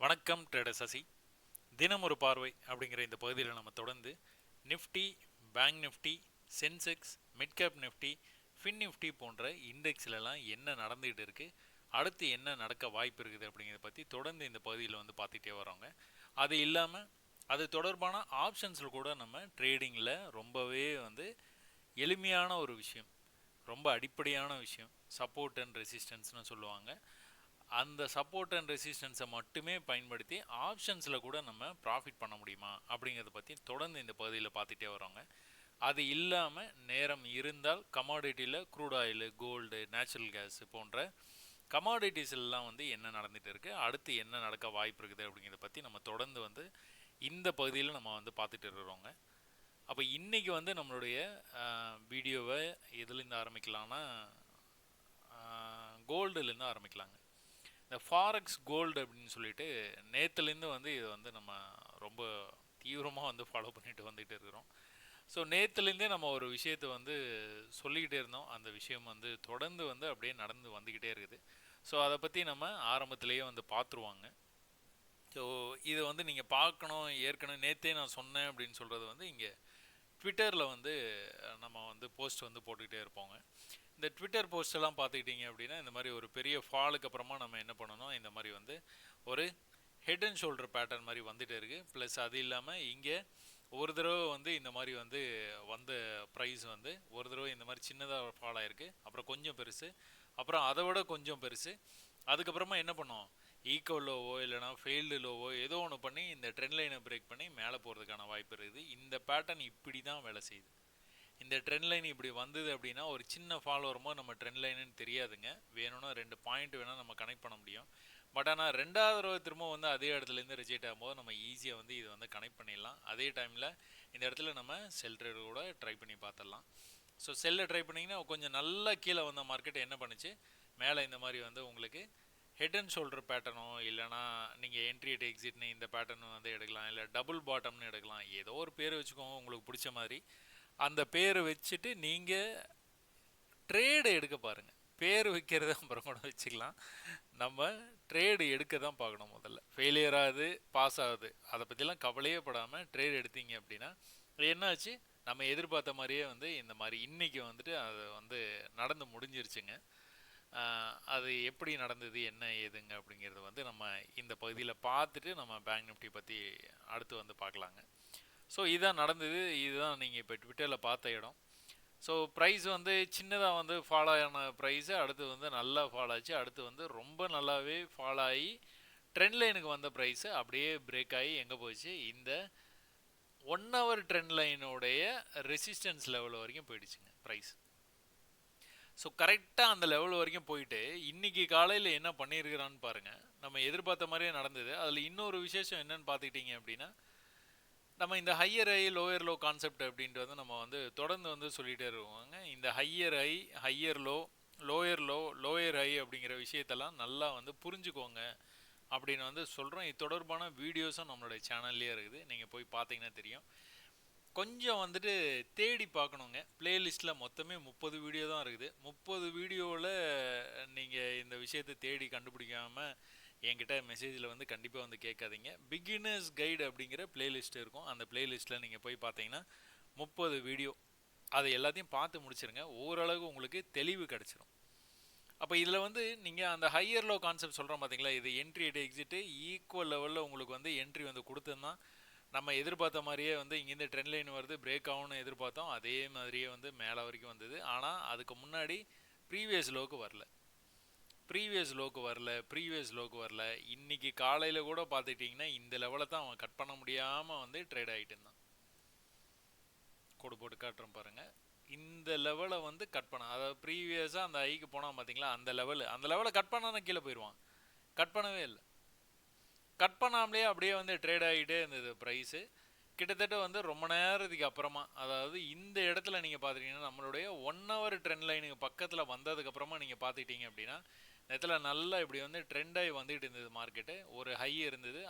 வணக்கம் ட்ரேடர் சசி. தினம் ஒரு பார்வை அப்படிங்கிற இந்த பகுதியில் நம்ம தொடர்ந்து Nifty, bank Nifty, Sensex, mid cap Nifty, fin Nifty போன்ற இண்டெக்ஸ்லலாம் என்ன நடந்துகிட்டு இருக்குது, அடுத்து என்ன நடக்க வாய்ப்பு இருக்குது அப்படிங்கிறத பற்றி தொடர்ந்து இந்த பகுதியில் வந்து பார்த்துட்டே வரோங்க. அது இல்லாமல் அது தொடர்பான ஆப்ஷன்ஸில் கூட நம்ம ட்ரேடிங்கில் ரொம்பவே வந்து எளிமையான ஒரு விஷயம், ரொம்ப அடிப்படையான விஷயம், சப்போர்ட் அண்ட் ரெசிஸ்டன்ஸ்னு சொல்லுவாங்க. அந்த சப்போர்ட் அண்ட் ரெசிஸ்டன்ஸை மட்டுமே பயன்படுத்தி ஆப்ஷன்ஸில் கூட நம்ம ப்ராஃபிட் பண்ண முடியுமா அப்படிங்கிறத பற்றி தொடர்ந்து இந்த பகுதியில் பார்த்துட்டே வரோங்க. அது இல்லாமல் நேரம் இருந்தால் கமாடிட்டியில் crude oil, gold, natural gas போன்ற கமாடிட்டிஸ்லாம் வந்து என்ன நடந்துகிட்டு இருக்குது, அடுத்து என்ன நடக்க வாய்ப்பு இருக்குது அப்படிங்கிறத பற்றி நம்ம தொடர்ந்து வந்து இந்த பகுதியில் நம்ம வந்து பார்த்துட்டு இருக்கிறோங்க. அப்போ இன்றைக்கி வந்து நம்மளுடைய வீடியோவை எதுலேருந்து ஆரம்பிக்கலாம்னா கோல்டுலேருந்து ஆரம்பிக்கலாங்க. இந்த ஃபாரெக்ஸ் கோல்டு அப்படின்னு சொல்லிட்டு நேற்றுலேருந்து வந்து இதை வந்து நம்ம ரொம்ப தீவிரமாக வந்து ஃபாலோ பண்ணிட்டு வந்துகிட்டு இருக்கிறோம். ஸோ நேற்றுலேருந்தே நம்ம ஒரு விஷயத்தை வந்து சொல்லிக்கிட்டே இருந்தோம். அந்த விஷயம் வந்து தொடர்ந்து வந்து அப்படியே நடந்து வந்துக்கிட்டே இருக்குது. ஸோ அதை பற்றி நம்ம ஆரம்பத்திலேயே வந்து பார்த்துருவாங்க. ஸோ இதை வந்து நீங்கள் பார்க்கணும், ஏற்கனவே நேற்றே நான் சொன்னேன் அப்படின்னு சொல்கிறது வந்து இங்கே ட்விட்டரில் வந்து நம்ம வந்து போஸ்ட் வந்து போட்டுக்கிட்டே இருப்போங்க. இந்த ட்விட்டர் போஸ்டெல்லாம் பார்த்துக்கிட்டிங்க அப்படின்னா இந்த மாதிரி ஒரு பெரிய ஃபாலுக்கு அப்புறமா நம்ம என்ன பண்ணணும், இந்த மாதிரி வந்து ஒரு ஹெட் அண்ட் ஷோல்டர் பேட்டர்ன் மாதிரி வந்துகிட்டே இருக்குது. ப்ளஸ் அது இல்லாமல் இங்கே ஒரு தடவை வந்து இந்த மாதிரி வந்து வந்த ப்ரைஸ் வந்து ஒரு தடவை இந்த மாதிரி சின்னதாக ஃபால் ஆகிருக்கு, அப்புறம் கொஞ்சம் பெருசு, அப்புறம் அதை விட கொஞ்சம் பெருசு, அதுக்கப்புறமா என்ன பண்ணோம், ஈக்குவல் லோவோ இல்லைனா ஃபெயில்டு லோவோ ஏதோ ஒன்று பண்ணி இந்த ட்ரெண்ட் லைனை பிரேக் பண்ணி மேலே போகிறதுக்கான வாய்ப்பு இருக்குது. இந்த பேட்டர்ன் இப்படி தான் வேலை செய்யுது. இந்த ட்ரெண்ட் லைன் இப்படி வந்தது அப்படின்னா ஒரு சின்ன ஃபால் வரும்போது நம்ம ட்ரெண்ட் லைனுன்னு தெரியாதுங்க. வேணும்னா 2 பாயிண்ட் வேணால் நம்ம கனெக்ட் பண்ண முடியும். பட் ஆனால் ரெண்டாவது தடவை திரும்ப வந்து அதே இடத்துலேருந்து ரிஜெக்ட் ஆகும்போது நம்ம ஈஸியாக வந்து இதை வந்து கனெக்ட் பண்ணிடலாம். அதே டைமில் இந்த இடத்துல நம்ம செல் ட்ரேடு கூட ட்ரை பண்ணி பார்த்துடலாம். ஸோ செல்லை ட்ரை பண்ணிங்கன்னா கொஞ்சம் நல்லா கீழே வந்த மார்க்கெட் என்ன பண்ணுச்சு, மேலே இந்த மாதிரி வந்து உங்களுக்கு ஹெட் அண்ட் ஷோல்டர் பேட்டர்னோ இல்லைனா நீங்கள் என்ட்ரி அட் எக்ஸிட்னு இந்த பேட்டர்ன் வந்து எடுக்கலாம், இல்லை டபுள் பாட்டம்னு எடுக்கலாம், ஏதோ ஒரு பேர் வச்சுக்கோங்க உங்களுக்கு பிடிச்ச மாதிரி. அந்த பேரை வச்சுட்டு நீங்கள் ட்ரேடு எடுக்க பாருங்கள். பேர் வைக்கிறத அப்புறம் கூட வச்சுக்கலாம், நம்ம ட்ரேடு எடுக்க தான் பார்க்கணும். முதல்ல ஃபெயிலியர் ஆகுது, பாஸ் ஆகுது, அதை பற்றிலாம் கவலையே படாமல் ட்ரேடு எடுத்தீங்க அப்படின்னா என்னாச்சு, நம்ம எதிர்பார்த்த மாதிரியே வந்து இந்த மாதிரி இன்றைக்கி வந்துட்டு அது வந்து நடந்து முடிஞ்சிருச்சுங்க. அது எப்படி நடந்தது, என்ன ஏதுங்க அப்படிங்கிறது வந்து நம்ம இந்த பகுதியில் பார்த்துட்டு நம்ம பேங்க் நிஃப்டி பற்றி அடுத்து வந்து பார்க்கலாங்க. ஸோ இதுதான் நடந்தது, இதுதான் நீங்கள் இப்போ ட்விட்டரில் பார்த்த இடம். ஸோ ப்ரைஸ் வந்து சின்னதாக வந்து ஃபாலோ ஆன ப்ரைஸு அடுத்து வந்து நல்லா ஃபாலோ ஆச்சு, அடுத்து வந்து ரொம்ப நல்லாவே ஃபாலோ ஆகி ட்ரெண்ட் லைனுக்கு வந்த ப்ரைஸு அப்படியே பிரேக் ஆகி எங்கே போச்சு, இந்த 1 ஹவர் ட்ரெண்ட் லைனுடைய ரெசிஸ்டன்ஸ் லெவல் வரைக்கும் போயிடுச்சுங்க ப்ரைஸ். ஸோ கரெக்டாக அந்த லெவல் வரைக்கும் போயிட்டு இன்றைக்கி காலையில் என்ன பண்ணியிருக்கிறான்னு பாருங்கள். நம்ம எதிர்பார்த்த மாதிரியே நடந்தது. அதில் இன்னொரு விசேஷம் என்னன்னு பார்த்துக்கிட்டிங்க அப்படின்னா, நம்ம இந்த higher high lower low concept அப்படின்ட்டு வந்து நம்ம வந்து தொடர்ந்து வந்து சொல்லிகிட்டே இருக்குவாங்க. இந்த higher high, higher low, lower low, lower high அப்படிங்கிற விஷயத்தெல்லாம் நல்லா வந்து புரிஞ்சுக்கோங்க அப்படின்னு வந்து சொல்கிறோம். இது தொடர்பான வீடியோஸும் நம்மளுடைய சேனல்லே இருக்குது, நீங்கள் போய் பார்த்தீங்கன்னா தெரியும். கொஞ்சம் வந்துட்டு தேடி பார்க்கணுங்க. பிளேலிஸ்ட்டில் மொத்தமே 30 வீடியோ தான் இருக்குது. 30 வீடியோவில் நீங்கள் இந்த விஷயத்தை தேடி கண்டுபிடிக்காமல் என்கிட்ட மெசேஜில் வந்து கண்டிப்பாக வந்து கேட்காதீங்க. பிகினர்ஸ் கைடு அப்படிங்கிற பிளேலிஸ்ட் இருக்கும், அந்த பிளேலிஸ்ட்டில் நீங்கள் போய் பார்த்தீங்கன்னா 30 வீடியோ, அதை எல்லாத்தையும் பார்த்து முடிச்சிருங்க. ஓரளவு உங்களுக்கு தெளிவு கிடச்சிரும். அப்போ இதில் வந்து நீங்கள் அந்த ஹையர் லோ கான்செப்ட் சொல்கிறோம் பார்த்தீங்களா, இது என்ட்ரி எட் எக்ஸிட்டு ஈக்குவல் லெவலில் உங்களுக்கு வந்து என்ட்ரி வந்து கொடுத்தோம்னா நம்ம எதிர்பார்த்த மாதிரியே வந்து இங்கேருந்து ட்ரெண்ட் லைன் வருது, பிரேக் ஆகும்னு எதிர்பார்த்தோம், அதே மாதிரியே வந்து மேலே வரைக்கும் வந்தது. ஆனால் அதுக்கு முன்னாடி ப்ரீவியஸ் லோக்கு வரல. இன்றைக்கி காலையில் கூட பார்த்துக்கிட்டிங்கன்னா இந்த லெவலை தான் அவன் கட் பண்ண முடியாமல் வந்து ட்ரேட் ஆகிட்டு இருந்தான். கோடு போட்டு காட்டுறோம் பாருங்கள். இந்த லெவலை வந்து கட் பண்ண, அதாவது ப்ரீவியஸாக அந்த ஐக்கு போனால் பார்த்தீங்களா, அந்த லெவலை கட் பண்ணால் கீழே போயிடுவான். கட் பண்ணவே இல்லை, கட் பண்ணாமலே அப்படியே வந்து ட்ரேட் ஆகிட்டே இருந்தது ப்ரைஸு. கிட்டத்தட்ட வந்து ரொம்ப நேரத்துக்கு அப்புறமா, அதாவது இந்த இடத்துல நீங்கள் பார்த்துட்டிங்கன்னா நம்மளுடைய 1 ஹவர் ட்ரெண்ட் லைனுக்கு பக்கத்தில் வந்ததுக்கப்புறமா நீங்கள் பார்த்துக்கிட்டீங்க அப்படின்னா இந்த இடத்துல நல்லா இப்படி வந்து ட்ரெண்டாகி வந்துட்டு இருந்தது மார்க்கெட்டு. ஒரு ஹை இருந்தது,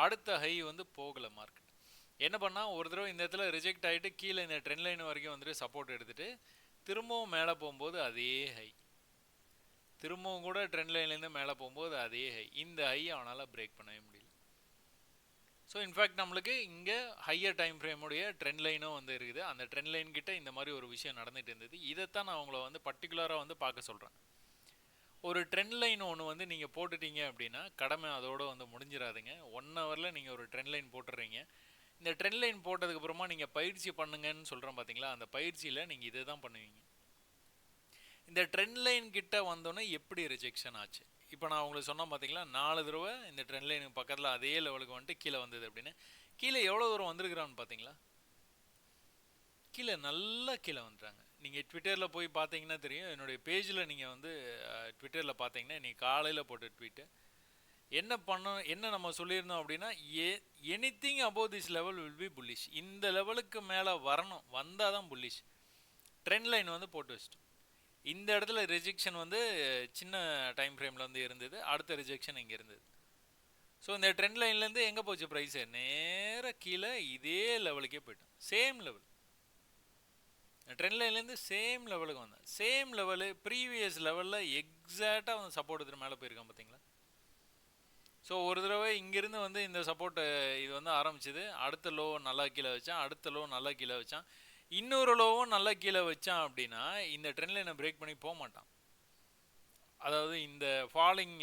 அடுத்த ஹை வந்து போகலை மார்க்கெட். என்ன பண்ணால் ஒரு தடவை இந்த இடத்துல ரிஜெக்ட் ஆகிட்டு கீழே இந்த ட்ரெண்ட் லைன் வரைக்கும் வந்துட்டு சப்போர்ட் எடுத்துகிட்டு திரும்பவும் மேலே போகும்போது அதே ஹை, திரும்பவும் கூட ட்ரெண்ட் லைன்லேருந்து மேலே போகும்போது அதே ஹை, இந்த ஹை அவனால் பிரேக் பண்ணவே முடியல. ஸோ இன்ஃபேக்ட் நம்மளுக்கு இங்கே ஹையர் டைம் ஃப்ரேமுடைய ட்ரெண்ட் லைனும் வந்து இருக்குது. அந்த ட்ரெண்ட் லைன் கிட்ட இந்த மாதிரி ஒரு விஷயம் நடந்துகிட்டு இருந்தது. இதைத்தான் நான் உங்களை வந்து பர்டிகுலராக வந்து பார்க்க சொல்கிறேன். ஒரு ட்ரெண்ட் லைன் ஒன்று வந்து நீங்கள் போட்டுட்டீங்க அப்படின்னா கடமை அதோடு வந்து முடிஞ்சிடாதுங்க. 1 ஹவரில் நீங்கள் ஒரு ட்ரெண்ட் லைன் போட்டுடுறீங்க. இந்த ட்ரெண்ட் லைன் போட்டதுக்கப்புறமா நீங்கள் பயிற்சி பண்ணுங்கன்னு சொல்கிறோம் பார்த்தீங்களா, அந்த பயிற்சியில் நீங்கள் இதை தான் பண்ணுவீங்க. இந்த ட்ரெண்ட் லைன் கிட்ட வந்தோன்னே எப்படி ரிஜெக்ஷன் ஆச்சு? இப்போ நான் உங்களுக்கு சொன்னேன் பார்த்தீங்களா, 4 தடவை இந்த ட்ரெண்ட் லைனுக்கு பக்கத்தில் அதே லெவலுக்கு வந்துட்டு கீழே வந்தது அப்படின்னு. கீழே எவ்வளோ தூரம் வந்திருக்கிறான்னு பார்த்தீங்களா? கீழே நல்லா கீழே வந்துட்டாங்க. நீங்கள் ட்விட்டரில் போய் பார்த்தீங்கன்னா தெரியும். என்னுடைய பேஜில் நீங்கள் வந்து ட்விட்டரில் பார்த்தீங்கன்னா நீ காலையில் போட்ட ட்வீட்டு என்ன நம்ம சொல்லியிருந்தோம் அப்படின்னா, anything above this level will be bullish. இந்த லெவலுக்கு மேலே வரணும், வந்தால் தான் புல்லிஷ். ட்ரெண்ட் லைன் வந்து போட்டு வச்சிட்டோம். இந்த இடத்துல ரிஜெக்ஷன் வந்து சின்ன டைம் ஃப்ரேமில் வந்து இருந்தது. அடுத்த ரிஜெக்ஷன் இங்கே இருந்தது. ஸோ இந்த ட்ரெண்ட் லைன்லேருந்து எங்கே போச்சு ப்ரைஸு? நேராக கீழே இதே லெவலுக்கே போயிட்டோம். Same level. ட்ரெண்ட் லைன்லேருந்து சேம் லெவலுக்கு வந்தேன். சேம் லெவலு ப்ரீவியஸ் லெவலில் எக்ஸாக்டாக வந்து சப்போர்ட் எடுத்துகிட்டு மேலே போயிருக்கான் பார்த்தீங்களா? ஸோ ஒரு தடவை இங்கேருந்து வந்து இந்த சப்போர்ட்டு இது வந்து ஆரம்பிச்சிது. அடுத்த லோ நல்லா கீழே வச்சான், அடுத்த லோ நல்லா கீழே வச்சான், இன்னொரு லோவும் நல்லா கீழே வச்சான் அப்படின்னா இந்த ட்ரெண்ட் லைனை பிரேக் பண்ணி போக மாட்டான். அதாவது இந்த ஃபாலிங்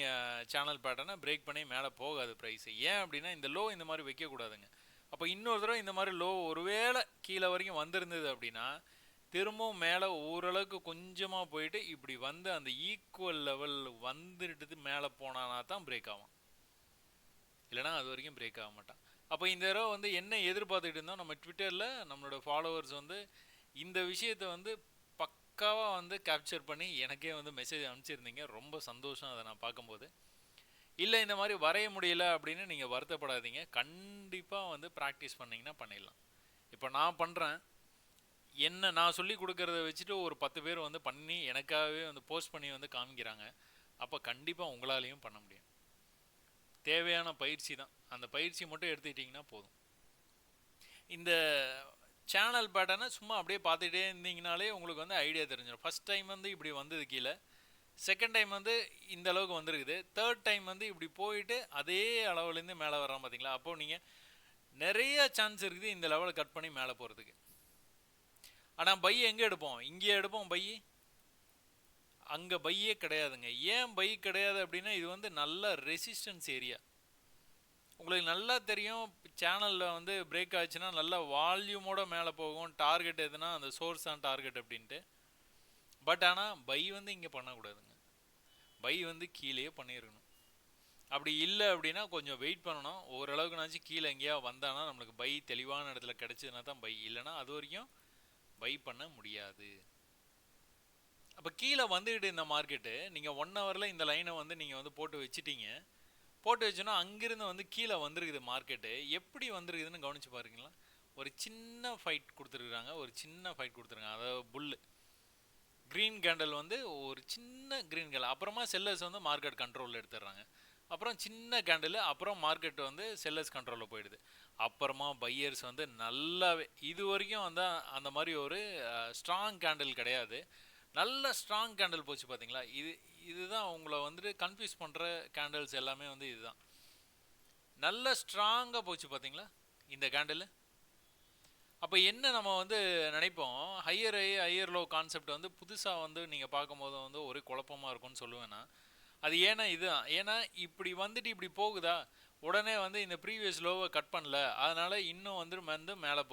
சேனல் பேட்டர்னை பிரேக் பண்ணி மேலே போகாது ப்ரைஸு. ஏன் அப்படின்னா இந்த லோ இந்த மாதிரி வைக்கக்கூடாதுங்க. அப்போ இன்னொரு தடவை இந்த மாதிரி லோ ஒருவேளை கீழே வரைக்கும் வந்திருந்தது அப்படின்னா திரும்பவும் மேலே ஓரளவுக்கு கொஞ்சமாக போயிட்டு இப்படி வந்து அந்த ஈக்குவல் லெவல் வந்துட்டு மேலே போனானா தான் பிரேக் ஆகும். இல்லைனா அது வரைக்கும் பிரேக் ஆக மாட்டான். அப்போ இந்த தடவை வந்து என்ன எதிர்பார்த்துக்கிட்டு இருந்தோம், நம்ம ட்விட்டரில் நம்மளோட ஃபாலோவர்ஸ் வந்து இந்த விஷயத்தை வந்து பக்காவாக வந்து கேப்சர் பண்ணி எனக்கே வந்து மெசேஜ் அனுப்பிச்சிருந்தீங்க. ரொம்ப சந்தோஷம் அதை நான் பார்க்கும்போது. இல்லை இந்த மாதிரி வரைய முடியல அப்படின்னு நீங்கள் வருத்தப்படாதீங்க. கண்டிப்பாக வந்து ப்ராக்டிஸ் பண்ணிங்கன்னா பண்ணிடலாம். இப்போ நான் பண்ணுறேன், என்ன நான் சொல்லி கொடுக்குறத வச்சுட்டு ஒரு 10 பேர் வந்து பண்ணி எனக்காகவே வந்து போஸ்ட் பண்ணி வந்து காமிக்கிறாங்க. அப்போ கண்டிப்பாக உங்களாலையும் பண்ண முடியும். தேவையான பயிற்சி தான். அந்த பயிற்சி மட்டும் எடுத்துக்கிட்டிங்கன்னா போதும். இந்த சேனல் பேட்டர்னை சும்மா அப்படியே பார்த்துக்கிட்டே இருந்தீங்கனாலே உங்களுக்கு வந்து ஐடியா தெரிஞ்சிடும். ஃபஸ்ட் டைம் வந்து இப்படி வந்தது கீழே, செகண்ட் டைம் வந்து இந்த அளவுக்கு வந்துருக்குது, தேர்ட் டைம் வந்து இப்படி போயிட்டு அதே அளவுலேருந்து மேலே வர்றான் பார்த்தீங்களா? அப்போது நீங்கள் நிறைய சான்ஸ் இருக்குது இந்த லெவலை கட் பண்ணி மேலே போகிறதுக்கு. ஆனால் பை எங்கே எடுப்போம்? இங்கே எடுப்போம் பை. அங்கே பையே கிடையாதுங்க. ஏன் பை கிடையாது அப்படின்னா இது வந்து நல்ல ரெசிஸ்டன்ஸ் ஏரியா. உங்களுக்கு நல்லா தெரியும், சேனலில் வந்து பிரேக் ஆச்சுன்னா நல்லா வால்யூமோட மேலே போகும். டார்கெட் எதுனா அந்த சோர்ஸ் தான் டார்கெட் அப்படின்ட்டு. பட் ஆனால் பை வந்து இங்கே பண்ணக்கூடாதுங்க. பை வந்து கீழே பண்ணியிருக்கணும். அப்படி இல்லை அப்படின்னா கொஞ்சம் வெயிட் பண்ணணும். ஓரளவுக்குனாச்சும் கீழே எங்கேயா வந்தானா நம்மளுக்கு பை தெளிவான இடத்துல கிடச்சதுனா தான் பை. இல்லைனா அது வரைக்கும் பை பண்ண முடியாது. அப்போ கீழே வந்துக்கிட்டு இந்த மார்க்கெட்டு நீங்கள் 1 ஹவரில் இந்த லைனை வந்து நீங்கள் வந்து போட்டு வச்சுட்டீங்க. போட்டு வச்சோன்னா அங்கிருந்து வந்து கீழே வந்துருக்குது மார்க்கெட்டு. எப்படி வந்துருக்குதுன்னு கவனிச்சு பாருங்களா? ஒரு சின்ன ஃபைட் கொடுத்துருக்குறாங்க, ஒரு சின்ன ஃபைட் கொடுத்துருக்காங்க. அதாவது புல்லு க்ரீன் கேண்டல் வந்து ஒரு சின்ன க்ரீன் கேண்டல், அப்புறமா செல்லர்ஸ் வந்து மார்க்கெட் கண்ட்ரோலில் எடுத்துடுறாங்க. அப்புறம் சின்ன கேண்டில், அப்புறம் மார்க்கெட் வந்து செல்லர்ஸ் கண்ட்ரோலில் போயிடுது. அப்புறமா பையர்ஸ் வந்து நல்லாவே இது வரைக்கும் வந்து அந்த மாதிரி ஒரு ஸ்ட்ராங் கேண்டில் கிடையாது. நல்ல ஸ்ட்ராங் கேண்டில் போச்சு பார்த்தீங்களா? இதுதான் உங்களை வந்துட்டு கன்ஃபியூஸ் பண்ணுற கேண்டில்ஸ் எல்லாமே வந்து இதுதான். நல்ல ஸ்ட்ராங்காக போச்சு பார்த்தீங்களா இந்த கேண்டில்? அப்போ என்ன நம்ம வந்து நினைப்போம், higher high higher low concept வந்து புதுசாக வந்து நீங்கள் பார்க்கும்போது வந்து ஒரு குழப்பமாக இருக்கும்னு சொல்லுவேன்னா, அது ஏன்னா இதுதான். ஏன்னா இப்படி வந்துட்டு இப்படி போகுதா, உடனே வந்து இந்த ப்ரீவியஸ் லோவை கட் பண்ணல, அதனால் இன்னும் வந்து மேலே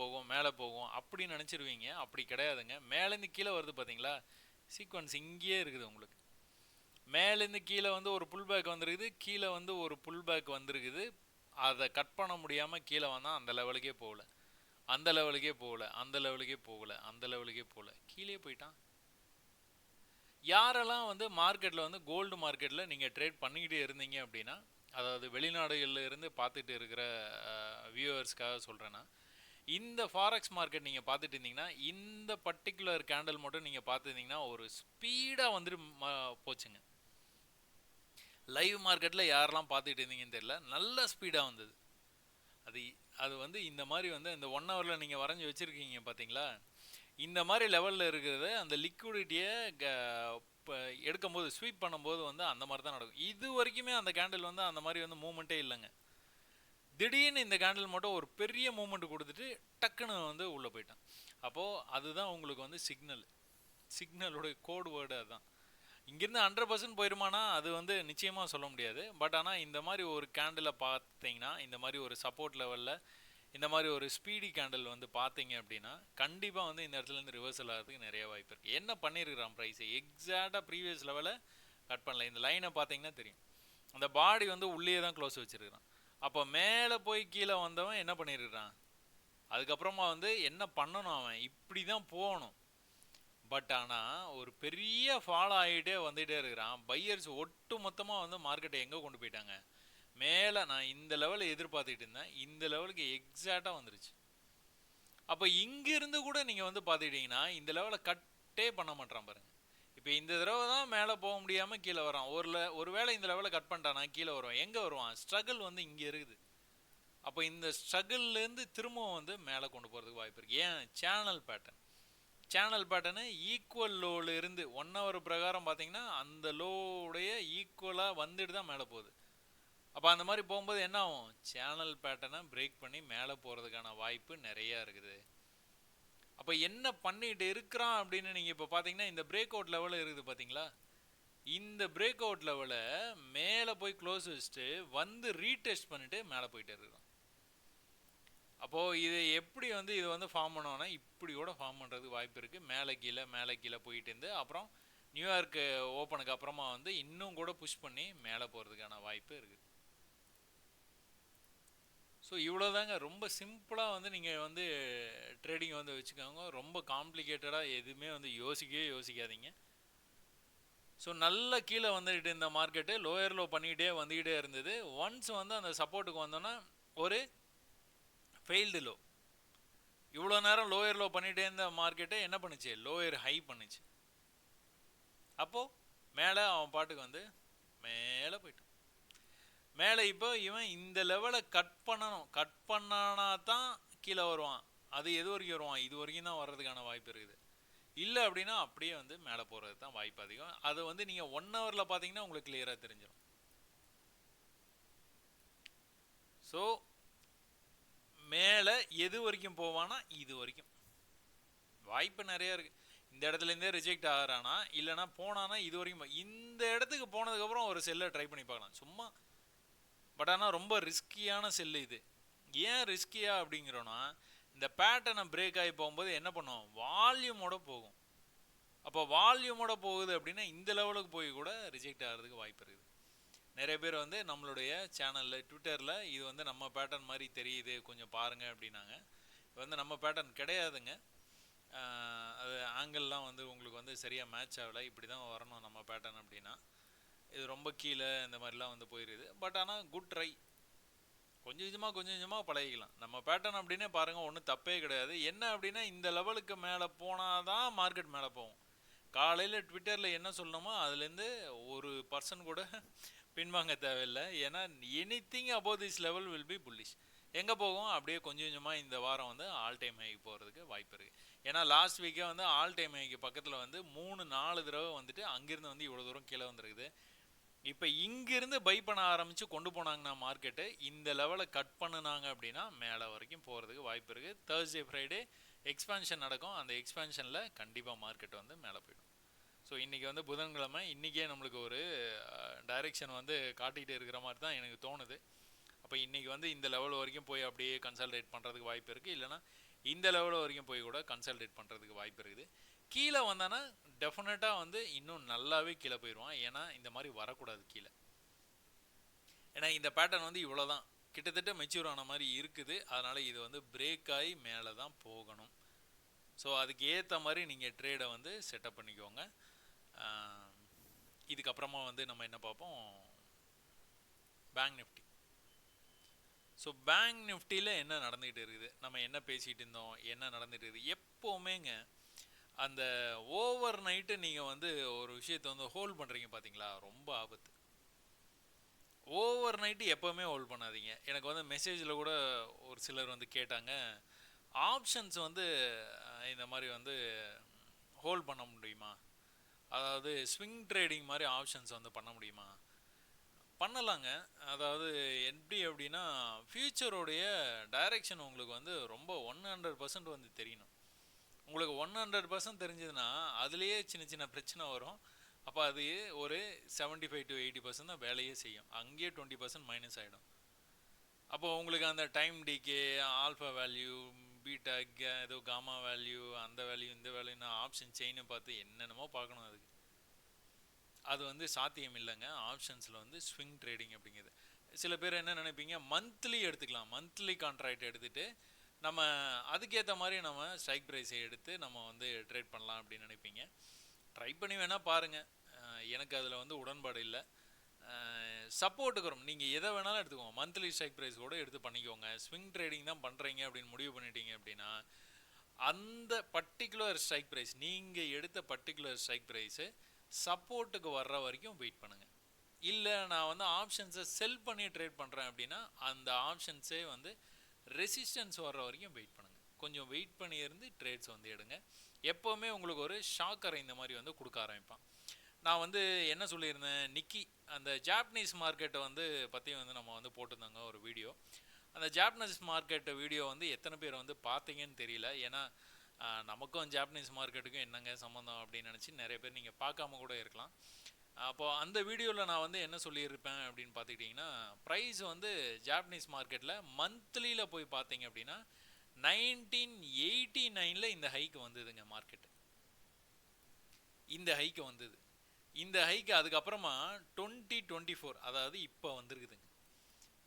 போகும் அப்படின்னு நினச்சிருவீங்க. அப்படி கிடையாதுங்க. மேலேருந்து கீழே வருது பார்த்தீங்களா, சீக்வன்ஸ் இங்கேயே இருக்குது உங்களுக்கு. மேலேருந்து கீழே வந்து ஒரு புல் பேக் வந்துருக்குது, கீழே வந்து ஒரு புல் பேக் வந்துருக்குது. அதை கட் பண்ண முடியாமல் கீழே வந்தால் அந்த லெவலுக்கே போகல, அந்த லெவலுக்கே போகல, அந்த லெவலுக்கே போகல, அந்த லெவலுக்கே போகல, கீழே போயிட்டான். யாரெல்லாம் வந்து மார்க்கெட்டில் வந்து கோல்டு மார்க்கெட்டில் நீங்கள் ட்ரேட் பண்ணிக்கிட்டே இருந்தீங்க அப்படின்னா, அதாவது வெளிநாடுகளில் இருந்து பார்த்துட்டு இருக்கிற வியூவர்ஸ்க்காக சொல்கிறேன்னா, இந்த ஃபாரெக்ஸ் மார்க்கெட் நீங்கள் பார்த்துட்டு இருந்தீங்கன்னா, இந்த பர்டிகுலர் கேண்டில் மட்டும் நீங்கள் பார்த்துருந்தீங்கன்னா ஒரு ஸ்பீடாக வந்துட்டு போச்சுங்க. லைவ் மார்க்கெட்டில் யாரெல்லாம் பார்த்துட்டு இருந்தீங்கன்னு தெரியல, நல்ல ஸ்பீடாக வந்தது. அது வந்து இந்த மாதிரி வந்து இந்த 1 ஹவரில் நீங்கள் வரைஞ்சி வச்சுருக்கீங்க பார்த்தீங்களா, இந்த மாதிரி லெவலில் இருக்கிறது அந்த லிக்விடிட்டியை எடுக்கும்போது ஸ்வீப் பண்ணும்போது வந்து அந்த மாதிரி தான் நடக்கும். இது வரைக்குமே அந்த கேண்டில் வந்து அந்த மாதிரி வந்து மூமெண்ட்டே இல்லைங்க. திடீர்னு இந்த கேண்டில் மட்டும் ஒரு பெரிய மூமெண்ட் கொடுத்துட்டு டக்குன்னு வந்து உள்ளே போயிட்டான். அப்போது அதுதான் உங்களுக்கு வந்து சிக்னலோட கோட் வேர்டு அதுதான். இங்கேருந்து 100% போயிருமானா அது வந்து நிச்சயமாக சொல்ல முடியாது. பட் ஆனால் இந்த மாதிரி ஒரு கேண்டிலை பார்த்தீங்கன்னா, இந்த மாதிரி ஒரு சப்போர்ட் லெவலில் இந்த மாதிரி ஒரு ஸ்பீடி கேண்டில் வந்து பார்த்தீங்க அப்படின்னா கண்டிப்பாக வந்து இந்த இடத்துலேருந்து ரிவர்சல் ஆகிறதுக்கு நிறைய வாய்ப்பு இருக்குது. என்ன பண்ணியிருக்கிறான் ப்ரைஸை எக்ஸாக்டாக ப்ரீவியஸ் லெவலை கட் பண்ணல. இந்த லைனை பார்த்தீங்கன்னா தெரியும், அந்த பாடி வந்து உள்ளே தான் க்ளோஸ் வச்சுருக்கிறான். அப்போ மேலே போய் கீழே வந்தவன் என்ன பண்ணியிருக்கிறான், அதுக்கப்புறமா வந்து என்ன பண்ணணும், அவன் இப்படி தான் போகணும். பட் ஆனால் ஒரு பெரிய ஃபாலோ ஆகிட்டே வந்துகிட்டே இருக்கிறான். பையர்ஸ் ஒட்டு மொத்தமாக வந்து மார்க்கெட்டை எங்கே கொண்டு போயிட்டாங்க, மேலே நான் இந்த லெவலில் எதிர்பார்த்துக்கிட்டு இருந்தேன், இந்த லெவலுக்கு எக்ஸாக்டாக வந்துருச்சு. அப்போ இங்கிருந்து கூட நீங்கள் வந்து பார்த்துக்கிட்டிங்கன்னா இந்த லெவலை கட்டே பண்ண மாட்டான் பாருங்க. இப்போ இந்த தடவை தான் மேலே போக முடியாமல் கீழே வரான். ஒரு வேளை இந்த லெவலை கட் பண்ணிட்டானா கீழே வருவான். எங்கே வருவான், ஸ்ட்ரகிள் வந்து இங்கே இருக்குது. அப்போ இந்த ஸ்ட்ரகிள்லேருந்து திரும்பவும் வந்து மேலே கொண்டு போகிறதுக்கு வாய்ப்பு இருக்குது. ஏன், சேனல் பேட்டர்னு ஈக்குவல் லோவில் இருந்து 1 hour பிரகாரம் பார்த்தீங்கன்னா அந்த லோவுடைய ஈக்குவலாக வந்துட்டு தான் மேலே போகுது. அப்போ அந்த மாதிரி போகும்போது என்ன ஆகும், சேனல் பேட்டர்னை பிரேக் பண்ணி மேலே போகிறதுக்கான வாய்ப்பு நிறையா இருக்குது. அப்போ என்ன பண்ணிட்டு இருக்கிறான் அப்படின்னு நீங்கள் இப்போ பார்த்தீங்கன்னா இந்த பிரேக் அவுட் லெவலில் இருக்குது பார்த்தீங்களா, இந்த பிரேக் அவுட் லெவலை மேலே போய் க்ளோஸ் வச்சுட்டு வந்து ரீடெஸ்ட் பண்ணிட்டு மேலே போயிட்டே இருக்கிறோம். அப்போது இது எப்படி வந்து இது வந்து ஃபார்ம் பண்ணுவோன்னா இப்படி கூட ஃபார்ம் பண்ணுறதுக்கு வாய்ப்பு இருக்குது. மேலே கீழே போயிட்டு இருந்து அப்புறம் நியூயார்க்கு ஓப்பனுக்கு அப்புறமா வந்து இன்னும் கூட புஷ் பண்ணி மேலே போகிறதுக்கான வாய்ப்பு இருக்குது. ஸோ இவ்வளோதாங்க, ரொம்ப சிம்பிளாக வந்து நீங்கள் வந்து ட்ரேடிங் வந்து வச்சுக்கோங்க. ரொம்ப காம்ப்ளிகேட்டடாக எதுவுமே வந்து யோசிக்காதீங்க. ஸோ நல்ல கீழே வந்துக்கிட்டு இந்த மார்க்கெட்டு லோயர் லோ பண்ணிக்கிட்டே வந்துக்கிட்டே இருந்தது. ஒன்ஸ் வந்து அந்த சப்போர்ட்டுக்கு வந்தோன்னா ஒரு ஃபெயில்டு லோ, இவ்வளோ நேரம் லோயர் லோ பண்ணிகிட்டே இருந்த மார்க்கெட்டை என்ன பண்ணுச்சு, லோயர் ஹை பண்ணுச்சு. அப்போது மேலே அவன் பாட்டுக்கு வந்து மேலே போயிட்டான். மேலே இப்போ இவன் இந்த லெவலை கட் பண்ணனா தான் கீழே வருவான். அது எது வரைக்கும் வருவான், இது வரைக்கும் தான் வர்றதுக்கான வாய்ப்பு இருக்குது. இல்லை அப்படின்னா அப்படியே வந்து மேலே போகிறது தான் வாய்ப்பு அதிகம். அதை வந்து நீங்கள் 1 hourல பார்த்தீங்கன்னா உங்களுக்கு கிளியராக தெரிஞ்சிடும். ஸோ மேலே எது வரைக்கும் போவானா, இது வரைக்கும் வாய்ப்பு நிறையா இருக்குது. இந்த இடத்துலேருந்தே ரிஜெக்ட் ஆகிறானா இல்லைனா போனானா இது வரைக்கும் இந்த இடத்துக்கு போனதுக்கப்புறம் ஒரு செல்லை ட்ரை பண்ணி பார்க்கலாம் சும்மா. பட் ஆனால் ரொம்ப ரிஸ்கியான செல்லு இது. ஏன் ரிஸ்கியா அப்படிங்கிறோன்னா, இந்த பேட்டர்னை பிரேக் ஆகி போகும்போது என்ன பண்ணுவோம், வால்யூமோட போகும். அப்போ வால்யூமோட போகுது அப்படின்னா இந்த லெவலுக்கு போய் கூட ரிஜெக்ட் ஆகிறதுக்கு வாய்ப்பு இருக்குது. நிறைய பேர் வந்து நம்மளுடைய சேனலில் ட்விட்டரில் இது வந்து நம்ம பேட்டர்ன் மாதிரி தெரியுது கொஞ்சம் பாருங்கள் அப்படின்னாங்க. இது வந்து நம்ம பேட்டர்ன் கிடையாதுங்க. அது ஆங்கிள்லாம் வந்து உங்களுக்கு வந்து சரியாக மேட்ச் ஆகலை. இப்படி தான் வரணும் நம்ம பேட்டர்ன் அப்படின்னா. இது ரொம்ப கீழே இந்த மாதிரிலாம் வந்து போயிடுது. பட் ஆனால் குட் ட்ரை, கொஞ்சம் கொஞ்சமாக பழகிக்கலாம். நம்ம பேட்டர்ன் அப்படின்னே பாருங்கள், ஒன்றும் தப்பே கிடையாது. என்ன அப்படின்னா இந்த லெவலுக்கு மேலே போனால் தான் மார்க்கெட் மேலே போகும். காலையில் ட்விட்டரில் என்ன சொல்லணுமோ அதுலேருந்து 1% கூட பின்வாங்க தேவையில்லை. ஏன்னா anything about this level will be bullish. எங்கே போகும், அப்படியே கொஞ்சமாக இந்த வாரம் வந்து ஆல் டைம் ஹைக்கு போகிறதுக்கு வாய்ப்பு இருக்குது. ஏன்னா லாஸ்ட் வீக்கே வந்து ஆல் டைம் ஹைக்கு பக்கத்தில் வந்து 3-4 தடவை வந்துட்டு அங்கேருந்து வந்து இவ்வளோ தூரம் கீழே வந்துருக்குது. இப்போ இங்கிருந்து பை பண்ண ஆரம்பித்து கொண்டு போனாங்கன்னா மார்க்கெட்டு இந்த லெவலை கட் பண்ணினாங்க அப்படின்னா மேலே வரைக்கும் போகிறதுக்கு வாய்ப்பு இருக்குது. தேர்ஸ்டே ஃப்ரைடே எக்ஸ்பேன்ஷன் நடக்கும். அந்த எக்ஸ்பேன்ஷனில் கண்டிப்பாக மார்க்கெட் வந்து மேலே போயிடும். ஸோ இன்றைக்கி வந்து புதன்கிழமை, இன்றைக்கே நம்மளுக்கு ஒரு டைரெக்ஷன் வந்து காட்டிகிட்டு இருக்கிற மாதிரி தான் எனக்கு தோணுது. அப்போ இன்றைக்கி வந்து இந்த லெவல் வரைக்கும் போய் அப்படியே கன்சல்டேட் பண்ணுறதுக்கு வாய்ப்பு இருக்குது. இல்லைனா இந்த லெவல் வரைக்கும் போய் கூட கன்சல்டேட் பண்ணுறதுக்கு வாய்ப்பு இருக்குது. கீழே வந்தானா டெஃபினட்டாக வந்து இன்னும் நல்லாவே கீழே போயிடுவான். ஏன்னா இந்த மாதிரி வரக்கூடாது கீழே. ஏன்னா இந்த பேட்டர்ன் வந்து இவ்வளோ தான் கிட்டத்தட்ட மெச்சூர் ஆன மாதிரி இருக்குது. அதனால் இது வந்து பிரேக் ஆகி மேலே தான் போகணும். ஸோ அதுக்கு ஏற்ற மாதிரி நீங்கள் ட்ரேடை வந்து செட்டப் பண்ணிக்கோங்க. இதுக்கப்புறமா வந்து நம்ம என்ன பார்ப்போம், பேங்க் நிஃப்டி. ஸோ பேங்க் நிஃப்டியில் என்ன நடந்துகிட்டு இருக்குது, நம்ம என்ன பேசிகிட்டு இருந்தோம், என்ன நடந்துகிட்டு இருக்குது. எப்போவுமேங்க அந்த ஓவர் நைட்டு நீங்கள் வந்து ஒரு விஷயத்தை வந்து ஹோல்ட் பண்ணுறீங்க பார்த்தீங்களா, ரொம்ப ஆபத்து. ஓவர் நைட்டு எப்போவுமே ஹோல்ட் பண்ணாதீங்க. எனக்கு வந்து மெசேஜில் கூட ஒரு சிலர் வந்து கேட்டாங்க, ஆப்ஷன்ஸ் வந்து இந்த மாதிரி வந்து ஹோல்ட் பண்ண முடியுமா, அதாவது ஸ்விங் ட்ரேடிங் மாதிரி ஆப்ஷன்ஸ் வந்து பண்ண முடியுமா? பண்ணலாங்க. அதாவது எப்படி அப்படின்னா, ஃபியூச்சரோடைய டைரக்ஷன் உங்களுக்கு வந்து ரொம்ப 100% வந்து தெரியணும். உங்களுக்கு 100% தெரிஞ்சதுன்னா அதுலேயே சின்ன சின்ன பிரச்சனை வரும். அப்போ அது ஒரு 75 to 80% தான் வேலையே செய்யும். அங்கேயே 20% மைனஸ் ஆகிடும். அப்போ உங்களுக்கு அந்த time decay, alpha value, beta, ஏதோ காமா வேல்யூ, அந்த வேல்யூ இந்த வேல்யூன்னு ஆப்ஷன் செயினை பார்த்து என்னென்னமோ பார்க்கணும். அதுக்கு அது வந்து சாத்தியம் இல்லைங்க ஆப்ஷன்ஸில் வந்து ஸ்விங் ட்ரேடிங் அப்படிங்கிறது. சில பேர் என்ன நினைப்பீங்க, மந்த்லி எடுத்துக்கலாம், மந்த்லி கான்ட்ராக்ட் எடுத்துகிட்டு நம்ம அதுக்கேற்ற மாதிரி நம்ம ஸ்ட்ரைக் ப்ரைஸை எடுத்து நம்ம வந்து ட்ரேட் பண்ணலாம் அப்படின்னு நினைப்பீங்க. ட்ரை பண்ணி வேணால் பாருங்கள். எனக்கு அதில் வந்து உடன்பாடு இல்லை. சப்போர்ட்டுக்கு வரும், நீங்கள் எதை வேணாலும் எடுத்துக்கோங்க, மந்த்லி ஸ்ட்ரைக் ப்ரைஸ் கூட எடுத்து பண்ணிக்கோங்க. ஸ்விங் ட்ரேடிங் தான் பண்ணுறீங்க அப்படின்னு முடிவு பண்ணிட்டீங்க அப்படின்னா அந்த பர்டிகுலர் ஸ்ட்ரைக் ப்ரைஸ், நீங்கள் எடுத்த பர்டிகுலர் ஸ்ட்ரைக் ப்ரைஸு சப்போர்ட்டுக்கு வர்ற வரைக்கும் வெயிட் பண்ணுங்கள். இல்லை நான் வந்து ஆப்ஷன்ஸை செல் பண்ணி ட்ரேட் பண்ணுறேன் அப்படின்னா அந்த ஆப்ஷன்ஸே வந்து ரெசிஸ்டன்ஸ் வர்ற வரைக்கும் வெயிட் பண்ணுங்கள். கொஞ்சம் வெயிட் பண்ணி இருந்து ட்ரேட்ஸ் வந்து எடுங்க. எப்போவுமே உங்களுக்கு ஒரு ஷாக்கரை இந்த மாதிரி வந்து கொடுக்க ஆரம்பிப்பான். நான் வந்து என்ன சொல்லியிருந்தேன், நிக்கி அந்த ஜாப்பனீஸ் மார்க்கெட்டை வந்து பற்றி வந்து நம்ம வந்து போட்டிருந்தாங்க ஒரு வீடியோ. அந்த ஜாப்பனீஸ் மார்க்கெட்டு வீடியோ வந்து எத்தனை பேர் வந்து பார்த்தீங்கன்னு தெரியல. ஏன்னா நமக்கும் ஜாப்பனீஸ் மார்க்கெட்டுக்கும் என்னங்க சம்மந்தம் அப்படின்னு நினச்சி நிறைய பேர் நீங்கள் பார்க்காம கூட இருக்கலாம். அப்போது அந்த வீடியோவில் நான் வந்து என்ன சொல்லியிருப்பேன் அப்படின்னு பார்த்துக்கிட்டிங்கன்னா, ப்ரைஸ் வந்து ஜாப்பனீஸ் மார்க்கெட்டில் மந்த்லியில் போய் பார்த்தீங்க அப்படின்னா 1989 இந்த ஹைக்கு வந்ததுங்க. மார்க்கெட்டு இந்த ஹைக்கு வந்தது. இந்த ஹைக்கு அதுக்கப்புறமா 2024 அதாவது இப்போ வந்துருக்குதுங்க.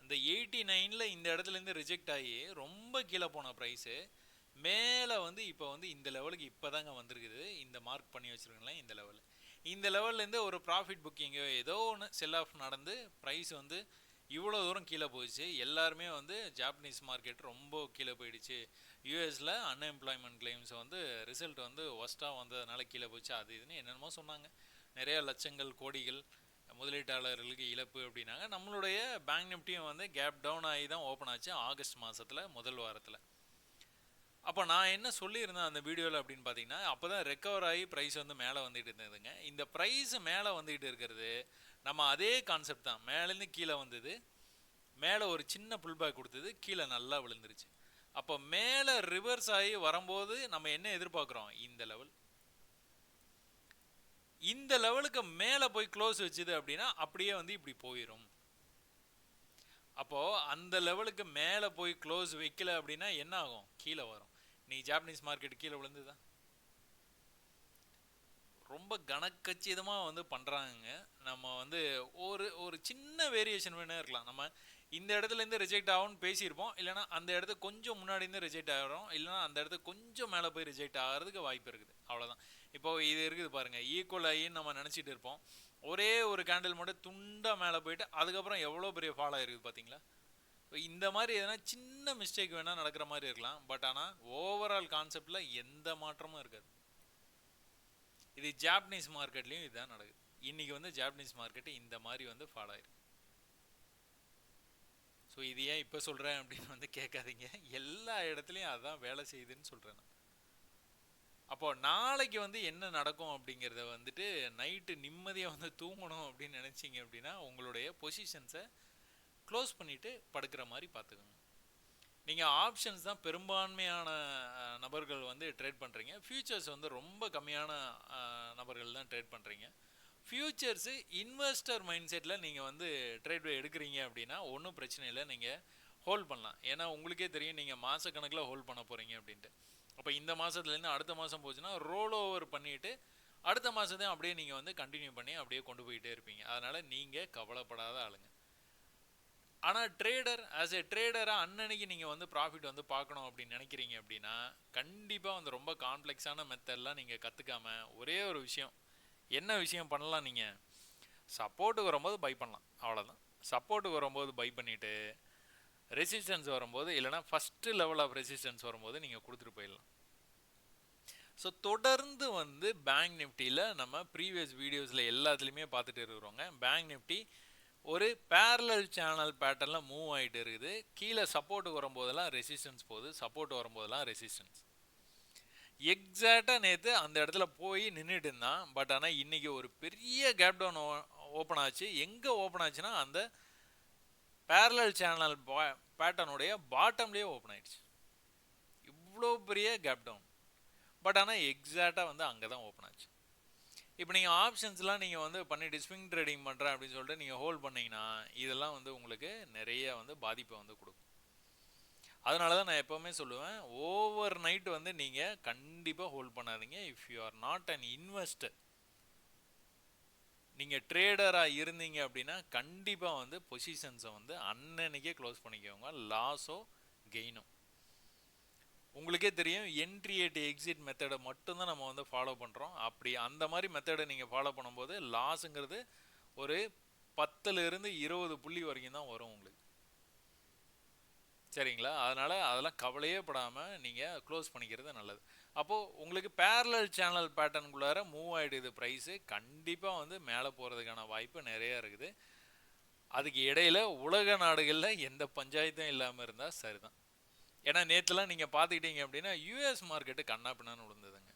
இந்த 89 இந்த இடத்துலேருந்து ரிஜெக்ட் ஆகி ரொம்ப கீழே போன ப்ரைஸு மேலே வந்து இப்போ வந்து இந்த லெவலுக்கு இப்போ தாங்க வந்திருக்குது. இந்த மார்க் பண்ணி வச்சுருக்கீங்களேன் இந்த லெவலு. இந்த லெவல்லேருந்து ஒரு ப்ராஃபிட் புக்கிங்கோ ஏதோ ஒன்று செல் ஆஃப் நடந்து ப்ரைஸ் வந்து இவ்வளோ தூரம் கீழே போயிடுச்சு. எல்லாருமே வந்து ஜாப்பனீஸ் மார்க்கெட் ரொம்ப கீழே போயிடுச்சு, யூஎஸில் அன்எம்ப்ளாய்மெண்ட் கிளைம்ஸ் வந்து ரிசல்ட் வந்து ஒஸ்ட்டாக வந்ததுனால கீழே போச்சு, அது இதுன்னு என்னென்னமோ சொன்னாங்க. நிறைய லட்சங்கள் கோடிகள் முதலீட்டாளர்களுக்கு இழப்பு அப்படின்னாங்க. நம்மளுடைய பேங்க் நிஃப்டியும் வந்து கேப் டவுன் ஆகி தான் ஓப்பன் ஆச்சு ஆகஸ்ட் மாதத்தில் முதல் வாரத்தில். அப்போ நான் என்ன சொல்லியிருந்தேன் அந்த வீடியோவில் அப்படின்னு பார்த்தீங்கன்னா, அப்போ தான் ரெக்கவர் ஆகி ப்ரைஸ் வந்து மேலே வந்துட்டு இருந்ததுங்க. இந்த ப்ரைஸ் மேலே வந்துக்கிட்டு இருக்கிறது நம்ம அதே கான்செப்ட் தான். மேலேருந்து கீழே வந்தது, மேலே ஒரு சின்ன புல் பேக் கொடுத்தது, கீழே நல்லா விழுந்துருச்சு. அப்போ மேலே ரிவர்ஸ் ஆகி வரும்போது நம்ம என்ன எதிர்பார்க்குறோம், இந்த லெவல், இந்த லெவலுக்கு மேலே போய் க்ளோஸ் வச்சுது அப்படின்னா அப்படியே வந்து இப்படி போயிடும். அப்போது அந்த லெவலுக்கு மேலே போய் க்ளோஸ் வைக்கல அப்படின்னா என்ன ஆகும், கீழே வரும். நீ ஜாப்பனீஸ் மார்க்கெட் கீழே விழுந்துதான் ரொம்ப கனக்கச்சிதமாக வந்து பண்ணுறாங்க. நம்ம வந்து ஒரு ஒரு சின்ன வேரியேஷன் வேணா இருக்கலாம். நம்ம இந்த இடத்துலேருந்து ரிஜெக்ட் ஆகும்னு பேசியிருப்போம், இல்லைனா அந்த இடத்துக்கு கொஞ்சம் முன்னாடிருந்து ரிஜெக்ட் ஆகிறோம், இல்லைனா அந்த இடத்துக்கு கொஞ்சம் மேலே போய் ரிஜெக்ட் ஆகிறதுக்கு வாய்ப்பு இருக்குது, அவ்வளோதான். இப்போது இது இருக்குது பாருங்கள், ஈக்குவல் ஆகின்னு நம்ம நினச்சிட்டு இருப்போம். ஒரே ஒரு கேண்டில் மட்டும் துண்டாக மேலே போயிட்டு அதுக்கப்புறம் எவ்வளோ பெரிய ஃபால் ஆகிருக்குது பார்த்தீங்களா. இந்த மாதிரி எதனா சின்ன மிஸ்டேக் வேணால் நடக்கிற மாதிரி இருக்கலாம், பட் ஆனால் ஓவரால் கான்செப்டில் எந்த மாற்றமும் இருக்காது. இது ஜாப்பனீஸ் மார்க்கெட்லேயும் இதுதான் நடக்குது. இன்றைக்கி வந்து ஜாப்பனீஸ் மார்க்கெட்டு இந்த மாதிரி வந்து ஃபாலோ ஆயிருக்கு. ஸோ இது ஏன் இப்போ சொல்கிறேன் அப்படின்னு வந்து கேட்காதீங்க, எல்லா இடத்துலையும் அதுதான் வேலை செய்யுதுன்னு சொல்கிறேன் நான். அப்போது நாளைக்கு வந்து என்ன நடக்கும் அப்படிங்கிறத வந்துட்டு நைட்டு நிம்மதியாக வந்து தூங்கணும் அப்படின்னு நினச்சிங்க அப்படின்னா உங்களுடைய பொசிஷன்ஸை க்ளோஸ் பண்ணிவிட்டு படுக்கிற மாதிரி பார்த்துக்கோங்க. நீங்கள் ஆப்ஷன்ஸ் தான் பெரும்பான்மையான நபர்கள் வந்து ட்ரேட் பண்ணுறீங்க. ஃபியூச்சர்ஸ் வந்து ரொம்ப கம்மியான நபர்கள் தான் ட்ரேட் பண்ணுறீங்க. ஃபியூச்சர்ஸு இன்வெஸ்டர் மைண்ட் செட்டில் நீங்கள் வந்து ட்ரேட் எடுக்கிறீங்க அப்படின்னா ஒன்றும் பிரச்சனை இல்லை, நீங்கள் ஹோல்ட் பண்ணலாம். ஏன்னா உங்களுக்கே தெரியும் நீங்கள் மாதக்கணக்கில் ஹோல்ட் பண்ண போகிறீங்க அப்படின்ட்டு. அப்போ இந்த மாதத்துலேருந்து அடுத்த மாதம் போச்சுன்னா ரோல் ஓவர் பண்ணிவிட்டு அடுத்த மாதத்தையும் அப்படியே நீங்கள் வந்து கண்டினியூ பண்ணி அப்படியே கொண்டு போயிட்டே இருப்பீங்க. அதனால் நீங்கள் கவலைப்படாத ஆளுங்க. ஆனால் ட்ரேடர் ஆஸ் எ ட்ரேடராக அன்னன்னைக்கு நீங்கள் வந்து ப்ராஃபிட் வந்து பார்க்கணும் அப்படின்னு நினைக்கிறீங்க அப்படின்னா கண்டிப்பாக வந்து ரொம்ப காம்ப்ளெக்ஸான மெத்தட்லாம் நீங்கள் கற்றுக்காமல் ஒரே ஒரு விஷயம், என்ன விஷயம் பண்ணலாம், நீங்கள் சப்போர்ட்டுக்கு வரும்போது பை பண்ணலாம், அவ்வளோதான். சப்போர்ட்டுக்கு வரும்போது பை பண்ணிவிட்டு ரெசிஸ்டன்ஸ் வரும்போது இல்லைனா ஃபஸ்ட்டு லெவல் ஆஃப் ரெசிஸ்டன்ஸ் வரும்போது நீங்கள் கொடுத்துட்டு போயிடலாம். ஸோ தொடர்ந்து வந்து பேங்க் நிஃப்டியில் நம்ம ப்ரீவியஸ் வீடியோஸில் எல்லாத்துலேயுமே பார்த்துட்டு இருக்கிறோங்க. பேங்க் நிஃப்டி ஒரு பேரலல் சேனல் பேட்டர்னில் மூவ் ஆகிட்டு இருக்குது. கீழே சப்போர்ட்டு வரும்போதெல்லாம் ரெசிஸ்டன்ஸ் போகுது, சப்போர்ட் வரும்போதெல்லாம் ரெசிஸ்டன்ஸ். எக்ஸாக்டாக நேற்று அந்த இடத்துல போய் நின்றுட்டு இருந்தான். பட் ஆனால் இன்னைக்கு ஒரு பெரிய கேப் டவுன் ஓப்பன் ஆச்சு. எங்கே ஓப்பன் ஆச்சுன்னா அந்த பேரலல் சேனல் பேட்டர்னுடைய பாட்டம்லேயே ஓப்பன் ஆயிடுச்சு. இவ்வளோ பெரிய கேப் டவுன். பட் ஆனால் எக்ஸாக்டாக வந்து அங்கே தான் ஓப்பன் ஆச்சு. இப்போ நீங்கள் ஆப்ஷன்ஸ்லாம் நீங்கள் வந்து பண்ணிட்டு ஸ்விங் ட்ரேடிங் பண்ணுறேன் அப்படின்னு சொல்லிட்டு நீங்கள் ஹோல்ட் பண்ணிங்கன்னா இதெல்லாம் வந்து உங்களுக்கு நிறைய வந்து பாதிப்பை வந்து கொடுக்கும். அதனால தான் நான் எப்போவுமே சொல்லுவேன், ஓவர் நைட் வந்து நீங்கள் கண்டிப்பாக ஹோல்ட் பண்ணாதீங்க. If you are not an investor, நீங்கள் ட்ரேடராக இருந்தீங்க அப்படின்னா கண்டிப்பாக வந்து பொசிஷன்ஸை வந்து அன்னன்னைக்கே க்ளோஸ் பண்ணிக்கோங்க. லாஸோ கெயினோ உங்களுக்கே தெரியும். என்ட்ரி அட் எக்ஸிட் மெத்தடை மட்டும்தான் நம்ம வந்து ஃபாலோ பண்ணுறோம். அப்படி அந்த மாதிரி மெத்தடை நீங்கள் ஃபாலோ பண்ணும்போது லாஸுங்கிறது ஒரு 10லிருந்து 20 புள்ளி வரைக்கும் தான் வரும் உங்களுக்கு. சரிங்களா? அதனால் அதெல்லாம் கவலையே படாமல் நீங்கள் க்ளோஸ் பண்ணிக்கிறது நல்லது. அப்போது உங்களுக்கு பேரலல் சேனல் பேட்டர்னுக்குள்ளார மூவ் ஆகிடுது ப்ரைஸு. கண்டிப்பாக வந்து மேலே போகிறதுக்கான வாய்ப்பு நிறையா இருக்குது. அதுக்கு இடையில் உலக நாடுகளில் எந்த பஞ்சாயத்தும் இல்லாமல் இருந்தால் சரிதான். ஏன்னா நேற்றுலாம் நீங்கள் பார்த்துக்கிட்டீங்க அப்படின்னா யூஎஸ் மார்க்கெட்டு கண்ணாப்பின்னான்னு விழுந்ததுங்க.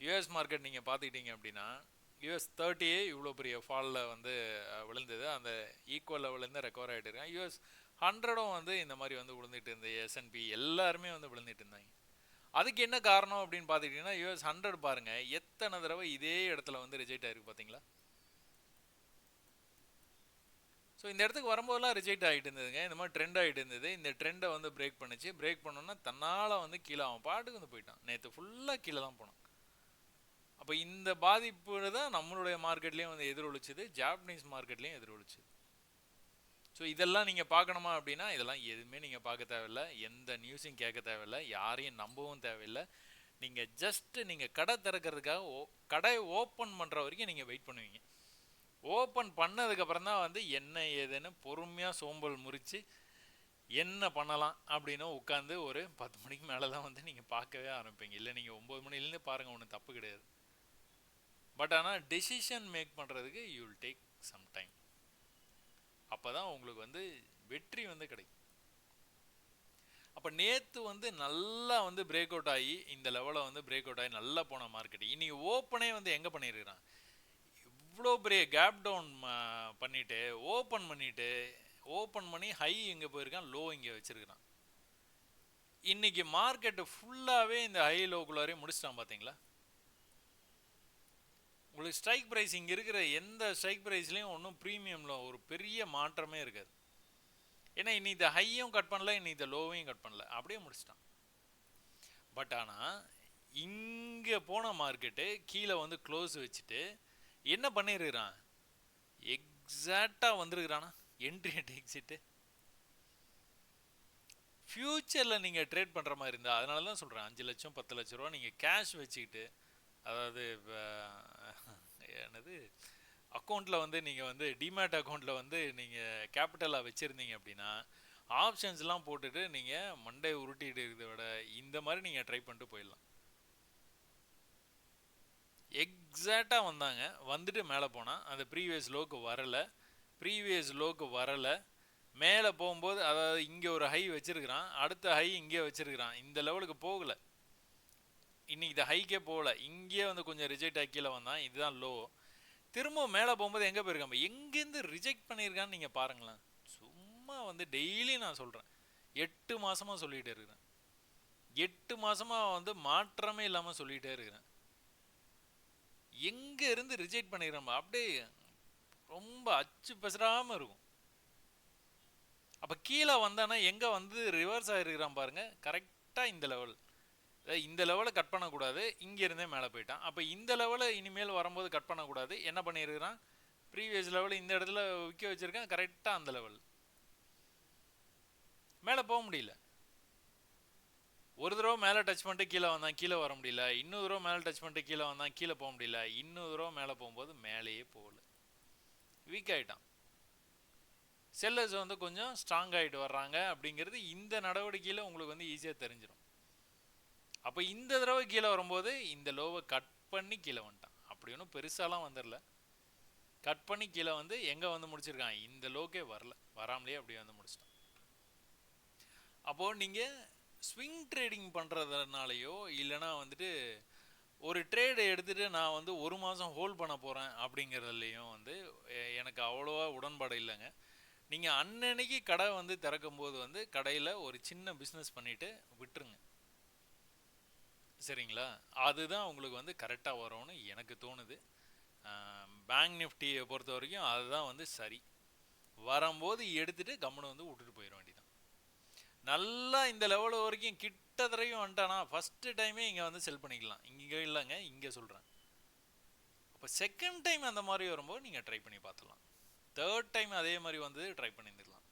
யூஎஸ் மார்க்கெட் நீங்கள் பார்த்துக்கிட்டீங்க அப்படின்னா யூஎஸ் 30 இவ்வளோ பெரிய ஃபாலில் வந்து விழுந்தது. அந்த ஈக்குவல் லெவலேருந்து ரெக்கவர் ஆகிட்டு இருக்காங்க. யூஎஸ் 100ம் வந்து இந்த மாதிரி வந்து விழுந்துட்டு இருந்தது. S&P எல்லாருமே வந்து விழுந்துட்டு இருந்தாங்க. அதுக்கு என்ன காரணம் அப்படின்னு பார்த்துக்கிட்டிங்கன்னா யூஎஸ் 100 பாருங்கள் எத்தனை தடவை இதே இடத்துல வந்து ரிஜெக்ட் ஆகிருக்கு பார்த்தீங்களா? ஸோ இந்த இடத்துக்கு வரும்போதெல்லாம் ரிஜெக்ட் ஆகிட்டு இருந்ததுங்க. இந்த மாதிரி ட்ரெண்ட் ஆகிட்டு இருந்தது. இந்த ட்ரெண்டை வந்து பிரேக் பண்ணிச்சு. பிரேக் பண்ணோன்னா தன்னால் வந்து கீழே அவன் பாட்டுக்கு வந்து போயிட்டான். நேற்று ஃபுல்லாக கீழே தான் போனான். அப்போ இந்த பாதிப்பு தான் நம்மளுடைய மார்க்கெட்லேயும் வந்து எதிரொலிச்சுது, ஜாப்பனீஸ் மார்க்கெட்லேயும் எதிரொலிச்சுது. ஸோ இதெல்லாம் நீங்கள் பார்க்கணுமா அப்படின்னா இதெல்லாம் எதுவுமே நீங்கள் பார்க்க தேவையில்லை. எந்த நியூஸையும் கேட்க தேவையில்லை. யாரையும் நம்பவும் தேவையில்லை. நீங்கள் ஜஸ்ட்டு நீங்கள் கடை திறக்கிறதுக்காக கடை ஓப்பன் பண்ணுற வரைக்கும் நீங்கள் வெயிட் பண்ணுவீங்க. ஓப்பன் பண்ணதுக்கப்புறம் தான் வந்து என்ன ஏதுன்னு பொறுமையாக சோம்பல் முறித்து என்ன பண்ணலாம் அப்படின்னு உட்காந்து ஒரு 10 மணிக்கு மேலே தான் வந்து நீங்கள் பார்க்கவே ஆரம்பிப்பீங்க. இல்லை நீங்கள் 9 மணிலேருந்து பாருங்கள், ஒன்றும் தப்பு கிடையாது. பட் ஆனால் டெசிஷன் மேக் பண்ணுறதுக்கு you will take some time. அப்போ தான் உங்களுக்கு வந்து வெற்றி வந்து கிடைக்கும். அப்போ நேற்று வந்து நல்லா வந்து பிரேக் அவுட் ஆகி இந்த லெவலில் வந்து பிரேக் அவுட் ஆகி நல்லா போன மார்க்கெட்டு இன்றைக்கி ஓப்பனே வந்து எங்கே பண்ணியிருக்கிறான், இவ்வளோ பெரிய கேப் டவுன் பண்ணிவிட்டு ஓப்பன் பண்ணி ஹை இங்கே போயிருக்கான், லோ இங்கே வச்சுருக்கிறான். இன்றைக்கி மார்க்கெட்டு ஃபுல்லாகவே இந்த ஹை லோக்குள்ளாரே முடிச்சிட்டான் பார்த்தீங்களா? உங்களுக்கு ஸ்ட்ரைக் ப்ரைஸ் இங்கே இருக்கிற எந்த ஸ்ட்ரைக் ப்ரைஸ்லேயும் ஒன்றும் ப்ரீமியமில் ஒரு பெரிய மாற்றமே இருக்காது. ஏன்னா இன்னி இந்த ஹையும் கட் பண்ணல, இன்னி இந்த லோவையும் கட் பண்ணல, அப்படியே முடிச்சிட்டான். பட் ஆனால் இங்கே போன மார்க்கெட்டு கீழே வந்து க்ளோஸ் வச்சுட்டு என்ன பண்ணிருக்கிறான், எக்ஸாக்டாக வந்துருக்கிறானா என்ட்ரி அண்ட் எக்ஸிட்டு. ஃப்யூச்சரில் நீங்கள் ட்ரேட் பண்ணுற மாதிரி இருந்தால், அதனால தான் சொல்கிறேன் 5 லட்சம் 10 லட்ச ரூபா நீங்கள் கேஷ் வச்சுக்கிட்டு, அதாவது என்னது அக்கௌண்ட்டில் வந்து நீங்கள் வந்து டிமேட் அக்கௌண்ட்டில் வந்து நீங்கள் கேபிட்டலாக வச்சுருந்தீங்க அப்படின்னா ஆப்ஷன்ஸ்லாம் போட்டுட்டு நீங்கள் மண்டே உருட்டிட்டு இருக்கிறத விட இந்த மாதிரி நீங்கள் ட்ரை பண்ணிட்டு போயிடலாம். எக்ஸாக்டாக வந்தாங்க, வந்துட்டு மேலே போனால் அந்த ப்ரீவியஸ் லோக்கு வரலை, மேலே போகும்போது அதாவது இங்கே ஒரு ஹை வச்சுருக்கிறான், அடுத்த ஹை இங்கே வச்சுருக்கிறான், இந்த லெவலுக்கு போகலை. இன்றைக்கி இந்த ஹைக்கே போகலை, இங்கேயே வந்து கொஞ்சம் ரிஜெக்ட் ஆகி கீழே வந்தான், இதுதான் லோ. திரும்ப மேலே போகும்போது எங்கே போயிருக்கான், எங்கேருந்து ரிஜெக்ட் பண்ணியிருக்கான்னு நீங்கள் பாருங்களேன். சும்மா வந்து டெய்லி நான் சொல்கிறேன், 8 மாதமாக சொல்லிகிட்டே இருக்கிறேன், 8 மாதமாக வந்து மாற்றமே இல்லாமல் சொல்லிகிட்டே இருக்கிறேன். எங்கே இருந்து ரிஜெக்ட் பண்ணிடுறோம், அப்படியே ரொம்ப அச்சு பெசராமல் இருக்கும். அப்போ கீழே வந்தானா எங்கே வந்து ரிவர்ஸ் ஆகிருக்கிறான் பாருங்கள், கரெக்டாக இந்த லெவலை கட் பண்ணக்கூடாது, இங்கேருந்தே மேலே போயிட்டான். அப்போ இந்த லெவலை இனிமேல் வரும்போது கட் பண்ணக்கூடாது, என்ன பண்ணியிருக்கிறான், ப்ரீவியஸ் லெவல் இந்த இடத்துல விற்க வச்சுருக்கான், கரெக்டாக அந்த லெவல் மேலே போக முடியல. ஒரு தடவை மேலே டச் பண்ணிட்டு கீழே வந்தான், கீழே வர முடியல. இன்னொரு தடவை மேலே டச் பண்ணிட்டு கீழே வந்தான், கீழே போக முடியல. இன்னொரு தடவை மேலே போகும்போது மேலேயே போகல, வீக் ஆகிட்டான். செல்லர்ஸ் வந்து கொஞ்சம் ஸ்ட்ராங் ஆகிட்டு வர்றாங்க அப்படிங்கிறது இந்த நடவடிக்கையில் உங்களுக்கு வந்து ஈஸியாக தெரிஞ்சிடும். அப்போ இந்த தடவை கீழே வரும்போது இந்த லோவை கட் பண்ணி கீழே வந்துட்டான். அப்படி ஒன்றும் பெருசாலாம் வந்துடல, கட் பண்ணி கீழே வந்து எங்கே வந்து முடிச்சிருக்கான், இந்த லோக்கே வராமலே அப்படியே வந்து முடிச்சிட்டான். அப்போது நீங்கள் ஸ்விங் ட்ரேடிங் பண்ணுறதுனாலையோ இல்லைனா வந்துட்டு ஒரு ட்ரேடை எடுத்துகிட்டு நான் வந்து ஒரு மாதம் ஹோல்ட் பண்ண போகிறேன் அப்படிங்கிறதுலையும் வந்து எனக்கு அவ்வளோவா உடன்பாடு இல்லைங்க. நீங்கள் அன்னன்னைக்கு கடை வந்து திறக்கும் போது வந்து கடையில் ஒரு சின்ன பிஸ்னஸ் பண்ணிவிட்டு விட்டுருங்க, சரிங்களா? அதுதான் உங்களுக்கு வந்து கரெக்டாக வரும்னு எனக்கு தோணுது. பேங்க் நிஃப்டியை பொறுத்த வரைக்கும் அதுதான் வந்து சரி. வரும்போது எடுத்துகிட்டு கம்முன்னு வந்து விட்டுட்டு போயிட வேண்டியதான். நல்லா இந்த லெவல் வரைக்கும் கிட்டத்தரையும் வந்துட்டானா ஃபஸ்ட்டு டைமே இங்கே வந்து செல் பண்ணிக்கலாம். இங்கே இல்லைங்க, இங்கே சொல்கிறேன். அப்போ செகண்ட் டைம் அந்த மாதிரி வரும்போது நீங்கள் ட்ரை பண்ணி பார்த்துலாம். தேர்ட் டைம் அதே மாதிரி வந்து ட்ரை பண்ணியிருந்துக்கலாம்.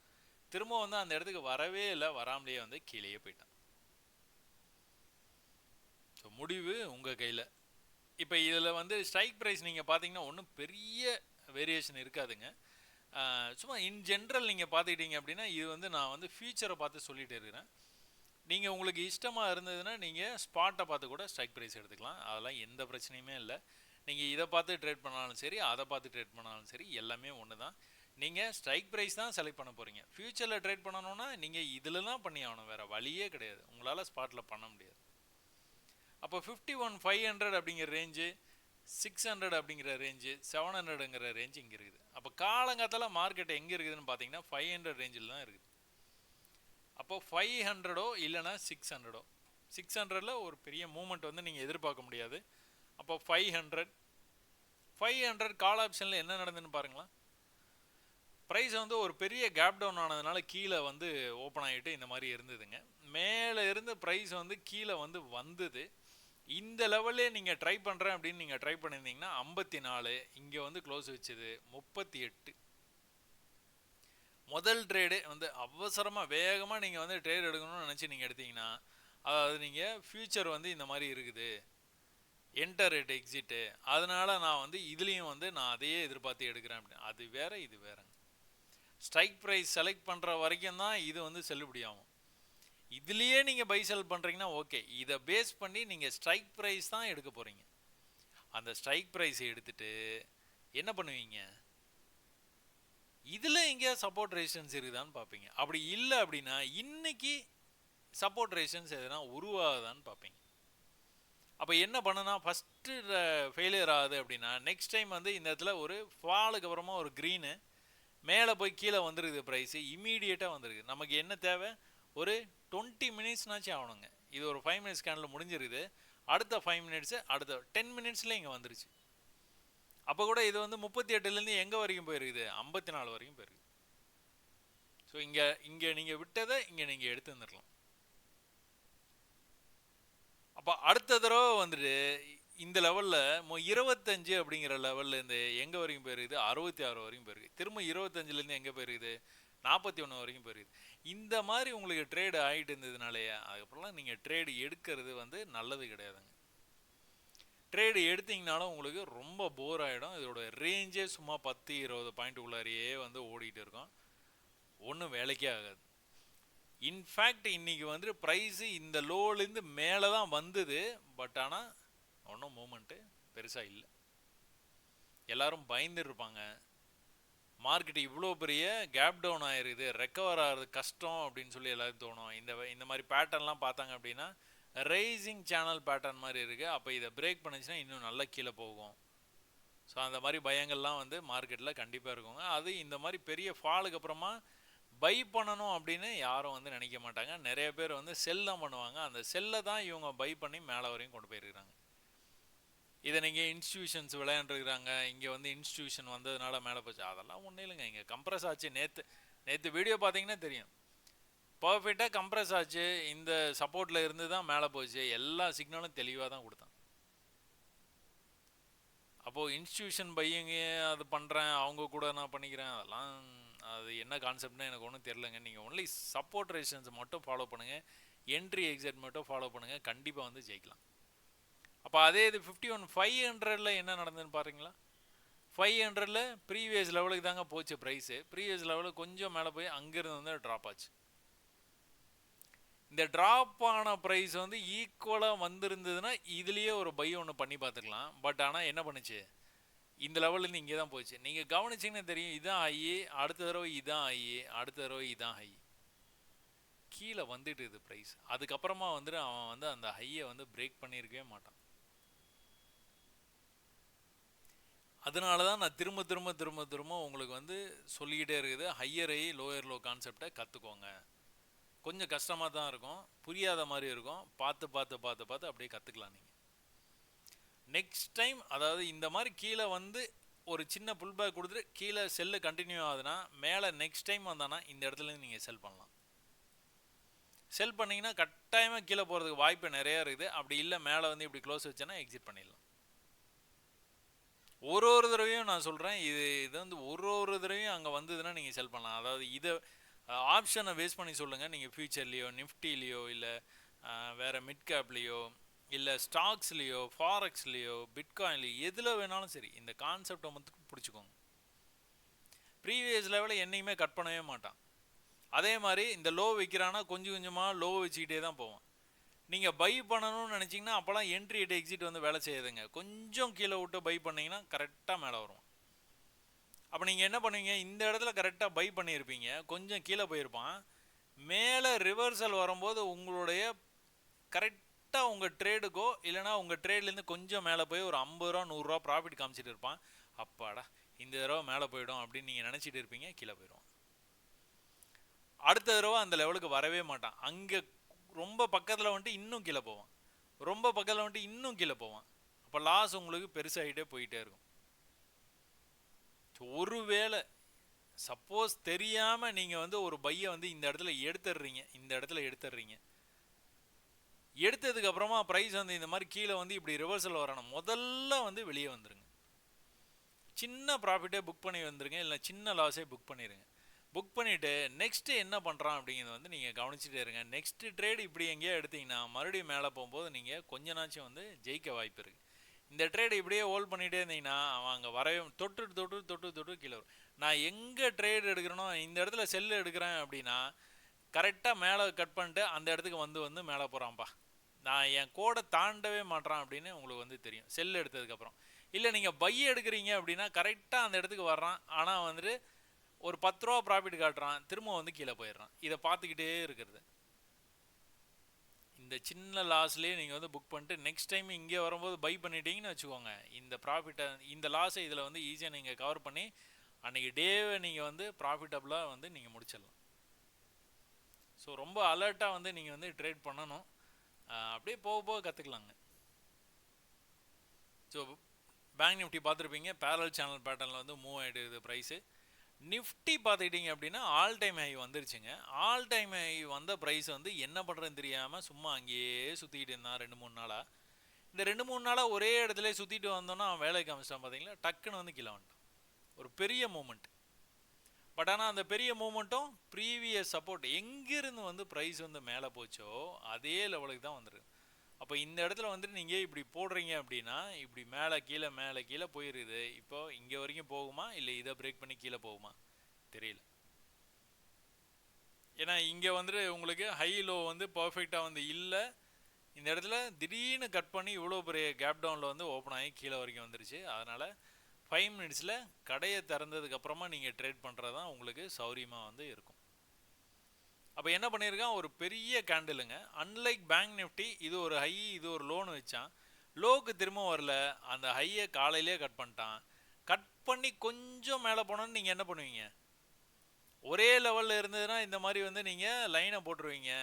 திரும்ப வந்து அந்த இடத்துக்கு வரவே இல்லை, வராமலேயே வந்து கீழேயே போயிட்டான். ஸோ முடிவு உங்கள் கையில். இப்போ இதில் வந்து ஸ்ட்ரைக் ப்ரைஸ் நீங்கள் பார்த்தீங்கன்னா ஒன்றும் பெரிய வேரியேஷன் இருக்காதுங்க. சும்மா இன் ஜென்ரல் நீங்கள் பார்த்துக்கிட்டீங்க அப்படின்னா இது வந்து நான் வந்து ஃபியூச்சரை பார்த்து சொல்லிகிட்டு இருக்கிறேன். நீங்கள் உங்களுக்கு இஷ்டமாக இருந்ததுன்னா நீங்கள் ஸ்பாட்டை பார்த்து கூட ஸ்ட்ரைக் ப்ரைஸ் எடுத்துக்கலாம். அதெல்லாம் எந்த பிரச்சனையுமே இல்லை. நீங்கள் இதை பார்த்து ட்ரேட் பண்ணாலும் சரி, அதை பார்த்து ட்ரேட் பண்ணாலும் சரி, எல்லாமே ஒன்று தான். நீங்கள் ஸ்ட்ரைக் ப்ரைஸ் தான் செலக்ட் பண்ண போகிறீங்க. ஃப்யூச்சரில் ட்ரேட் பண்ணணுன்னா நீங்கள் இதில் தான் பண்ணி ஆகணும், வேறு வழியே கிடையாது. உங்களால் ஸ்பாட்டில் பண்ண முடியாது. அப்போ 51,500 அப்படிங்கிற ரேஞ்சு, 600 அப்படிங்கிற ரேஞ்சு, 700ங்கிற ரேஞ்சு இங்கே இருக்குது. அப்போ காலங்காத்தால் மார்க்கெட் எங்கே இருக்குதுன்னு பார்த்தீங்கன்னா 500 ரேஞ்சில் தான் இருக்குது. அப்போ 500 இல்லைனா 600, 600ல் ஒரு பெரிய மூமெண்ட் வந்து நீங்கள் எதிர்பார்க்க முடியாது. அப்போ 500 கால் ஆப்ஷனில் என்ன நடந்துன்னு பாருங்களா. ப்ரைஸ் வந்து ஒரு பெரிய கேப் டவுன் ஆனதுனால கீழே வந்து ஓப்பன் ஆகிட்டு இந்த மாதிரி இருந்ததுங்க. மேலே இருந்து ப்ரைஸ் வந்து கீழே வந்து வந்தது. இந்த லெவல்லே நீங்கள் ட்ரை பண்ணுறேன் அப்படின்னு நீங்கள் ட்ரை பண்ணியிருந்தீங்கன்னா 54, இங்கே வந்து க்ளோஸ் வச்சுது 38. முதல் ட்ரேடு வந்து அவசரமாக வேகமாக நீங்கள் வந்து ட்ரேட் எடுக்கணும்னு நினச்சி நீங்கள் எடுத்தீங்கன்னா, அதாவது நீங்கள் ஃப்யூச்சர் வந்து இந்த மாதிரி இருக்குது, என்டர் ரேட் எக்ஸிட்டு, அதனால் நான் வந்து இதுலேயும் வந்து நான் அதையே எதிர்பார்த்து எடுக்கிறேன் அப்படின்னு. அது வேறு, இது வேறுங்க. ஸ்ட்ரைக் ப்ரைஸ் செலக்ட் பண்ணுற வரைக்கும் தான் இது வந்து செல்லுபடி ஆகும். இதுலேயே நீங்கள் பை செல் பண்ணுறீங்கன்னா ஓகே, இதை பேஸ் பண்ணி நீங்கள் ஸ்ட்ரைக் ப்ரைஸ் தான் எடுக்க போகிறீங்க. அந்த ஸ்ட்ரைக் ப்ரைஸை எடுத்துகிட்டு என்ன பண்ணுவீங்க, இதில் எங்கேயாவது சப்போர்ட் ரெசிஸ்டன்ஸ் இருக்குதான்னு பார்ப்பீங்க. அப்படி இல்லை அப்படின்னா இன்னைக்கு சப்போர்ட் ரெசிஸ்டன்ஸ் எதுனா உருவாகுதான்னு பார்ப்பீங்க. அப்போ என்ன பண்ணுனா ஃபஸ்ட்டு ஃபெயிலியர் ஆகுது அப்படின்னா நெக்ஸ்ட் டைம் வந்து இந்த இடத்துல ஒரு ஃபாலுக்கு அப்புறமா ஒரு க்ரீனு மேலே போய் கீழே வந்துருக்குது, ப்ரைஸு இம்மீடியட்டாக வந்துருக்கு. நமக்கு என்ன தேவை, ஒரு 20 மினிட்ஸ்னாச்சும் ஆகணுங்க. இது ஒரு 5 மினிட்ஸ் ஸ்கேனில் முடிஞ்சிருக்குது. அடுத்த 5 மினிட்ஸு அடுத்த 10 மினிட்ஸில் இங்கே வந்துருச்சு. அப்போ கூட இது வந்து 38லேருந்து எங்கே வரைக்கும் போயிருக்குது, 54 வரைக்கும் போயிருக்கு. ஸோ இங்கே நீங்கள் விட்டதை இங்கே நீங்கள் எடுத்து வந்துடலாம். அப்போ அடுத்த தடவை வந்துட்டு இந்த லெவலில் 25 அப்படிங்கிற லெவல்லேருந்து எங்கே வரைக்கும் போயிருக்குது, 66 வரைக்கும் போயிருக்கு. திரும்ப 25லேருந்து எங்கே போயிருக்குது, 41 வரைக்கும் போயிருக்குது. இந்த மாதிரி உங்களுக்கு ட்ரேடு ஆகிட்டு இருந்ததுனாலேயே அதுக்கப்புறம்லாம் நீங்கள் ட்ரேடு எடுக்கிறது வந்து நல்லது கிடையாதுங்க. ட்ரேடு எடுத்திங்கனாலும் உங்களுக்கு ரொம்ப போர் ஆகிடும். இதோட ரேஞ்சே சும்மா 10-20 பாயிண்ட் உள்ளாரியே வந்து ஓடிட்டு இருக்கும், ஒன்றும் வேலைக்கே ஆகாது. இன்ஃபேக்ட் இன்றைக்கி வந்துட்டு ப்ரைஸு இந்த லோலேருந்து மேலே தான் வந்தது, பட் ஆனால் ஒன்றும் மூமெண்ட்டு பெருசாக இல்லை. எல்லோரும் பயந்துருப்பாங்க, மார்க்கெட் இவ்வளோ பெரிய கேப் டவுன் ஆகிருக்குது, ரெக்கவர் ஆகிறது கஷ்டம் அப்படின்னு சொல்லி எல்லாரும் தோணும். இந்த மாதிரி பேட்டர்ன்லாம் பார்த்தாங்க அப்படின்னா ரைசிங் சேனல் பேட்டர்ன் மாதிரி இருக்குது. அப்போ இதை பிரேக் பண்ணிச்சுன்னா இன்னும் நல்லா கீழே போகும். ஸோ அந்த மாதிரி பயங்கள்லாம் வந்து மார்க்கெட்டில் கண்டிப்பாக இருக்குங்க. அது இந்த மாதிரி பெரிய ஃபாலுக்கு அப்புறமா பை பண்ணணும் அப்படின்னு யாரும் வந்து நினைக்க மாட்டாங்க. நிறைய பேர் வந்து செல் தான் பண்ணுவாங்க. அந்த செல்லை தான் இவங்க பை பண்ணி மேலே வரையும் கொண்டு போயிருக்கிறாங்க. இதை நீங்கள் இன்ஸ்டியூஷன்ஸ் விளையாண்டுருக்குறாங்க, இங்கே வந்து இன்ஸ்டியூஷன் வந்ததுனால மேலே போச்சு, அதெல்லாம் ஒன்றும் இல்லைங்க. இங்கே கம்ப்ரஸ் ஆச்சு. நேற்று வீடியோ பார்த்தீங்கன்னா தெரியும், பர்ஃபெக்டாக கம்ப்ரஸ் ஆச்சு. இந்த சப்போர்ட்டில் இருந்து தான் மேலே போச்சு. எல்லா சிக்னலும் தெளிவாக தான் கொடுத்தான். அப்போது இன்ஸ்டியூஷன் பையங்க அது பண்ணுறேன், அவங்க கூட நான் பண்ணிக்கிறேன், அதெல்லாம் அது என்ன கான்செப்ட்னு எனக்கு ஒன்றும் தெரிலங்க. நீங்கள் ஒன்லி சப்போர்ட் ரெசிஸ்டன்ஸ் மட்டும் ஃபாலோ பண்ணுங்கள், என்ட்ரி எக்ஸிட் மட்டும் ஃபாலோ பண்ணுங்கள், கண்டிப்பாக வந்து ஜெயிக்கலாம். அப்போ அதே இது 51,500 என்ன நடந்ததுன்னு பாருங்களா. 500 ப்ரீவியஸ் லெவலுக்கு தாங்க போச்சு ப்ரைஸு. ப்ரீவியஸ் லெவலுக்கு கொஞ்சம் மேலே போய் அங்கேருந்து வந்து ட்ராப் ஆச்சு. இந்த ட்ராப் ஆன ப்ரைஸ் வந்து ஈக்குவலாக வந்திருந்ததுன்னா இதுலேயே ஒரு பை ஒன்று பண்ணி பார்த்துக்கலாம். பட் ஆனால் என்ன பண்ணுச்சு, இந்த லெவல்லேருந்து இங்கே தான் போச்சு. நீங்கள் கவனிச்சிங்கன்னா தெரியும், இதான் ஹை, அடுத்த தடவை இதான் ஹை, அடுத்த தடவை இதான் ஹை. கீழே வந்துட்டு இது ப்ரைஸ், அதுக்கப்புறமா வந்துட்டு அவன் வந்து அந்த ஹையை வந்து பிரேக் பண்ணியிருக்கவே மாட்டான். அதனால தான் நான் திரும்ப திரும்ப திரும்ப திரும்ப உங்களுக்கு வந்து சொல்லிக்கிட்டே இருக்குது, ஹையர் ஹை லோயர் லோ கான்செப்டை கற்றுக்கோங்க. கொஞ்சம் கஷ்டமாக தான் இருக்கும், புரியாத மாதிரி இருக்கும், பார்த்து பார்த்து பார்த்து பார்த்து அப்படியே கற்றுக்கலாம். நீங்கள் நெக்ஸ்ட் டைம் அதாவது இந்த மாதிரி கீழே வந்து ஒரு சின்ன புல் பேக் கொடுத்துட்டு கீழே செல்லு கண்டினியூ ஆகுதுன்னா மேலே நெக்ஸ்ட் டைம் வந்தானா இந்த இடத்துலேருந்து நீங்கள் செல் பண்ணலாம். செல் பண்ணிங்கன்னா கட்டாயமாக கீழே போகிறதுக்கு வாய்ப்பு நிறையா இருக்குது. அப்படி இல்லை மேலே வந்து இப்படி க்ளோஸ் வச்சேன்னா எக்ஸிட் பண்ணிடலாம். ஒரு தடவையும் நான் சொல்கிறேன், இது வந்து ஒரு தடவையும் அங்கே வந்ததுன்னா நீங்கள் செல் பண்ணலாம். அதாவது இதை ஆப்ஷனை வேஸ்ட் பண்ணி சொல்லுங்கள். நீங்கள் ஃபியூச்சர்லேயோ நிஃப்டிலேயோ இல்லை வேறு மிட் கேப்லேயோ இல்லை ஸ்டாக்ஸ்லேயோ ஃபாரெக்ஸ்லேயோ பிட்காயின்லேயோ எதில் வேணாலும் சரி, இந்த கான்செப்டை மட்டும் பிடிச்சிக்கோங்க. ப்ரீவியஸ் லெவலில் என்னையுமே கட் பண்ணவே மாட்டான். அதே மாதிரி இந்த லோ வைக்கிறான்னா கொஞ்சம் கொஞ்சமாக லோ வச்சுக்கிட்டே தான் போவான். நீங்கள் பை பண்ணணும்னு நினச்சிங்கன்னா அப்போலாம் என்ட்ரி எட்டு எக்ஸிட் வந்து வேலை செய்யுதுங்க. கொஞ்சம் கீழே விட்டு பை பண்ணிங்கன்னா கரெக்டாக மேலே வரும். அப்போ நீங்கள் என்ன பண்ணுவீங்க, இந்த இடத்துல கரெக்டாக பை பண்ணியிருப்பீங்க, கொஞ்சம் கீழே போயிருப்பான், மேலே ரிவர்சல் வரும்போது உங்களுடைய கரெக்டாக உங்கள் ட்ரேடுக்கோ இல்லைனா உங்கள் ட்ரேட்லேருந்து கொஞ்சம் மேலே போய் ஒரு 50 ரூபா 100 ரூபா ப்ராஃபிட் காமிச்சிட்டு இருப்பான். அப்பாடா இந்த தடவை மேலே போயிடும் அப்படின்னு நீங்கள் நினச்சிட்டு இருப்பீங்க, கீழே போயிடும். அடுத்த தடவை அந்த லெவலுக்கு வரவே மாட்டான். அங்கே ரொம்ப பக்கத்தில் வந்துட்டு இன்னும் கீழே போவான், ரொம்ப பக்கத்தில் வந்துட்டு இன்னும் கீழே போவான். அப்போ லாஸ் உங்களுக்கு பெருசாகிட்டே போயிட்டே இருக்கும். ஒருவேளை சப்போஸ் தெரியாமல் நீங்கள் வந்து ஒரு பையை வந்து இந்த இடத்துல எடுத்துடுறீங்க, எடுத்ததுக்கு அப்புறமா ப்ரைஸ் வந்து இந்த மாதிரி கீழே வந்து இப்படி ரிவர்சல் வரணும், முதல்ல வந்து வெளியே வந்துருங்க. சின்ன ப்ராஃபிட்டே புக் பண்ணி வந்துருங்க, இல்லை சின்ன லாஸே புக் பண்ணிடுங்க. புக் பண்ணிவிட்டு நெக்ஸ்ட்டு என்ன பண்ணுறான் அப்படிங்கிறது வந்து நீங்கள் கவனிச்சுட்டே இருங்க. நெக்ஸ்ட்டு ட்ரேடு இப்படி எங்கேயோ எடுத்திங்கன்னா மறுபடியும் மேலே போகும்போது நீங்கள் கொஞ்ச நாச்சும் வந்து ஜெயிக்க வாய்ப்பு இருக்குது. இந்த ட்ரேடு இப்படியே ஹோல்ட் பண்ணிகிட்டே இருந்தீங்கன்னா அவன் அங்கே வரவே தொட்டு கீழே வரும். நான் எங்கே ட்ரேடு எடுக்கிறேனோ இந்த இடத்துல செல்லு எடுக்கிறேன் அப்படின்னா கரெக்டாக மேலே கட் பண்ணிட்டு அந்த இடத்துக்கு வந்து மேலே போகிறான்ப்பா, நான் என் கோடை தாண்டவே மாட்டேறான் அப்படின்னு உங்களுக்கு வந்து தெரியும் செல்லு எடுத்ததுக்கப்புறம். இல்லை நீங்கள் பை எடுக்கிறீங்க அப்படின்னா கரெக்டாக அந்த இடத்துக்கு வர்றான், ஆனால் வந்துட்டு ஒரு 10 ரூபா ப்ராஃபிட் காட்டுறான், திரும்ப வந்து கீழே போயிடுறான். இதை பார்த்துக்கிட்டே இருக்கிறது. இந்த சின்ன லாஸ்லேயே நீங்கள் வந்து புக் பண்ணிட்டு நெக்ஸ்ட் டைம் இங்கே வரும்போது பை பண்ணிட்டீங்கன்னு வச்சுக்கோங்க, இந்த ப்ராஃபிட்டை இந்த லாஸை இதில் வந்து ஈஸியாக நீங்கள் கவர் பண்ணி அன்றைக்கி டேவை நீங்கள் வந்து ப்ராஃபிட்டபுளாக வந்து நீங்கள் முடிச்சிடலாம். ஸோ ரொம்ப அலர்ட்டாக வந்து நீங்கள் வந்து ட்ரேட் பண்ணணும். அப்படியே போக போக கற்றுக்கலாங்க. ஸோ பேங்க் நிஃப்டி பார்த்துருப்பீங்க, பேரல் சேனல் பேட்டர்னில் வந்து மூவ் ஆகிடுது ப்ரைஸு. நிஃப்டி பார்த்துக்கிட்டிங்க அப்படின்னா ஆல் டைம் ஹை வந்துருச்சுங்க. ஆல் டைம் ஹை வந்த ப்ரைஸ் வந்து என்ன பண்ணுறதுன்னு தெரியாமல் சும்மா அங்கேயே சுற்றிக்கிட்டு இருந்தான் 2-3 நாளாக. இந்த 2-3 நாளாக ஒரே இடத்துல சுற்றிட்டு வந்தோன்னா அவன் வேலைக்கு காமிச்சிட்டான் பார்த்தீங்களா, டக்குன்னு வந்து கீழே வந்துட்டான். ஒரு பெரிய மூமெண்ட். பட் ஆனால் அந்த பெரிய மூமெண்ட்டும் ப்ரீவியஸ் சப்போர்ட் எங்கேருந்து வந்து ப்ரைஸ் வந்து மேலே போச்சோ அதே லெவலுக்கு தான் வந்துருக்கு. அப்போ இந்த இடத்துல வந்துட்டு நீங்கள் இப்படி போடுறீங்க அப்படின்னா இப்படி மேலே கீழே போயிருக்குது. இப்போ இங்கே வரைக்கும் போகுமா இல்லை இதை பிரேக் பண்ணி கீழே போகுமா தெரியல. ஏன்னா இங்கே வந்துட்டு உங்களுக்கு ஹை லோ வந்து பர்ஃபெக்டாக வந்து இல்லை. இந்த இடத்துல திடீர்னு கட் பண்ணி இவ்வளோ பெரிய கேப் டவுனில் வந்து ஓப்பன் ஆகி கீழே வரைக்கும் வந்துருச்சு. அதனால் 5 மினிட்ஸில் கடையை திறந்ததுக்கப்புறமா நீங்கள் ட்ரேட் பண்ணுறது தான் உங்களுக்கு சௌரியமாக வந்து இருக்கும். அப்போ என்ன பண்ணியிருக்கான், ஒரு பெரிய கேண்டிலுங்க. அன்லைக் பேங்க் நிஃப்டி இது ஒரு ஹை இது ஒரு லோன்னு வச்சான், லோவுக்கு திரும்ப வரல, அந்த ஹையை காலையிலே கட் பண்ணிட்டான். கட் பண்ணி கொஞ்சம் மேலே போனோன்னு நீங்கள் என்ன பண்ணுவீங்க, ஒரே லெவலில் இருந்ததுன்னா இந்த மாதிரி வந்து நீங்கள் லைனை போட்டுருவீங்க.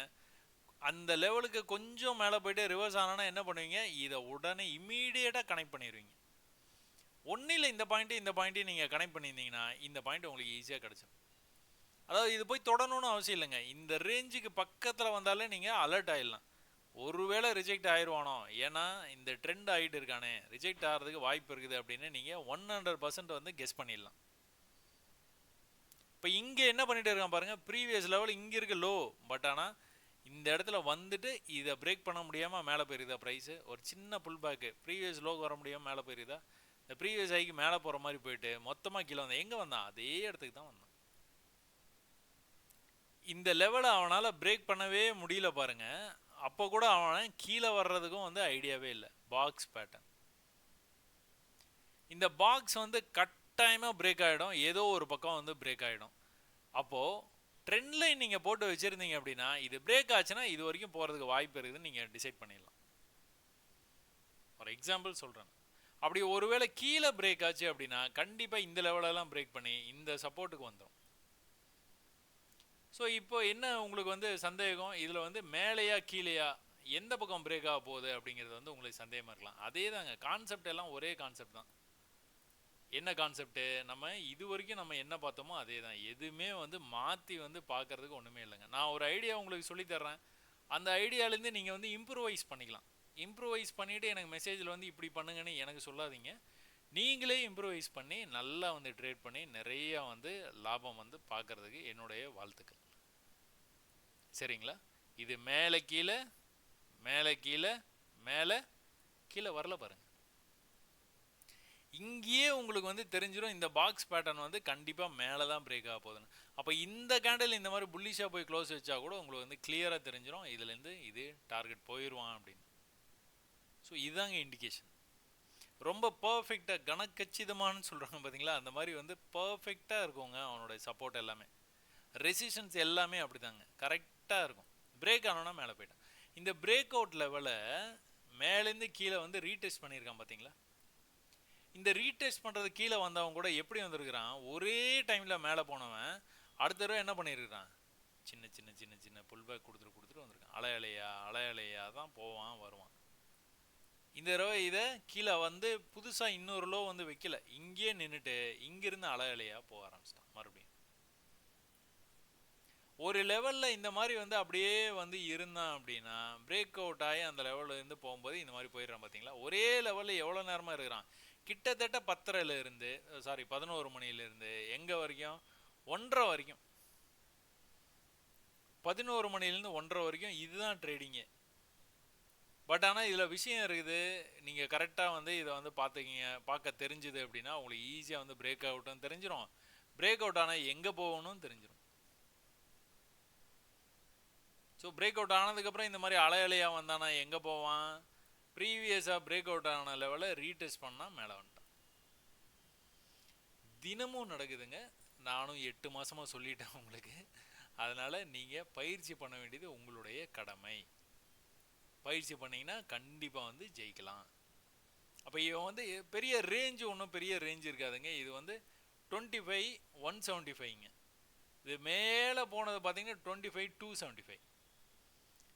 அந்த லெவலுக்கு கொஞ்சம் மேலே போய்ட்டு ரிவர்ஸ் ஆனால் என்ன பண்ணுவீங்க, இதை உடனே இம்மீடியட்டாக கனெக்ட் பண்ணிடுவீங்க. ஒன்றும் இல்லை, இந்த பாயிண்ட்டையும் நீங்கள் கனெக்ட் பண்ணியிருந்தீங்கன்னா இந்த பாயிண்ட் உங்களுக்கு ஈஸியாக கிடச்சிடும். அதாவது இது போய் தொடணும்னு அவசியம் இல்லைங்க, இந்த ரேஞ்சுக்கு பக்கத்தில் வந்தாலே நீங்கள் அலர்ட் ஆகிடலாம். ஒருவேளை ரிஜெக்ட் ஆயிடுவானோ, ஏன்னா இந்த ட்ரெண்ட் ஆகிட்டு இருக்கானே, ரிஜெக்ட் ஆகிறதுக்கு வாய்ப்பு இருக்குது அப்படின்னு நீங்கள் 100% வந்து கெஸ் பண்ணிடலாம். இப்போ இங்கே என்ன பண்ணிட்டு இருக்கான் பாருங்கள், ப்ரீவியஸ் லெவல் இங்கே இருக்க லோ, பட் ஆனால் இந்த இடத்துல வந்துட்டு இதை பிரேக் பண்ண முடியாமல் மேலே போயிருதா ப்ரைஸு, ஒரு சின்ன புல் பேக்கு, ப்ரீவியஸ் லோக்கு வர முடியாமல் மேலே போயிருதா, இந்த ப்ரீவியஸ் ஹைக்கு மேலே போகிற மாதிரி போயிட்டு மொத்தமாக கீழே வந்தான். எங்கே வந்தான், அதே இடத்துக்கு தான் வந்தான். இந்த லெவலை அவனால் பிரேக் பண்ணவே முடியல பாருங்க. அப்போ கூட அவன் கீழே வர்றதுக்கும் வந்து ஐடியாவே இல்லை. பாக்ஸ் பேட்டர்ன், இந்த பாக்ஸ் வந்து கட்டாயமாக பிரேக் ஆகிடும், ஏதோ ஒரு பக்கம் வந்து பிரேக் ஆகிடும். அப்போது ட்ரெண்ட் லைன் நீங்கள் போட்டு வச்சுருந்தீங்க அப்படின்னா இது பிரேக் ஆச்சுன்னா இது வரைக்கும் போகிறதுக்கு வாய்ப்பு இருக்குதுன்னு நீங்கள் டிசைட் பண்ணிடலாம். ஒரு எக்ஸாம்பிள் சொல்கிறேன். அப்படி ஒருவேளை கீழே பிரேக் ஆச்சு அப்படின்னா கண்டிப்பாக இந்த லெவலெல்லாம் பிரேக் பண்ணி இந்த சப்போர்ட்டுக்கு வந்துடும். ஸோ இப்போ என்ன உங்களுக்கு வந்து சந்தேகம், இதில் வந்து மேலேயா கீழேயா எந்த பக்கம் பிரேக் ஆக போகுது அப்படிங்கிறது வந்து உங்களுக்கு சந்தேகமாக இருக்கலாம். அதே தாங்க, கான்செப்ட் எல்லாம் ஒரே கான்செப்ட் தான். என்ன கான்செப்ட்டு, நம்ம இது வரைக்கும் நம்ம என்ன பார்த்தோமோ அதே தான். எதுவுமே வந்து மாற்றி வந்து பார்க்குறதுக்கு ஒன்றுமே இல்லைங்க. நான் ஒரு ஐடியா உங்களுக்கு சொல்லித்தர்றேன், அந்த ஐடியாலேருந்து நீங்கள் வந்து இம்ப்ரூவைஸ் பண்ணிக்கலாம். இம்ப்ரூவைஸ் பண்ணிவிட்டு எனக்கு மெசேஜில் வந்து இப்படி பண்ணுங்கன்னு எனக்கு சொல்லாதீங்க. நீங்களே இம்ப்ரூவைஸ் பண்ணி நல்லா வந்து ட்ரேட் பண்ணி நிறையா வந்து லாபம் வந்து பார்க்குறதுக்கு என்னுடைய வாழ்த்துக்கள். சரிங்களா? இது மேலே கீழே மேலே கீழே மேலே கீழே வரல பாருங்கள். இங்கேயே உங்களுக்கு வந்து தெரிஞ்சிடும் இந்த பாக்ஸ் பேட்டர்ன் வந்து கண்டிப்பாக மேலே தான் பிரேக் ஆக போகுதுன்னு. அப்போ இந்த கேண்டில் இந்த மாதிரி புல்லிஷாக போய் க்ளோஸ் வச்சா கூட உங்களுக்கு வந்து கிளியராக தெரிஞ்சிடும் இதுலேருந்து இது டார்கெட் போயிடுவான் அப்படின்னு. ஸோ இதுதாங்க இண்டிகேஷன். ரொம்ப பர்ஃபெக்டாக கணக்கச்சிதமானு சொல்கிறாங்க பார்த்தீங்களா, அந்த மாதிரி வந்து பர்ஃபெக்டாக இருக்குங்க அவனுடைய சப்போர்ட் எல்லாமே. ரெசிஸ்டன்ஸ் எல்லாமே அப்படி தாங்க கரெக்டாக இருக்கும். பிரேக் ஆனோன்னா மேலே போயிட்டான். இந்த பிரேக் அவுட் லெவலை மேலேருந்து கீழே வந்து ரீடெஸ்ட் பண்ணியிருக்கான் பார்த்தீங்களா. இந்த ரீடெஸ்ட் பண்ணுறது கீழே வந்தவன் கூட எப்படி வந்திருக்கிறான், ஒரே டைமில் மேலே போனவன் அடுத்த தடவை என்ன பண்ணியிருக்கிறான், சின்ன சின்ன சின்ன சின்ன புல்பேக் கொடுத்துட்டு வந்திருக்கான். அலையலையாக தான் போவான் வருவான். இந்த தடவை இதை கீழே வந்து புதுசாக இன்னொரு லோ வந்து வைக்கல, இங்கேயே நின்றுட்டு இங்கிருந்து அலையலையாக போக ஆரம்பிச்சிட்டான். மறுபடியும் ஒரு லெவலில் இந்த மாதிரி வந்து அப்படியே வந்து இருந்தான் அப்படின்னா பிரேக் அவுட் ஆகி அந்த லெவலில் இருந்து போகும்போது இந்த மாதிரி போயிடுறான் பார்த்தீங்களா. ஒரே லெவலில் எவ்வளோ நேரமாக இருக்கிறான், கிட்டத்தட்ட 11 மணிலேருந்து எங்கே வரைக்கும் 1:30 வரைக்கும், 11 மணிலேருந்து 1:30 வரைக்கும் இதுதான் ட்ரேடிங்கு. பட் ஆனால் இதில் விஷயம் இருக்குது, நீங்கள் கரெக்டாக வந்து இதை வந்து பார்க்க தெரிஞ்சுது அப்படின்னா உங்களுக்கு ஈஸியாக வந்து பிரேக் அவுட்டும் தெரிஞ்சிடும், பிரேக் அவுட் ஆனால் எங்கே போகணும்னு தெரிஞ்சிடும். ஸோ பிரேக் அவுட் ஆனதுக்கப்புறம் இந்த மாதிரி அலையாக வந்தானா எங்கே போவான், ப்ரீவியஸாக பிரேக் அவுட் ஆன லெவலில் ரீடெஸ்ட் பண்ணால் மேலே வந்துட்டான். தினமும் நடக்குதுங்க. நானும் 8 மாதமாக சொல்லிட்டேன் உங்களுக்கு. அதனால் நீங்கள் பயிற்சி பண்ண வேண்டியது உங்களுடைய கடமை. பயிற்சி பண்ணிங்கன்னா கண்டிப்பாக வந்து ஜெயிக்கலாம். அப்போ இவன் வந்து பெரிய ரேஞ்சு ஒன்றும் பெரிய ரேஞ்சு இருக்காதுங்க. இது வந்து 25 175ங்க. இது மேலே போனது பார்த்தீங்கன்னா 25 275.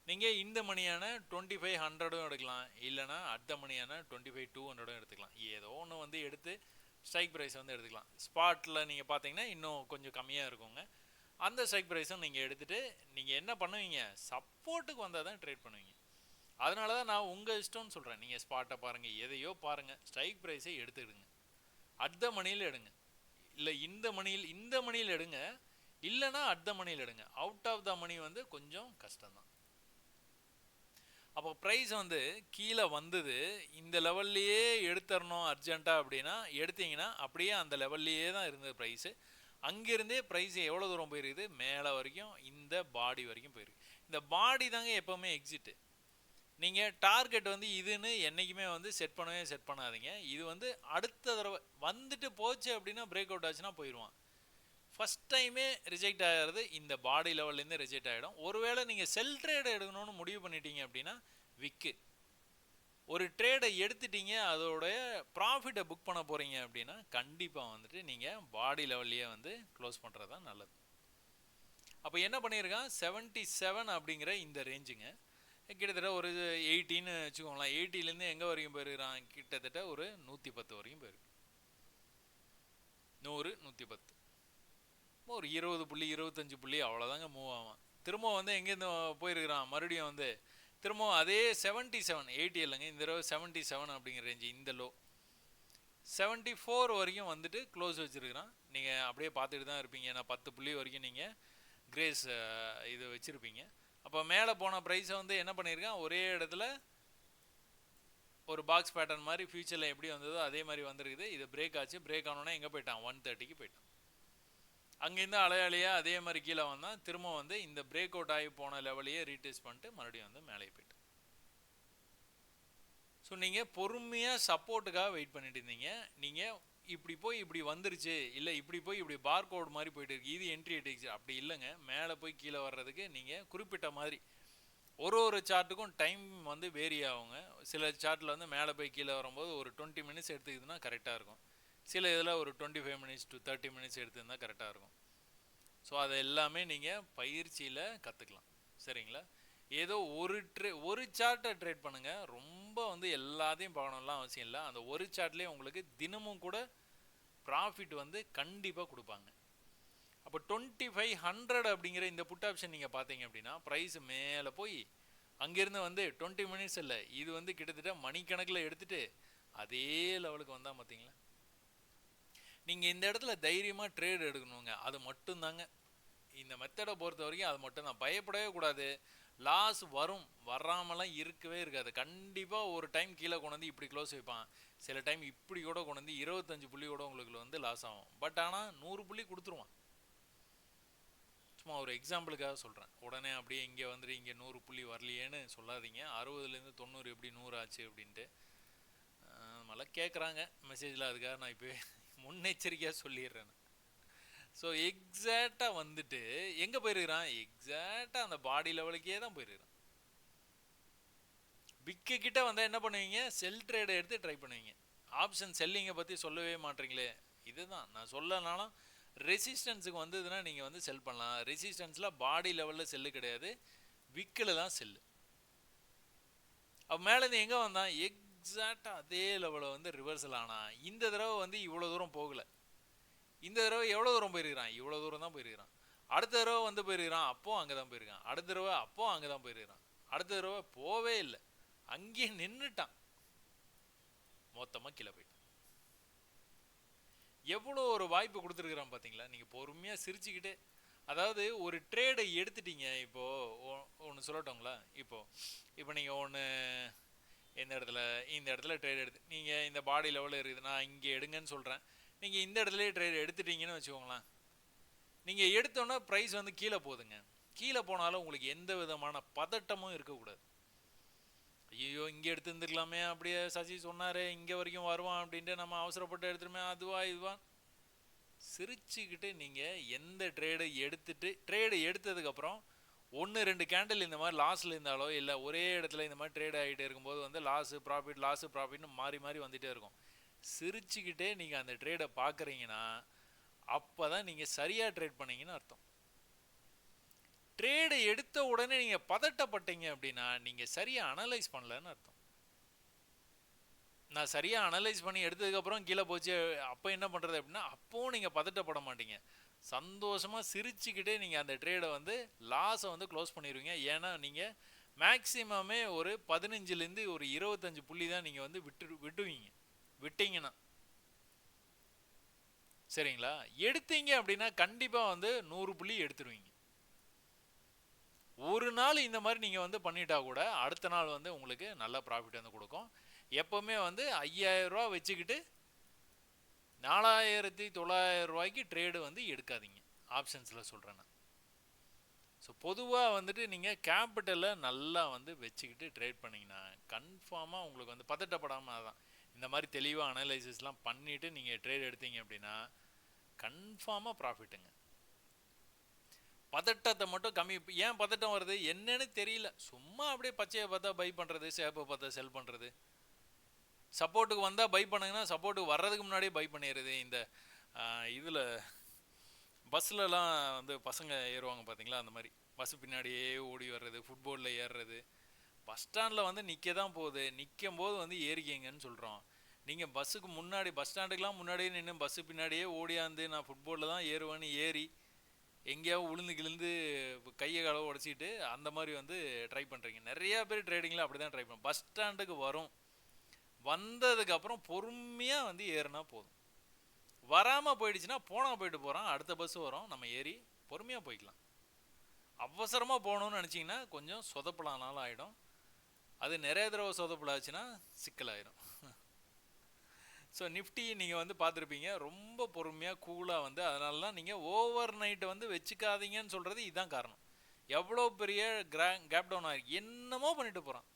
நீங்கள் இந்த மணியான 2500 எடுக்கலாம், இல்லைனா அடுத்த மணியான 25 200 எடுத்துக்கலாம். ஏதோ ஒன்று வந்து எடுத்து ஸ்ட்ரைக் ப்ரைஸ் வந்து எடுத்துக்கலாம். ஸ்பாட்டில் நீங்கள் பார்த்தீங்கன்னா இன்னும் கொஞ்சம் கம்மியாக இருக்குங்க. அந்த ஸ்ட்ரைக் ப்ரைஸும் நீங்கள் எடுத்துகிட்டு நீங்கள் என்ன பண்ணுவீங்க, சப்போர்ட்டுக்கு வந்தால் தான் ட்ரேட் பண்ணுவீங்க. அதனால தான் நான் உங்கள் இஷ்டம்னு சொல்கிறேன். நீங்கள் ஸ்பாட்டை பாருங்கள், எதையோ பாருங்கள், ஸ்ட்ரைக் ப்ரைஸை எடுத்துக்கிடுங்க. அடுத்த மணியில் எடுங்க, இல்லை இந்த மணியில் எடுங்க, இல்லைனா அடுத்த மணியில் எடுங்க. அவுட் ஆஃப் த மணி வந்து கொஞ்சம் கஷ்டம்தான். அப்போ ப்ரைஸ் வந்து கீழே வந்தது, இந்த லெவல்லையே எடுத்துடணும் அர்ஜென்ட்டாக அப்படின்னா எடுத்தீங்கன்னா அப்படியே அந்த லெவல்லையே தான் இருந்தது ப்ரைஸு. அங்கேருந்தே ப்ரைஸ் எவ்வளோ தூரம் போயிருக்குது, மேலே வரைக்கும் இந்த பாடி வரைக்கும் போயிருக்கு. இந்த பாடி தாங்க எப்போவுமே எக்ஸிட்டு. நீங்கள் டார்கெட் வந்து இதுன்னு என்றைக்குமே வந்து செட் பண்ணாதீங்க. இது வந்து அடுத்த தடவை வந்துட்டு போச்சு அப்படின்னா பிரேக் அவுட் ஆச்சுன்னா போயிடுவான். ஃபஸ்ட் டைமே ரிஜெக்ட் ஆகிறது இந்த பாடி லெவல்லேருந்து ரிஜெக்ட் ஆகிடும். ஒருவேளை நீங்கள் செல் ட்ரேடை எடுக்கணும்னு முடிவு பண்ணிட்டீங்க அப்படின்னா விக்கு. ஒரு ட்ரேடை எடுத்துட்டீங்க, அதோடைய ப்ராஃபிட்டை புக் பண்ண போகிறீங்க அப்படின்னா கண்டிப்பாக வந்துட்டு நீங்கள் பாடி லெவல்லையே வந்து க்ளோஸ் பண்ணுறது தான் நல்லது. அப்போ என்ன பண்ணியிருக்கான், 77 அப்படிங்கிற இந்த ரேஞ்சுங்க, கிட்டத்தட்ட ஒரு 80ன்னு வச்சுக்கோங்களேன். 80லேருந்து எங்கே வரைக்கும் போயிருக்கிறான், கிட்டத்தட்ட ஒரு 110 வரைக்கும் போயிருக்கு. 100 110 ஒரு 20 புள்ளி 25 புள்ளி அவ்வளோதாங்க மூவ் ஆகும். திரும்ப வந்து எங்கேருந்து போயிருக்கிறான், மறுபடியும் வந்து திரும்பவும் அதே 77 80 இல்லைங்க, இந்த தடவை 77 அப்படிங்கிற ரேஞ்சு, இந்த லோ 74 வரைக்கும் வந்துட்டு க்ளோஸ் வச்சுருக்கிறான். நீங்கள் அப்படியே பார்த்துட்டு தான் இருப்பீங்க. நான் 10 புள்ளி வரைக்கும் நீங்கள் கிரேஸ் இது வச்சுருப்பீங்க. அப்போ மேலே போன ப்ரைஸை வந்து என்ன பண்ணியிருக்கான், ஒரே இடத்துல ஒரு பாக்ஸ் பேட்டர்ன் மாதிரி ஃபியூச்சரில் எப்படி வந்ததோ அதே மாதிரி வந்துருக்குது. இது பிரேக் ஆச்சு, பிரேக் ஆனோன்னா எங்கே போயிட்டான், 130க்கு போயிட்டான். அங்கேருந்து அலையாளியாக அதே மாதிரி கீழே வந்தால் திரும்ப வந்து இந்த பிரேக் அவுட் ஆகி போன லெவலையே ரீடெஸ்ட் பண்ணிட்டு மறுபடியும் வந்து மேலே போயிட்டு. ஸோ நீங்கள் பொறுமையாக சப்போர்ட்டுக்காக வெயிட் பண்ணிட்டு இருந்தீங்க. நீங்கள் இப்படி போய் இப்படி வந்துருச்சு, இல்லை இப்படி போய் இப்படி பார் கோட் மாதிரி போயிட்டு இருக்கு, இது என்ட்ரி எட்டிச்சு அப்படி இல்லைங்க. மேலே போய் கீழே வர்றதுக்கு நீங்கள் குறிப்பிட்ட மாதிரி ஒரு சார்ட்டுக்கும் டைம் வந்து வேரி ஆகுங்க. சில சார்ட்டில் வந்து மேலே போய் கீழே வரும்போது ஒரு 20 மினிட்ஸ் எடுத்துக்கிதுன்னா கரெக்டாக இருக்கும். சில இதில் ஒரு 25 மினிட்ஸ் டு 30 மினிட்ஸ் எடுத்துருந்தால் கரெக்டாக இருக்கும். ஸோ அதை எல்லாமே நீங்கள் பயிற்சியில் கற்றுக்கலாம். சரிங்களா? ஏதோ ஒரு சார்ட்டை ட்ரேட் பண்ணுங்கள். ரொம்ப வந்து எல்லாத்தையும் பார்க்கணும்லாம் அவசியம் இல்லை. அந்த ஒரு சார்ட்லேயே உங்களுக்கு தினமும் கூட ப்ராஃபிட் வந்து கண்டிப்பாக கொடுப்பாங்க. அப்போ 2500 அப்படிங்கிற இந்த புட் ஆப்ஷன் நீங்கள் பார்த்தீங்க அப்படின்னா ப்ரைஸ் மேலே போய் அங்கேருந்து வந்து 20 மினிட்ஸ் இல்லை, இது வந்து கிட்டத்தட்ட மணிக்கணக்கில் எடுத்துகிட்டு அதே லெவலுக்கு வந்தால் பார்த்தீங்களா. நீங்கள் இந்த இடத்துல தைரியமாக ட்ரேட் எடுக்கணுங்க. அது மட்டும்தாங்க இந்த மெத்தடை பொறுத்த வரைக்கும். அது மட்டும்தான், பயப்படவே கூடாது. லாஸ் வராமலாம் இருக்கவே இருக்காது. கண்டிப்பாக ஒரு டைம் கீழே கொண்டு வந்து இப்படி க்ளோஸ் வைப்பான், சில டைம் இப்படி கூட கொண்டு வந்து 25 புள்ளி கூட உங்களுக்கு வந்து லாஸ் ஆகும். பட் ஆனால் 100 புள்ளி கொடுத்துருவான். சும்மா ஒரு எக்ஸாம்பிளுக்காக சொல்கிறேன். உடனே அப்படியே இங்கே வந்துட்டு இங்கே 100 புள்ளி வரலையேன்னு சொல்லாதீங்க. 60லேருந்து 90 எப்படி 100 ஆச்சு அப்படின்ட்டு அதெல்லாம் கேட்குறாங்க மெசேஜில். அதுக்காக நான் இப்போ முன்னெச்சரிக்கையாக சொல்லிடுறேன். ஸோ எக்ஸாக்டாக வந்துட்டு எங்கே போயிருக்கிறான், எக்ஸாக்டாக அந்த பாடி லெவலுக்கே தான் போயிருக்கிறான். பிக்கு கிட்ட வந்தால் என்ன பண்ணுவீங்க, செல் ட்ரேடை எடுத்து ட்ரை பண்ணுவீங்க. ஆப்ஷன் செல்லிங்கை பற்றி சொல்லவே மாட்டீங்களே. இதுதான் நான் சொல்லனாலும் ரெசிஸ்டன்ஸுக்கு வந்ததுன்னா நீங்கள் வந்து செல் பண்ணலாம். ரெசிஸ்டன்ஸில் பாடி லெவலில் செல்லு கிடையாது, விக்கில் தான் செல்லு. அப்போ மேலேருந்து எங்கே வந்தான், எக்ஸாக்டாக அதே லெவலில் வந்து ரிவர்சல் ஆனால் இந்த தடவை வந்து இவ்வளோ தூரம் போகலை. இந்த தடவை எவ்வளோ தூரம் போயிருக்கிறான், இவ்வளோ தூரம் தான் போயிருக்கிறான். அடுத்த தடவை வந்து போயிருக்கிறான், அப்போ அங்கே தான் போயிருக்கான். அடுத்த தடவை அப்போ அங்கே தான் போயிருக்கிறான். அடுத்த தடவை போவே இல்லை, அங்கேயே நின்றுட்டான், மொத்தமாக கீழே போயிட்டான். எவ்வளோ ஒரு வாய்ப்பு கொடுத்துருக்குறான் பார்த்தீங்களா. நீங்கள் பொறுமையாக சிரிச்சுக்கிட்டே, அதாவது ஒரு ட்ரேடை எடுத்துட்டீங்க. இப்போது ஒன்று சொல்லட்டோங்களா, இப்போ நீங்கள் ஒன்று இந்த இடத்துல ட்ரேட் எடுத்து நீங்கள் இந்த பாடி லெவலில் இருக்குது, நான் இங்கே எடுங்கன்னு சொல்கிறேன். நீங்கள் இந்த இடத்துலையே ட்ரேட் எடுத்துட்டீங்கன்னு வச்சுக்கோங்களேன். நீங்கள் எடுத்தோன்னா ப்ரைஸ் வந்து கீழே போகுதுங்க. கீழே போனாலும் உங்களுக்கு எந்த விதமான பதட்டமும் இருக்கக்கூடாது. ஐயோ இங்கே எடுத்துருந்துருக்கலாமே, அப்படியே சசி சொன்னார் இங்கே வரைக்கும் வருவான் அப்படின்ட்டு நம்ம அவசரப்பட்டு எடுத்துருமே, அதுவா இதுவா சிரிச்சுக்கிட்டு நீங்கள் எந்த ட்ரேடை எடுத்ததுக்கப்புறம் 1-2 கேண்டில் இந்த மாதிரி லாஸில் இருந்தாலோ, இல்லை ஒரே இடத்துல இந்த மாதிரி ட்ரேட் ஆகிட்டே இருக்கும்போது வந்து லாஸு ப்ராஃபிட்னு மாறி மாறி வந்துகிட்டே இருக்கும். சிரிச்சுக்கிட்டே நீங்கள் அந்த ட்ரேடை பார்க்குறீங்கன்னா அப்போ தான் நீங்கள் சரியாக ட்ரேட் பண்ணீங்கன்னு அர்த்தம். ட்ரேடை எடுத்த உடனே நீங்கள் பதட்டப்பட்டீங்க அப்படின்னா நீங்கள் சரியாக அனலைஸ் பண்ணலன்னு அர்த்தம். நான் சரியாக அனலைஸ் பண்ணி எடுத்ததுக்கப்புறம் கீழே போச்சு, அப்போ என்ன பண்ணுறது அப்படின்னா அப்போவும் நீங்கள் பதட்டப்பட மாட்டீங்க. சந்தோஷமாக சிரிச்சுக்கிட்டே நீங்கள் அந்த ட்ரேடை வந்து லாஸை வந்து க்ளோஸ் பண்ணிடுவீங்க. ஏன்னா நீங்கள் மேக்ஸிமமே ஒரு 15லேருந்து ஒரு 25 புள்ளி தான் நீங்கள் வந்து விட்டீங்கன்னா சரிங்களா. எடுத்தீங்க அப்படின்னா கண்டிப்பாக வந்து 100 புள்ளி எடுத்துருவீங்க. ஒரு நாள் இந்த மாதிரி நீங்கள் வந்து பண்ணிட்டா கூட அடுத்த நாள் வந்து உங்களுக்கு நல்ல ப்ராஃபிட் வந்து கொடுக்கும். எப்போவுமே வந்து 5000 ரூபா வச்சுக்கிட்டு 4900 ரூபாய்க்கு ட்ரேடு வந்து எடுக்காதீங்க, ஆப்ஷன்ஸில் சொல்கிறேன் நான். ஸோ பொதுவாக வந்துட்டு நீங்கள் கேபிட்டலை நல்லா வந்து வச்சுக்கிட்டு ட்ரேட் பண்ணிங்கன்னா கன்ஃபார்மாக உங்களுக்கு வந்து பதட்டப்படாமல் தான் இந்த மாதிரி தெளிவாக அனலைசிஸ்லாம் பண்ணிவிட்டு நீங்கள் ட்ரேட் எடுத்தீங்க அப்படின்னா கன்ஃபார்மாக ப்ராஃபிட்டுங்க. பதட்டத்தை மட்டும் கம்மி. ஏன் பதட்டம் வருது என்னன்னு தெரியல, சும்மா அப்படியே பச்சையை பார்த்தா பை பண்ணுறது, சேப்பை பார்த்தா செல் பண்ணுறது. சப்போர்ட்டுக்கு வந்தால் பை பண்ணுங்கன்னா சப்போர்ட்டுக்கு வர்றதுக்கு முன்னாடியே பை பண்ணிடுறது. இந்த இதில் பஸ்லலாம் வந்து பசங்க ஏறுவாங்க பார்த்தீங்களா, அந்த மாதிரி பஸ்ஸு பின்னாடியே ஓடி வர்றது, ஃபுட்போலில் ஏறுறது. பஸ் ஸ்டாண்டில் வந்து நிற்க தான் போகுது, நிற்கும் போது வந்து ஏறிக்கிங்கன்னு சொல்கிறோம். நீங்கள் பஸ்ஸுக்கு முன்னாடி பஸ் ஸ்டாண்டுக்கெலாம் முன்னாடியே நின்று பஸ்ஸு பின்னாடியே ஓடியாந்து நான் ஃபுட்போலில் தான் ஏறுவேன்னு ஏறி எங்கேயாவது உளுந்து கிழுந்து கையை காலை உடச்சிட்டு அந்த மாதிரி வந்து ட்ரை பண்ணுறீங்க. நிறையா பேர் ட்ரேடிங்கில் அப்படி தான் ட்ரை பண்ணும். பஸ் ஸ்டாண்டுக்கு வந்ததுக்கப்புறம் பொறுமையாக வந்து ஏறினா போதும். வராமல் போயிடுச்சுன்னா போயிட்டு போகிறான், அடுத்த பஸ் வரும், நம்ம ஏறி பொறுமையாக போய்க்கலாம். அவசரமாக போகணுன்னு நினச்சிங்கன்னா கொஞ்சம் சொதப்பலானாலும் ஆகிடும். அது நிறைய தடவை சொதப்பலாச்சுன்னா சிக்கலாயிடும். ஸோ நிஃப்டி நீங்கள் வந்து பார்த்துருப்பீங்க, ரொம்ப பொறுமையாக கூலாக வந்து, அதனால தான் நீங்கள் ஓவர் நைட்டை வந்து வச்சுக்காதீங்கன்னு சொல்கிறது இதுதான் காரணம். எவ்வளோ பெரிய கேப் டவுன் ஆகிருக்கு, என்னமோ பண்ணிட்டு போகிறான்.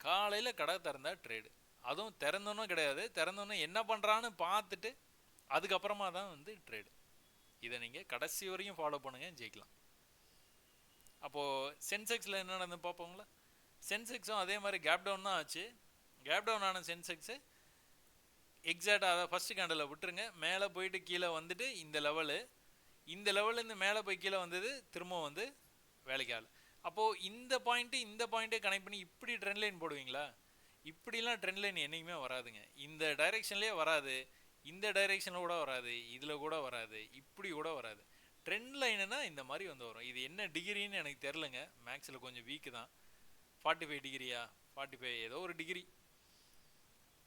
காலையில் கடை திறந்தா ட்ரேடு, அதுவும் திறந்தோன்னும் கிடையாது, திறந்தோன்னு என்ன பண்ணுறான்னு பார்த்துட்டு அதுக்கப்புறமா தான் வந்து ட்ரேடு. இதை நீங்கள் கடைசி வரையும் ஃபாலோ பண்ணுங்கள், ஜெயிக்கலாம். அப்போது சென்செக்ஸில் என்ன நடந்து பார்ப்போங்களா? சென்செக்ஸும் அதே மாதிரி கேப் டவுன் தான் ஆச்சு. கேப் டவுன் ஆன சென்செக்ஸு எக்ஸாக்டாக அதை ஃபஸ்ட்டு கேண்டலில் விட்டுருங்க, மேலே போயிட்டு கீழே வந்துட்டு இந்த லெவல்லேருந்து மேலே போய் கீழே வந்தது, திரும்ப வந்து வேலைக்கு ஆகல. அப்போது இந்த பாயிண்ட்டே கனெக்ட் பண்ணி இப்படி ட்ரெண்ட் லைன் போடுவீங்களா? இப்படிலாம் ட்ரெண்ட் லைன் என்றைக்குமே வராதுங்க. இந்த டைரெக்ஷன்லேயே வராது, இந்த டைரெக்ஷனில் கூட வராது, இதில் கூட வராது, இப்படி கூட வராது. ட்ரெண்ட் லைனுன்னா இந்த மாதிரி வந்து வரும். இது என்ன டிகிரின்னு எனக்கு தெரிலங்க, மேக்ஸில் கொஞ்சம் வீக்கு தான். 45 டிகிரியா, 45 ஏதோ ஒரு டிகிரி.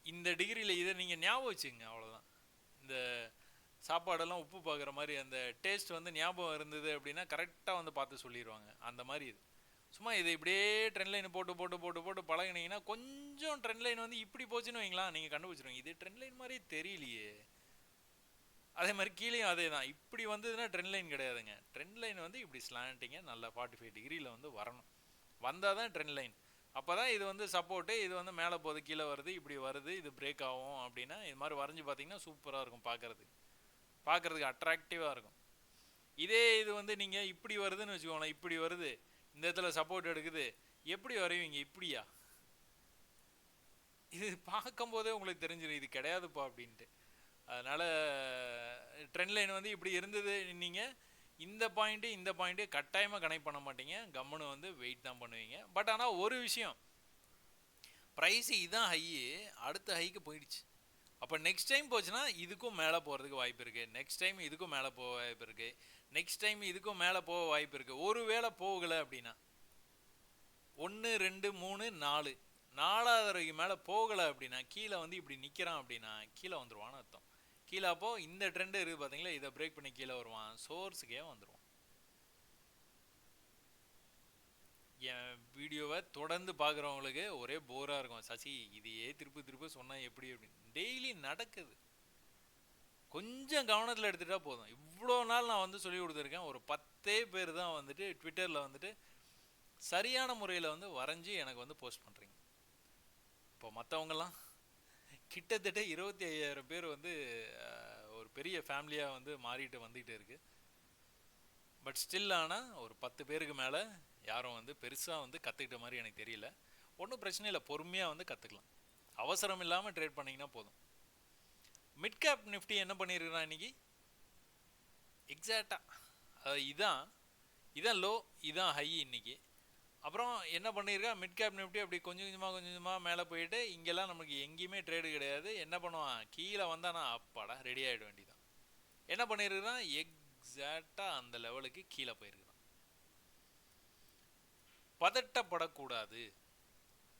இந்த டிகிரியில் இதை நீங்கள் ஞாபகம் வச்சுங்க, அவ்வளோதான். இந்த சாப்பாடெல்லாம் உப்பு பார்க்குற மாதிரி அந்த டேஸ்ட் வந்து ஞாபகம் இருந்தது அப்படின்னா கரெக்டாக வந்து பார்த்து சொல்லிடுவாங்க. அந்த மாதிரி இது சும்மா இதை இப்படியே ட்ரெண்ட் லைன் போட்டு பழகினீங்கன்னா கொஞ்சம் ட்ரெண்ட் லைன் வந்து இப்படி போச்சுன்னு வைங்களா, நீங்கள் கண்டுபிடிச்சிருவீங்க இது ட்ரெண்ட் லைன் மாதிரி தெரியலையே. அதே மாதிரி கீழேயும் அதே தான், இப்படி வந்ததுன்னா ட்ரெண்ட் லைன் கிடையாதுங்க. ட்ரெண்ட் லைன் வந்து இப்படி ஸ்லாண்டிங்க நல்லா 45 டிகிரியில் வந்து வரணும், வந்தால் தான் ட்ரெண்ட் லைன். அப்போ தான் இது வந்து சப்போர்ட்டு, இது வந்து மேலே போகுது கீழே வருது, இப்படி வருது, இது பிரேக் ஆகும் அப்படின்னா இது மாதிரி வரைஞ்சி பார்த்தீங்கன்னா சூப்பராக இருக்கும், பார்க்குறதுக்கு அட்ராக்டிவாக இருக்கும். இதே இது வந்து நீங்கள் இப்படி வருதுன்னு வச்சுக்கோங்களேன், இப்படி வருது, இந்த இடத்துல சப்போர்ட் எடுக்குது, எப்படி வரைவீங்க? இப்படியா? இது பார்க்கும் போதே உங்களுக்கு தெரிஞ்சிடும் இது கிடையாதுப்பா அப்படின்ட்டு. அதனால் ட்ரெண்ட் லைன் வந்து இப்படி இருந்தது, நீங்கள் இந்த பாயிண்ட்டு கட்டாயமாக கனெக்ட் பண்ண மாட்டீங்க, கம்முன்னு வந்து வெயிட் தான் பண்ணுவீங்க. பட் ஆனால் ஒரு விஷயம், ப்ரைஸ் இதான் ஹை, அடுத்த ஹைக்கு போயிடுச்சு. அப்போ நெக்ஸ்ட் டைம் போச்சுன்னா இதுக்கும் மேலே போகிறதுக்கு வாய்ப்பு இருக்குது, நெக்ஸ்ட் டைம் இதுக்கும் மேலே போக வாய்ப்பு இருக்குது, நெக்ஸ்ட் டைம் இதுக்கும் மேலே போக வாய்ப்பு இருக்குது. ஒரு வேளை போகலை அப்படின்னா 1 2 3 4 4வது வரைக்கும் மேலே போகலை அப்படின்னா கீழே வந்து இப்படி நிற்கிறான் அப்படின்னா கீழே வந்துடுவான்னு அர்த்தம். கீழே அப்போது இந்த ட்ரெண்டு இருக்குது பார்த்தீங்களா, இதை பிரேக் பண்ணி கீழே வருவான், சோர்ஸுக்கே வந்துடுவான். என் வீடியோவை தொடர்ந்து பார்க்குறவங்களுக்கு ஒரே போராக இருக்கும், சசி இதையே திருப்பி சொன்னால் எப்படி அப்படின்னு. டெய்லி நடக்குது, கொஞ்சம் கவனத்தில் எடுத்துகிட்டா போதும். இவ்வளோ நாள் நான் வந்து சொல்லி கொடுத்துருக்கேன், ஒரு 10 பேர் தான் வந்துட்டு ட்விட்டரில் வந்துட்டு சரியான முறையில் வந்து வரைஞ்சி எனக்கு வந்து போஸ்ட் பண்ணுறீங்க. இப்போ மற்றவங்கெல்லாம் கிட்டத்தட்ட 25,000 பேர் வந்து ஒரு பெரிய ஃபேமிலியாக வந்து மாறிட்டு வந்துகிட்டே இருக்குது. பட் ஸ்டில் ஆனால் ஒரு 10 பேருக்கு மேலே யாரும் வந்து பெருசாக வந்து கற்றுக்கிட்ட மாதிரி எனக்கு தெரியல. ஒன்றும் பிரச்சனை இல்லை, பொறுமையாக வந்து கற்றுக்கலாம், அவசரம் இல்லாமல் ட்ரேட் பண்ணிங்கன்னா போதும். மிட் கேப் நிஃப்டி என்ன பண்ணியிருக்கிறான் இன்றைக்கி? எக்ஸாக்டாக இதான் லோ, இதான் ஹை இன்றைக்கி. அப்புறம் என்ன பண்ணியிருக்கா, மிட் கேப் நிஃப்டி அப்படி கொஞ்சம் கொஞ்சமாக மேலே போயிட்டு இங்கெல்லாம் நமக்கு எங்கேயுமே ட்ரேடு கிடையாது. என்ன பண்ணுவான், கீழே வந்தானா அப்பாடா ரெடி ஆகிட வேண்டியதான். என்ன பண்ணியிருக்கிறான், எக்ஸாக்டாக அந்த லெவலுக்கு கீழே போயிருக்கிறான். பதட்டப்படக்கூடாது,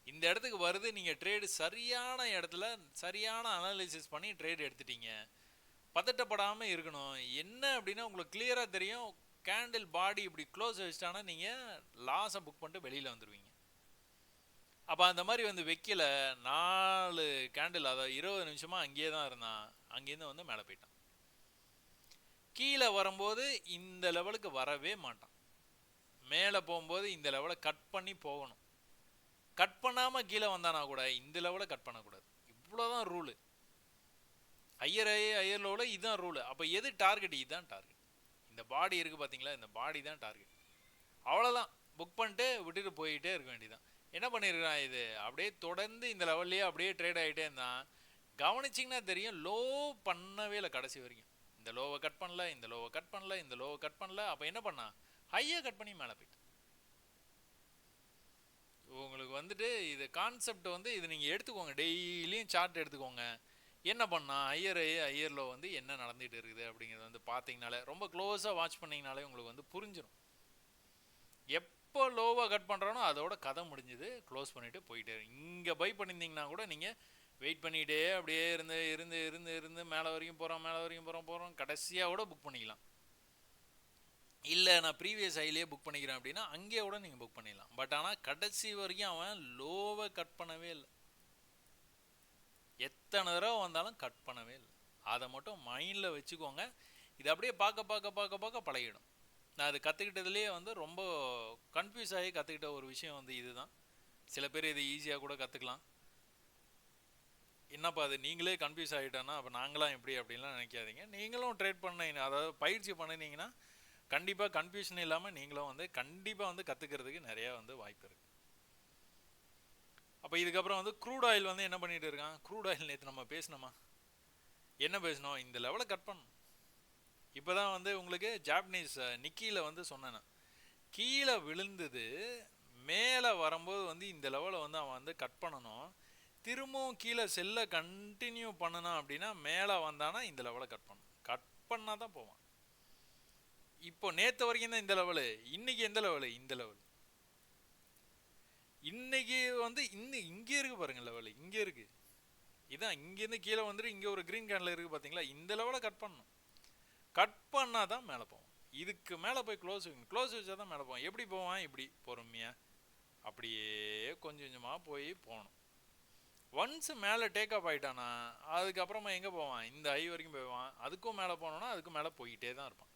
இந்த இடத்துக்கு வருது, நீங்கள் ட்ரேடு சரியான இடத்துல சரியான அனாலிசிஸ் பண்ணி ட்ரேடு எடுத்துட்டீங்க, பதட்டப்படாமல் இருக்கணும். என்ன அப்படின்னா உங்களுக்கு கிளியராக தெரியும், கேண்டில் பாடி இப்படி க்ளோஸ் வச்சிட்டானா நீங்கள் லாஸை புக் பண்ணிட்டு வெளியில் வந்துடுவீங்க. அப்போ அந்த மாதிரி வந்து வைக்கல, 4 கேண்டில் அதாவது 20 நிமிஷமாக அங்கேயே தான் இருந்தான், அங்கேருந்து வந்து மேலே போயிட்டான். கீழே வரும்போது இந்த லெவலுக்கு வரவே மாட்டான், மேலே போகும்போது இந்த லெவலை கட் பண்ணி போகணும். கட் பண்ணாமல் கீழே வந்தானா கூட இந்த லெவலை கட் பண்ணக்கூடாது, இவ்வளோதான் ரூலு. ஹையர் லெவலில் இதுதான் ரூலு. அப்போ எது டார்கெட்? இதுதான் டார்கெட். இந்த பாடி இருக்குது பார்த்தீங்களா, இந்த பாடி தான் டார்கெட். அவ்வளோதான், புக் பண்ணிட்டு விட்டுட்டு போயிட்டே இருக்க வேண்டியதான். என்ன பண்ணியிருக்கிறான், இது அப்படியே தொடர்ந்து இந்த லெவல்லையே அப்படியே ட்ரேட் ஆகிட்டே இருந்தான். கவனிச்சிங்கன்னா தெரியும், லோ பண்ணவே இல்லை கடைசி வரைக்கும். இந்த லோவை கட் பண்ணல, இந்த லோவை கட் பண்ணல, இந்த லோவை கட் பண்ணல. அப்போ என்ன பண்ணா, ஹையை கட் பண்ணி மேலே போயிட்டு. உங்களுக்கு வந்துட்டு இது கான்செப்ட் வந்து இது நீங்கள் எடுத்துக்கோங்க, டெய்லியும் சார்ட் எடுத்துக்கோங்க. என்ன பண்ணால் ஹையரில் வந்து என்ன நடந்துகிட்டு இருக்குது அப்படிங்கிறது வந்து பார்த்தீங்கனாலே, ரொம்ப க்ளோஸாக வாட்ச் பண்ணிங்கனாலே உங்களுக்கு வந்து புரிஞ்சிடும். எப்போ லோவாக கட் பண்ணுறானோ அதோட கதை முடிஞ்சுது, க்ளோஸ் பண்ணிவிட்டு போயிட்டே. இங்கே பை பண்ணியிருந்தீங்கன்னா கூட நீங்கள் வெயிட் பண்ணிகிட்டே அப்படியே இருந்து மேலே வரைக்கும் போகிறோம் கடைசியாக கூட புக் பண்ணிக்கலாம். இல்லை நான் ப்ரீவியஸ் ஹைலேயே புக் பண்ணிக்கிறேன் அப்படின்னா அங்கேயே கூட நீங்கள் புக் பண்ணிடலாம். பட் ஆனால் கடைசி வரைக்கும் அவன் லோவை கட் பண்ணவே இல்லை, எத்தனை தடவை வந்தாலும் கட் பண்ணவே இல்லை. அதை மட்டும் மைண்டில் வச்சுக்கோங்க. இது அப்படியே பார்க்க பழகிடும். நான் அது கற்றுக்கிட்டதுலேயே வந்து ரொம்ப கன்ஃபியூஸ் ஆகி கற்றுக்கிட்ட ஒரு விஷயம் வந்து இதுதான். சில பேர் இது ஈஸியாக கூட கற்றுக்கலாம். என்னப்பா அது நீங்களே கன்ஃபியூஸ் ஆகிட்டோன்னா அப்போ நாங்களாம் எப்படி அப்படின்லாம் நினைக்காதீங்க. நீங்களும் ட்ரேட் பண்ண, அதாவது பயிற்சி பண்ணினீங்கன்னா கண்டிப்பாக கன்ஃபியூஷன் இல்லாமல் நீங்களும் வந்து கண்டிப்பாக வந்து கற்றுக்கிறதுக்கு நிறையா வந்து வாய்ப்பு இருக்குது. அப்போ இதுக்கப்புறம் வந்து க்ரூட் ஆயில் வந்து என்ன பண்ணிகிட்டு இருக்கான்? க்ரூட் ஆயில் நேற்று நம்ம பேசினோமா? என்ன பேசணும்? இந்த லெவலை கட் பண்ணணும். இப்போ தான் வந்து உங்களுக்கு ஜாப்பனீஸ் நிக்கியில் வந்து சொன்னேன், கீழே விழுந்தது மேலே வரும்போது வந்து இந்த லெவலை வந்து அவன் வந்து கட் பண்ணணும். திரும்பவும் கீழே செல்ல கண்டினியூ பண்ணணும் அப்படின்னா மேலே வந்தானா இந்த லெவலை கட் பண்ணணும். கட் பண்ணால் தான் போவான். இப்போ நேற்று வரைக்கும் தான் இந்த லெவலு, இன்னைக்கு எந்த லெவலு? இந்த லெவல். இன்னைக்கு வந்து இங்கே இருக்கு பாருங்க, லெவலு இங்கே இருக்கு. இதான் இங்கேருந்து கீழே வந்துட்டு இங்கே ஒரு க்ரீன் கேண்டில் இருக்குது பார்த்தீங்களா? இந்த லெவலை கட் பண்ணணும். கட் பண்ணால் தான் மேலே போவோம். இதுக்கு மேலே போய் க்ளோஸ் வைக்கணும். க்ளோஸ் வச்சா தான் மேலே போவோம். எப்படி போவான்? இப்படி பொறுமையாக அப்படியே கொஞ்சம் கொஞ்சமாக போய் போகணும். ஒன்ஸ் மேலே டேக் ஆஃப் ஆகிட்டானா அதுக்கப்புறமா எங்கே போவான்? இந்த ஐ வரைக்கும் போவான். அதுக்கும் மேலே போனோன்னா அதுக்கும் மேலே போய்கிட்டே தான் இருப்பான்.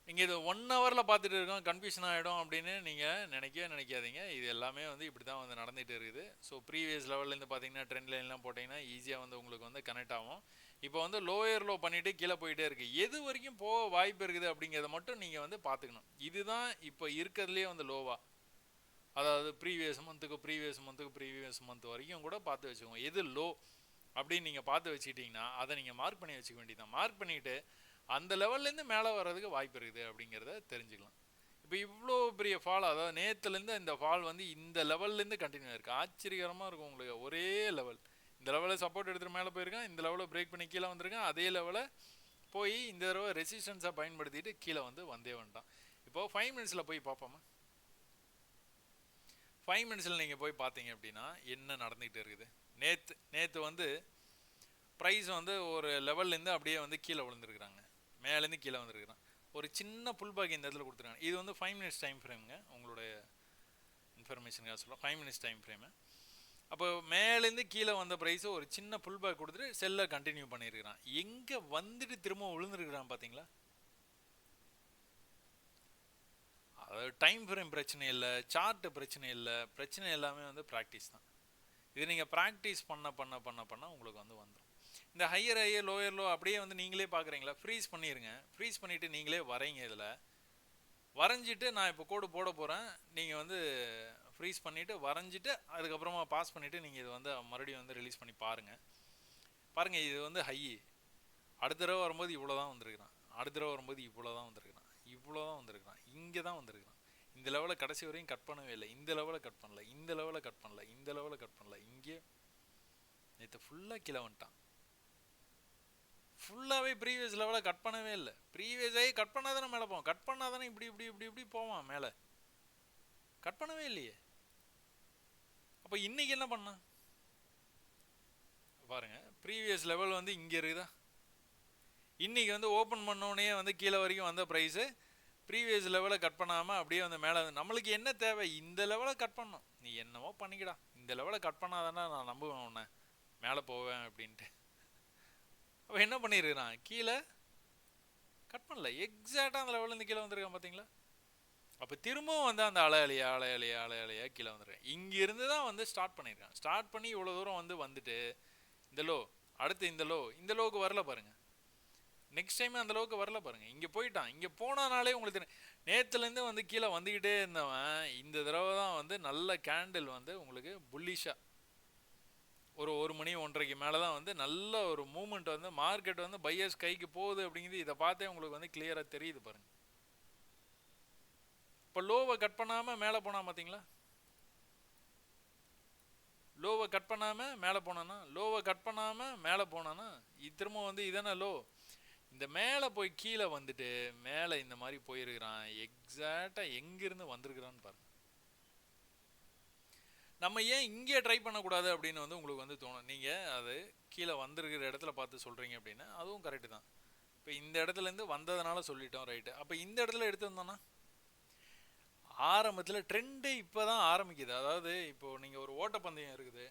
நீங்கள் இது 1 ஹவரில் பார்த்துட்டு இருக்கோம், கன்ஃபியூஷன் ஆகிடும் அப்படின்னு நீங்கள் நினைக்காதீங்க. இது எல்லாமே வந்து இப்படி தான் வந்து நடந்துகிட்டு இருக்குது. ஸோ ப்ரீவியஸ் லெவல்லேருந்து பார்த்தீங்கன்னா ட்ரெண்ட் லைன்லாம் போட்டிங்கன்னா ஈஸியாக வந்து உங்களுக்கு வந்து கனெக்ட் ஆகும். இப்போ வந்து லோயர் லோ பண்ணிவிட்டு கீழே போயிட்டே இருக்குது. எது வரைக்கும் போக வாய்ப்பு இருக்குது அப்படிங்கிறத மட்டும் நீங்கள் வந்து பார்த்துக்கணும். இதுதான் இப்போ இருக்கிறதுலே வந்து லோவா, அதாவது ப்ரீவியஸ் மந்த் வரைக்கும் கூட பார்த்து வச்சுக்கோங்க. எது லோ அப்படின்னு நீங்கள் பார்த்து வச்சுக்கிட்டிங்கன்னா அதை நீங்கள் மார்க் பண்ணி வச்சுக்க வேண்டியதான். மார்க் பண்ணிவிட்டு அந்த லெவல்லேருந்து மேலே வர்றதுக்கு வாய்ப்பு இருக்குது அப்படிங்கிறத தெரிஞ்சுக்கலாம். இப்போ இவ்வளோ பெரிய ஃபால், அதாவது நேற்றுலேருந்து இந்த ஃபால் வந்து இந்த லெவல்லேருந்து கண்டினியூ ஆயிருக்கு. ஆச்சரியகரமாக இருக்கும் உங்களுக்கு. ஒரே லெவல், இந்த லெவலில் சப்போர்ட் எடுத்துகிட்டு மேலே போயிருக்கேன், இந்த லெவலில் பிரேக் பண்ணி கீழே வந்திருக்கேன், அதே லெவலை போய் இந்த தடவை ரெசிஸ்டன்ஸாக பயன்படுத்திட்டு கீழே வந்து வந்தே வந்துட்டான். இப்போது 5 மினிட்ஸில் போய் பார்ப்போமா? 5 மினிட்ஸில் நீங்கள் போய் பார்த்தீங்க அப்படின்னா என்ன நடந்துக்கிட்டு இருக்குது? நேற்று வந்து ப்ரைஸ் வந்து ஒரு லெவல்லேருந்து அப்படியே வந்து கீழே விழுந்துருக்குறாங்க, மேலேருந்து கீழே வந்துருக்குறான். ஒரு சின்ன புல் பேக் இந்த இடத்துல கொடுத்துருக்காங்க. இது வந்து 5 மினிட்ஸ் டைம் ஃப்ரேமுங்க, உங்களுடைய இன்ஃபர்மேஷனுக்காக சொல்கிறோம். 5 மினிட்ஸ் டைம் ஃப்ரேமு. அப்போ மேலேருந்து கீழே வந்த ப்ரைஸை ஒரு சின்ன புல் பேக் கொடுத்துட்டு செல்லை கண்டினியூ பண்ணியிருக்கிறான். எங்கே வந்துட்டு திரும்ப விழுந்துருக்குறான் பார்த்தீங்களா? அதாவது டைம் ஃப்ரேம் பிரச்சனை இல்லை, சார்ட்டு பிரச்சனை இல்லை, பிரச்சனை எல்லாமே வந்து ப்ராக்டிஸ் தான். இது நீங்கள் ப்ராக்டிஸ் பண்ண உங்களுக்கு வந்து வந்துடும். இந்த ஹையர் லோயர் லோ அப்படியே வந்து நீங்களே பார்க்குறீங்களா? ஃப்ரீஸ் பண்ணிடுங்க. ஃப்ரீஸ் பண்ணிவிட்டு நீங்களே வரைங்க. இதில் வரைஞ்சிட்டு நான் இப்போ கோடு போட போகிறேன். நீங்கள் வந்து ஃப்ரீஸ் பண்ணிவிட்டு வரைஞ்சிட்டு அதுக்கப்புறமா பாஸ் பண்ணிவிட்டு நீங்கள் இது வந்து மறுபடியும் வந்து ரிலீஸ் பண்ணி பாருங்கள். இது வந்து ஹை. அடுத்த தடவை வரும்போது இவ்வளோ தான் வந்திருக்கிறான், அடுத்த தடவை வரும்போது இவ்வளோ தான் வந்திருக்கிறான், இங்கே தான் வந்திருக்கிறான். இந்த லெவலை கடைசி வரையும் கட் பண்ணவே இல்லை. இந்த லெவலை கட் பண்ணல, இந்த லெவலை கட் பண்ணல, இங்கே நேற்று ஃபுல்லாக கீழே வந்துட்டான். ஃபுல்லாகவே ப்ரீவியஸ் லெவலை கட் பண்ணவே இல்லை. ப்ரீவியஸ் ஆகி கட் பண்ணால் தானே மேலே போவான். கட் பண்ணால் தானே இப்படி போவான் மேலே. கட் பண்ணவே இல்லையே. அப்போ இன்றைக்கி என்ன பண்ணான் பாருங்கள். ப்ரீவியஸ் லெவல் வந்து இங்கே இருக்குதா? இன்றைக்கி வந்து ஓப்பன் பண்ணோடனே வந்து கீழே வரைக்கும் வந்த ப்ரைஸு ப்ரீவியஸ் லெவலை கட் பண்ணாமல் அப்படியே வந்து மேலே. நம்மளுக்கு என்ன தேவை? இந்த லெவலை கட் பண்ணணும். நீ என்னவோ பண்ணிக்கடா, இந்த லெவலை கட் பண்ணாதானே நான் நம்புவேன் உன்னை மேலே போவேன் அப்படின்ட்டு. அப்போ என்ன பண்ணியிருக்கிறான்? கீழே கட் பண்ணல, எக்ஸாக்டாக அந்த லெவலேருந்து கீழே வந்திருக்கான் பார்த்தீங்களா? அப்போ திரும்பவும் வந்து அந்த அலையா கீழே வந்துருக்கேன். இங்கேருந்து தான் வந்து ஸ்டார்ட் பண்ணியிருக்கான். ஸ்டார்ட் பண்ணி இவ்வளோ தூரம் வந்துட்டு இந்த லோ, அடுத்து இந்த லோவுக்கு வரல பாருங்கள். நெக்ஸ்ட் டைம் அந்த லோவுக்கு வரல பாருங்கள். இங்கே போயிட்டான். இங்கே போனானாலே உங்களுக்கு நேற்றுலேருந்து வந்து கீழே வந்துக்கிட்டே இருந்தவன் இந்த தடவை தான் வந்து நல்ல கேண்டில் வந்து உங்களுக்கு புல்லிஷாக ஒரு 1 மணி 1:30 மேலே தான் வந்து நல்ல ஒரு மூமெண்ட் வந்து மார்க்கெட் வந்து பையர்ஸ் கைக்கு போகுது அப்படிங்கிறது இதை பார்த்தே உங்களுக்கு வந்து கிளியராக தெரியுது பாருங்கள். இப்போ லோவை கட் பண்ணாமல் மேலே போனால் பார்த்தீங்களா? லோவை கட் பண்ணாமல் மேலே போனானா இது திரும்ப வந்து இதானே லோ. இந்த மேலே போய் கீழே வந்துட்டு மேலே இந்த மாதிரி போயிருக்கிறான். எக்ஸாக்டாக எங்கேருந்து வந்திருக்கிறான்னு பாருங்கள். நம்ம ஏன் இங்கே ட்ரை பண்ணக்கூடாது அப்படின்னு வந்து உங்களுக்கு வந்து தோணும். நீங்கள் அது கீழே வந்திருக்கிற இடத்துல பார்த்து சொல்கிறீங்க அப்படின்னா அதுவும் கரெக்டு தான். இப்போ இந்த இடத்துலேருந்து வந்ததுனால சொல்லிட்டோம், ரைட்டு. அப்போ இந்த இடத்துல எடுத்து வந்தோன்னா ஆரம்பத்தில் ட்ரெண்டு இப்போ தான் ஆரம்பிக்குது. அதாவது இப்போது நீங்கள் ஒரு ஓட்டப்பந்தயம் இருக்குது,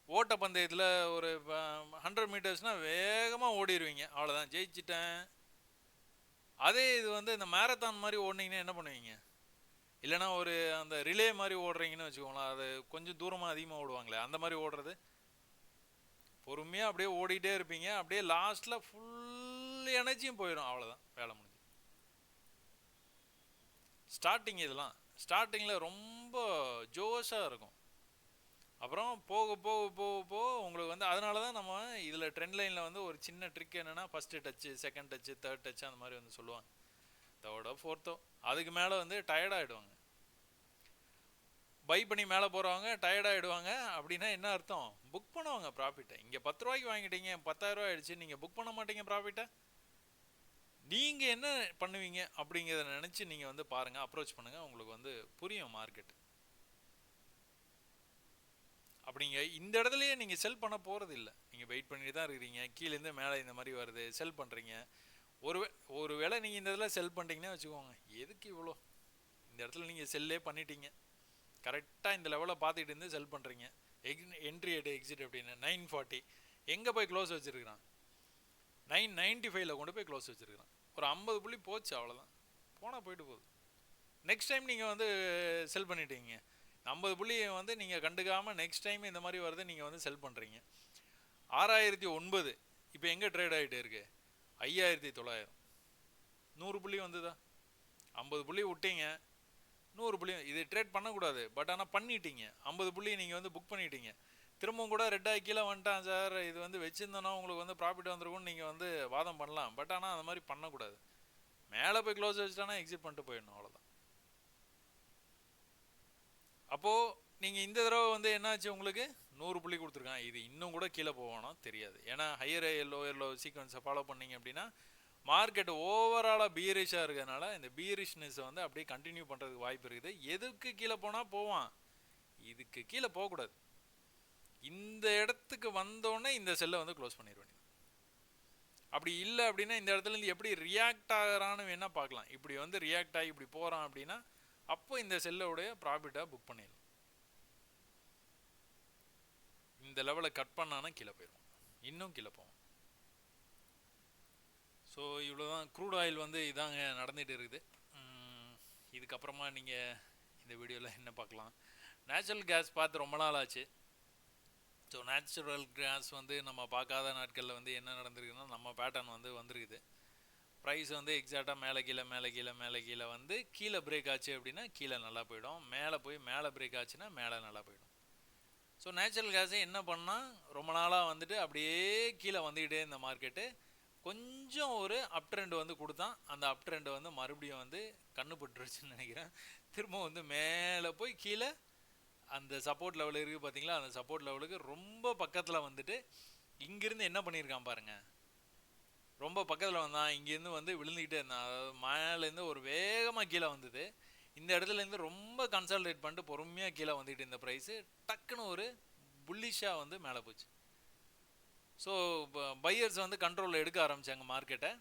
ஓட்டப்பந்தயத்தில் ஒரு 100 மீட்டர்ஸ்னால் வேகமாக ஓடிடுவீங்க, அவ்வளோதான் ஜெயிச்சிட்டேன். அதே இது வந்து இந்த மேரத்தான் மாதிரி ஓடினீங்கன்னா என்ன பண்ணுவீங்க? இல்லைனா ஒரு அந்த ரிலே மாதிரி ஓடுறீங்கன்னு வச்சுக்கோங்களேன், அது கொஞ்சம் தூரமாக அதிகமாக ஓடுவாங்களே, அந்த மாதிரி ஓடுறது பொறுமையாக அப்படியே ஓடிட்டே இருப்பீங்க. அப்படியே லாஸ்ட்டில் ஃபுல் எனர்ஜியும் போயிடும். அவ்வளோதான், வேலை முடிஞ்சு. ஸ்டார்டிங் இதெல்லாம் ஸ்டார்டிங்கில் ரொம்ப ஜோஷாக இருக்கும். அப்புறம் போக போக போக போக உங்களுக்கு வந்து அதனால தான் நம்ம இதில் ட்ரெண்ட் லைனில் வந்து ஒரு சின்ன ட்ரிக் என்னென்னா, first touch, second touch, third touch அந்த மாதிரி வந்து சொல்லுவாங்க. தேர்டோ ஃபோர்த்தோ அதுக்கு மேலே வந்து டயர்டாகிடுவாங்க. பை பண்ணி மேலே போகிறவங்க டயர்டாகிடுவாங்க. அப்படின்னா என்ன அர்த்தம்? புக் பண்ணுவாங்க ப்ராஃபிட்டை. இங்கே 10 ரூபாய்க்கு வாங்கிட்டீங்க, 10,000 ரூபா ஆயிடுச்சு, நீங்கள் புக் பண்ண மாட்டீங்க ப்ராஃபிட்டை. நீங்கள் என்ன பண்ணுவீங்க அப்படிங்கிறத நினச்சி நீங்கள் வந்து பாருங்கள், அப்ரோச் பண்ணுங்கள், உங்களுக்கு வந்து புரியும் மார்க்கெட். அப்படிங்க இந்த இடத்துலையே நீங்கள் செல் பண்ண போகிறது இல்லை. நீங்கள் வெயிட் பண்ணிட்டு தான் இருக்கிறீங்க. கீழேருந்து மேலே இந்த மாதிரி வருது, செல் பண்ணுறீங்க. ஒரு வேளை நீங்கள் இந்த இடத்துல செல் பண்ணிட்டீங்கன்னா வச்சுக்கோங்க, எதுக்கு இவ்வளோ? இந்த இடத்துல நீங்கள் செல்லே பண்ணிட்டீங்க. கரெக்டாக இந்த லெவலில் பார்த்துக்கிட்டு இருந்து செல் பண்ணுறீங்க. என்ட்ரி எடு எக்ஸிட் அப்படின்னு 940 எங்கே போய் க்ளோஸ் வச்சுருக்கிறான்? 995 கொண்டு போய் க்ளோஸ் வச்சுருக்கிறான். ஒரு 50 புள்ளி போச்சு, அவ்வளோதான். போனால் போயிட்டு போகுது. நெக்ஸ்ட் டைம் நீங்கள் வந்து செல் பண்ணிட்டீங்க. 50 புள்ளியை வந்து நீங்கள் கண்டுக்காமல் நெக்ஸ்ட் டைம் இந்த மாதிரி வருது, நீங்கள் வந்து செல் பண்ணுறீங்க. 6009 இப்போ எங்கே ட்ரேட் ஆகிட்டே இருக்கு? 5900. 100 புள்ளி வந்துதா? 50 புள்ளி விட்டீங்க, 100 புள்ளி. இது ட்ரேட் பண்ணக்கூடாது, பட் ஆனால் பண்ணிட்டீங்க. 50 புள்ளி நீங்கள் வந்து புக் பண்ணிட்டீங்க. திரும்பவும் கூட ரெட்டாக கீழே வந்துட்டான் சார், இது வந்து வச்சுருந்தோன்னா உங்களுக்கு வந்து ப்ராஃபிட் வந்துருக்கும்னு நீங்கள் வந்து வாதம் பண்ணலாம். பட் ஆனால் அந்த மாதிரி பண்ணக்கூடாது. மேலே போய் க்ளோஸ் வச்சுட்டானா எக்ஸிட் பண்ணிட்டு போயிடணும், அவ்வளோதான். அப்போது நீங்கள் இந்த தடவை வந்து என்னாச்சு, உங்களுக்கு 100 புள்ளி கொடுத்துருக்கான். இது இன்னும் கூட கீழே போவானோ தெரியாது. ஏன்னா ஹையர் லோ சீக்வன்ஸை ஃபாலோ பண்ணிங்க அப்படின்னா மார்க்கெட் ஓவராலாக பீரிஷாக இருக்கிறதுனால இந்த பீரிஷ்னஸை வந்து அப்படியே கண்டினியூ பண்ணுறதுக்கு வாய்ப்பு இருக்குது. எதுக்கு கீழே போனால் போவான், இதுக்கு கீழே போகக்கூடாது. இந்த இடத்துக்கு வந்தோடனே இந்த செல்லை வந்து க்ளோஸ் பண்ணிட வேண்டியது. அப்படி இல்லை அப்படின்னா இந்த இடத்துலேருந்து எப்படி ரியாக்ட் ஆகிறான்னு வேணால் பார்க்கலாம். இப்படி வந்து ரியாக்ட் ஆகி இப்படி போகிறான் அப்படின்னா அப்போ இந்த செல்லோடைய ப்ராஃபிட்டாக புக் பண்ணிடலாம். இந்த லெவலை கட் பண்ணானா கீழே போயிடும், இன்னும் கீழே போவோம். ஸோ இவ்வளோதான். க்ரூட் ஆயில் வந்து இதாங்க நடந்துகிட்டு இருக்குது. இதுக்கப்புறமா நீங்கள் இந்த வீடியோவில் என்ன பார்க்கலாம்? நேச்சுரல் கேஸ் பார்த்து ரொம்ப நாள் ஆச்சு. ஸோ நேச்சுரல் கேஸ் வந்து நம்ம பார்க்காத நாட்களில் வந்து என்ன நடந்திருக்குன்னா, நம்ம பேட்டர்ன் வந்து வந்திருக்குது. ப்ரைஸ் வந்து எக்ஸாக்டாக மேலே கீழே மேலே கீழே மேலே கீழே வந்து கீழே பிரேக் ஆச்சு அப்படின்னா கீழே நல்லா போயிடும். மேலே போய் மேலே பிரேக் ஆச்சுன்னா மேலே நல்லா போயிடும். ஸோ நேச்சுரல் கேஸை என்ன பண்ணால் ரொம்ப நாளாக வந்துட்டு அப்படியே கீழே வந்துக்கிட்டே இந்த மார்க்கெட்டு கொஞ்சம் ஒரு அப் ட்ரெண்ட் வந்து கொடுத்தான். அந்த அப் ட்ரெண்டை வந்து மறுபடியும் வந்து கண்ணுப்பட்டுருச்சுன்னு நினைக்கிறேன். திரும்ப வந்து மேலே போய் கீழே அந்த சப்போர்ட் லெவல் இருக்குது பார்த்தீங்களா, அந்த சப்போர்ட் லெவலுக்கு ரொம்ப பக்கத்தில் வந்துட்டு இங்கேருந்து என்ன பண்ணியிருக்கான் பாருங்கள். ரொம்ப பக்கத்தில் வந்தான், இங்கேருந்து வந்து விழுந்துக்கிட்டே இருந்தான். அதாவது மேலேருந்து ஒரு வேகமாக கீழே வந்தது. இந்த இடத்துலேருந்து ரொம்ப கன்சால்டேட் பண்ணிட்டு பொறுமையாக கீழே வந்துக்கிட்டு இந்த ப்ரைஸு டக்குன்னு ஒரு புல்லிஷாக வந்து மேலே போச்சு. ஸோ பையர்ஸ் வந்து கண்ட்ரோலில் எடுக்க ஆரம்பித்தாங்க மார்க்கெட்டை.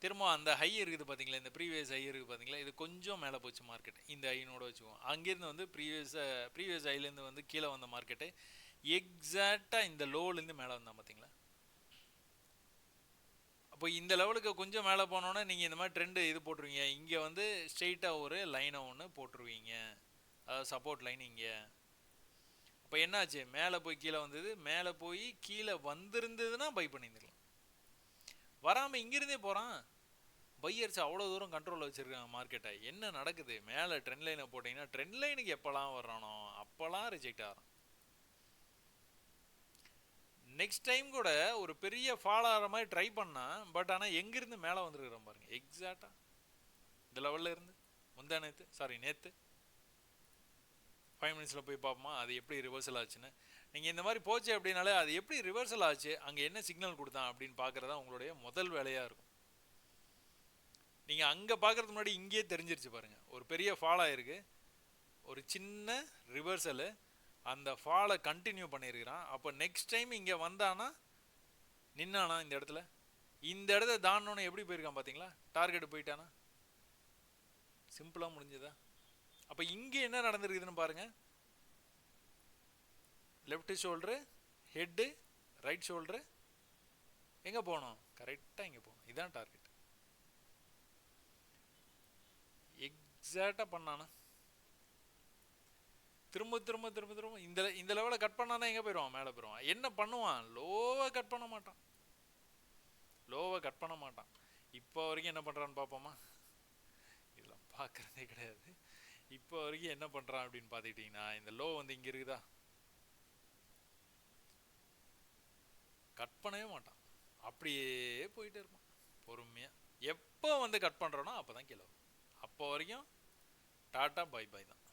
திரும்ப அந்த ஹை இருக்குது பார்த்தீங்களா, இந்த ப்ரீவியஸ் ஹை இருக்குது பார்த்தீங்களா, இது கொஞ்சம் மேலே போச்சு மார்க்கெட். இந்த ஹைனோட வச்சுக்குவோம். அங்கேருந்து வந்து ப்ரீவியஸ் ஹைலேருந்து வந்து கீழே வந்த மார்க்கெட்டு எக்ஸாக்டாக இந்த லோலேருந்து மேலே வந்தான் பார்த்தீங்களா. அப்போ இந்த லெவலுக்கு கொஞ்சம் மேலே போனோன்னா நீங்கள் இந்த மாதிரி ட்ரெண்டு இது போட்டுருவீங்க. இங்கே வந்து ஸ்ட்ரெயிட்டாக ஒரு லைனை ஒன்று போட்டுருவீங்க, அதாவது சப்போர்ட் லைன் இங்கே. இப்போ என்னாச்சு, மேலே போய் கீழே வந்தது, மேலே போய் கீழே வந்திருந்ததுன்னா பை பண்ணியிருந்துக்கலாம். வராமல் இங்கிருந்தே போகிறான். பையர்ஸ் அவ்வளோ தூரம் கண்ட்ரோலில் வச்சுருக்காங்க மார்க்கெட்டை. என்ன நடக்குது? மேலே ட்ரெண்ட் லைனை போட்டிங்கன்னா ட்ரெண்ட் லைனுக்கு எப்போல்லாம் வர்றானோ அப்போல்லாம் ரிஜெக்ட் ஆகிறான். நெக்ஸ்ட் டைம் கூட ஒரு பெரிய ஃபால் ஆகிற மாதிரி ட்ரை பண்ணால், பட் ஆனால் எங்கேருந்து மேலே வந்துருக்குறோம் பாருங்கள். எக்ஸாக்டாக இந்த லெவலில் இருந்து நேற்று 5 மினிட்ஸில் போய் பார்ப்போமா அது எப்படி ரிவர்சல் ஆச்சுன்னு. நீங்கள் இந்த மாதிரி போச்சு அப்படின்னாலே அது எப்படி ரிவர்சல் ஆச்சு, அங்கே என்ன சிக்னல் கொடுத்தான் அப்படின்னு பார்க்குறதா உங்களுடைய முதல் வேலையாக இருக்கும். நீங்கள் அங்கே பார்க்குறதுக்கு முன்னாடி இங்கேயே தெரிஞ்சிருச்சு பாருங்கள். ஒரு பெரிய ஃபால் ஆகிருக்கு, ஒரு சின்ன ரிவர்சலு, அந்த ஃபாலை கண்டினியூ பண்ணியிருக்கிறான். அப்போ நெக்ஸ்ட் டைம் இங்கே வந்தானா நின்னானா இந்த இடத்த தாண்டோன்னு எப்படி போயிருக்கான் பார்த்தீங்களா, டார்கெட் போயிட்டானா, சிம்பிளாக முடிஞ்சதா. அப்போ இங்கே என்ன நடந்திருக்குதுன்னு பாருங்கள். Left shoulder, head, right shoulder, எங்கே போகணும், கரெக்டாக இங்கே போகணும். இதுதான் டார்கெட். எக்ஸாக்டாக பண்ணானா திரும்ப திரும்ப திரும்ப திரும்ப இந்த லெவலை கட் பண்ணானா எங்கே போயிடுவான்? மேலே போயிடுவான். என்ன பண்ணுவான்? லோவை கட் பண்ண மாட்டான். இப்போ வரைக்கும் என்ன பண்ணுறான்னு பார்ப்போமா? இதெல்லாம் பார்க்குறதே கிடையாது. இப்போ வரைக்கும் என்ன பண்ணுறான் அப்படின்னு பார்த்துக்கிட்டிங்கன்னா, இந்த லோ வந்து இங்கே இருக்குதா, கட் பண்ணவே மாட்டான். அப்படியே போயிட்டே இருப்பான் பொறுமையாக. எப்போ வந்து கட் பண்ணுறோன்னா அப்போ தான் கீழே வரும். அப்போ வரைக்கும் டாட்டா பை பை தான்.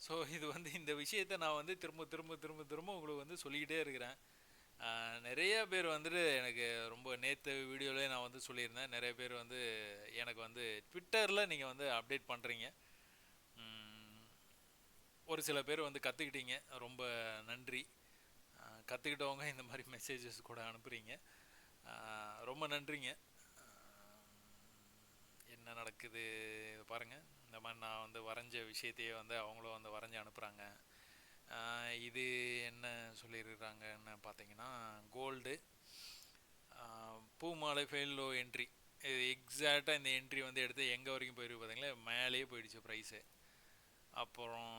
ஸோ இது வந்து இந்த விஷயத்தை நான் வந்து திரும்ப திரும்ப திரும்ப திரும்ப உங்களுக்கு வந்து சொல்லிக்கிட்டே இருக்கிறேன். நிறைய பேர் வந்துட்டு எனக்கு ரொம்ப நேற்று வீடியோவிலே நான் வந்து சொல்லியிருந்தேன். நிறைய பேர் வந்து எனக்கு வந்து ட்விட்டரில் நீங்கள் வந்து அப்டேட் பண்ணுறீங்க. ஒரு சில பேர் வந்து கற்றுக்கிட்டீங்க, ரொம்ப நன்றி. கற்றுக்கிட்டவங்க இந்த மாதிரி மெசேஜஸ் கூட அனுப்புகிறீங்க, ரொம்ப நன்றிங்க. என்ன நடக்குது இது பாருங்கள். இந்த மாதிரி நான் வந்து வரைஞ்ச விஷயத்தையே வந்து அவங்களும் வந்து வரைஞ்சி அனுப்புகிறாங்க. இது என்ன சொல்லியிருக்கிறாங்கன்னு பார்த்தீங்கன்னா, கோல்டு பூமாலை ஃபெயில் லோ என்ட்ரி. இது எக்ஸாக்டாக இந்த என்ட்ரி வந்து எடுத்து எங்கே வரைக்கும் போயிருக்கு பார்த்தீங்களா, மேலேயே போயிடுச்சு ப்ரைஸு. அப்புறம்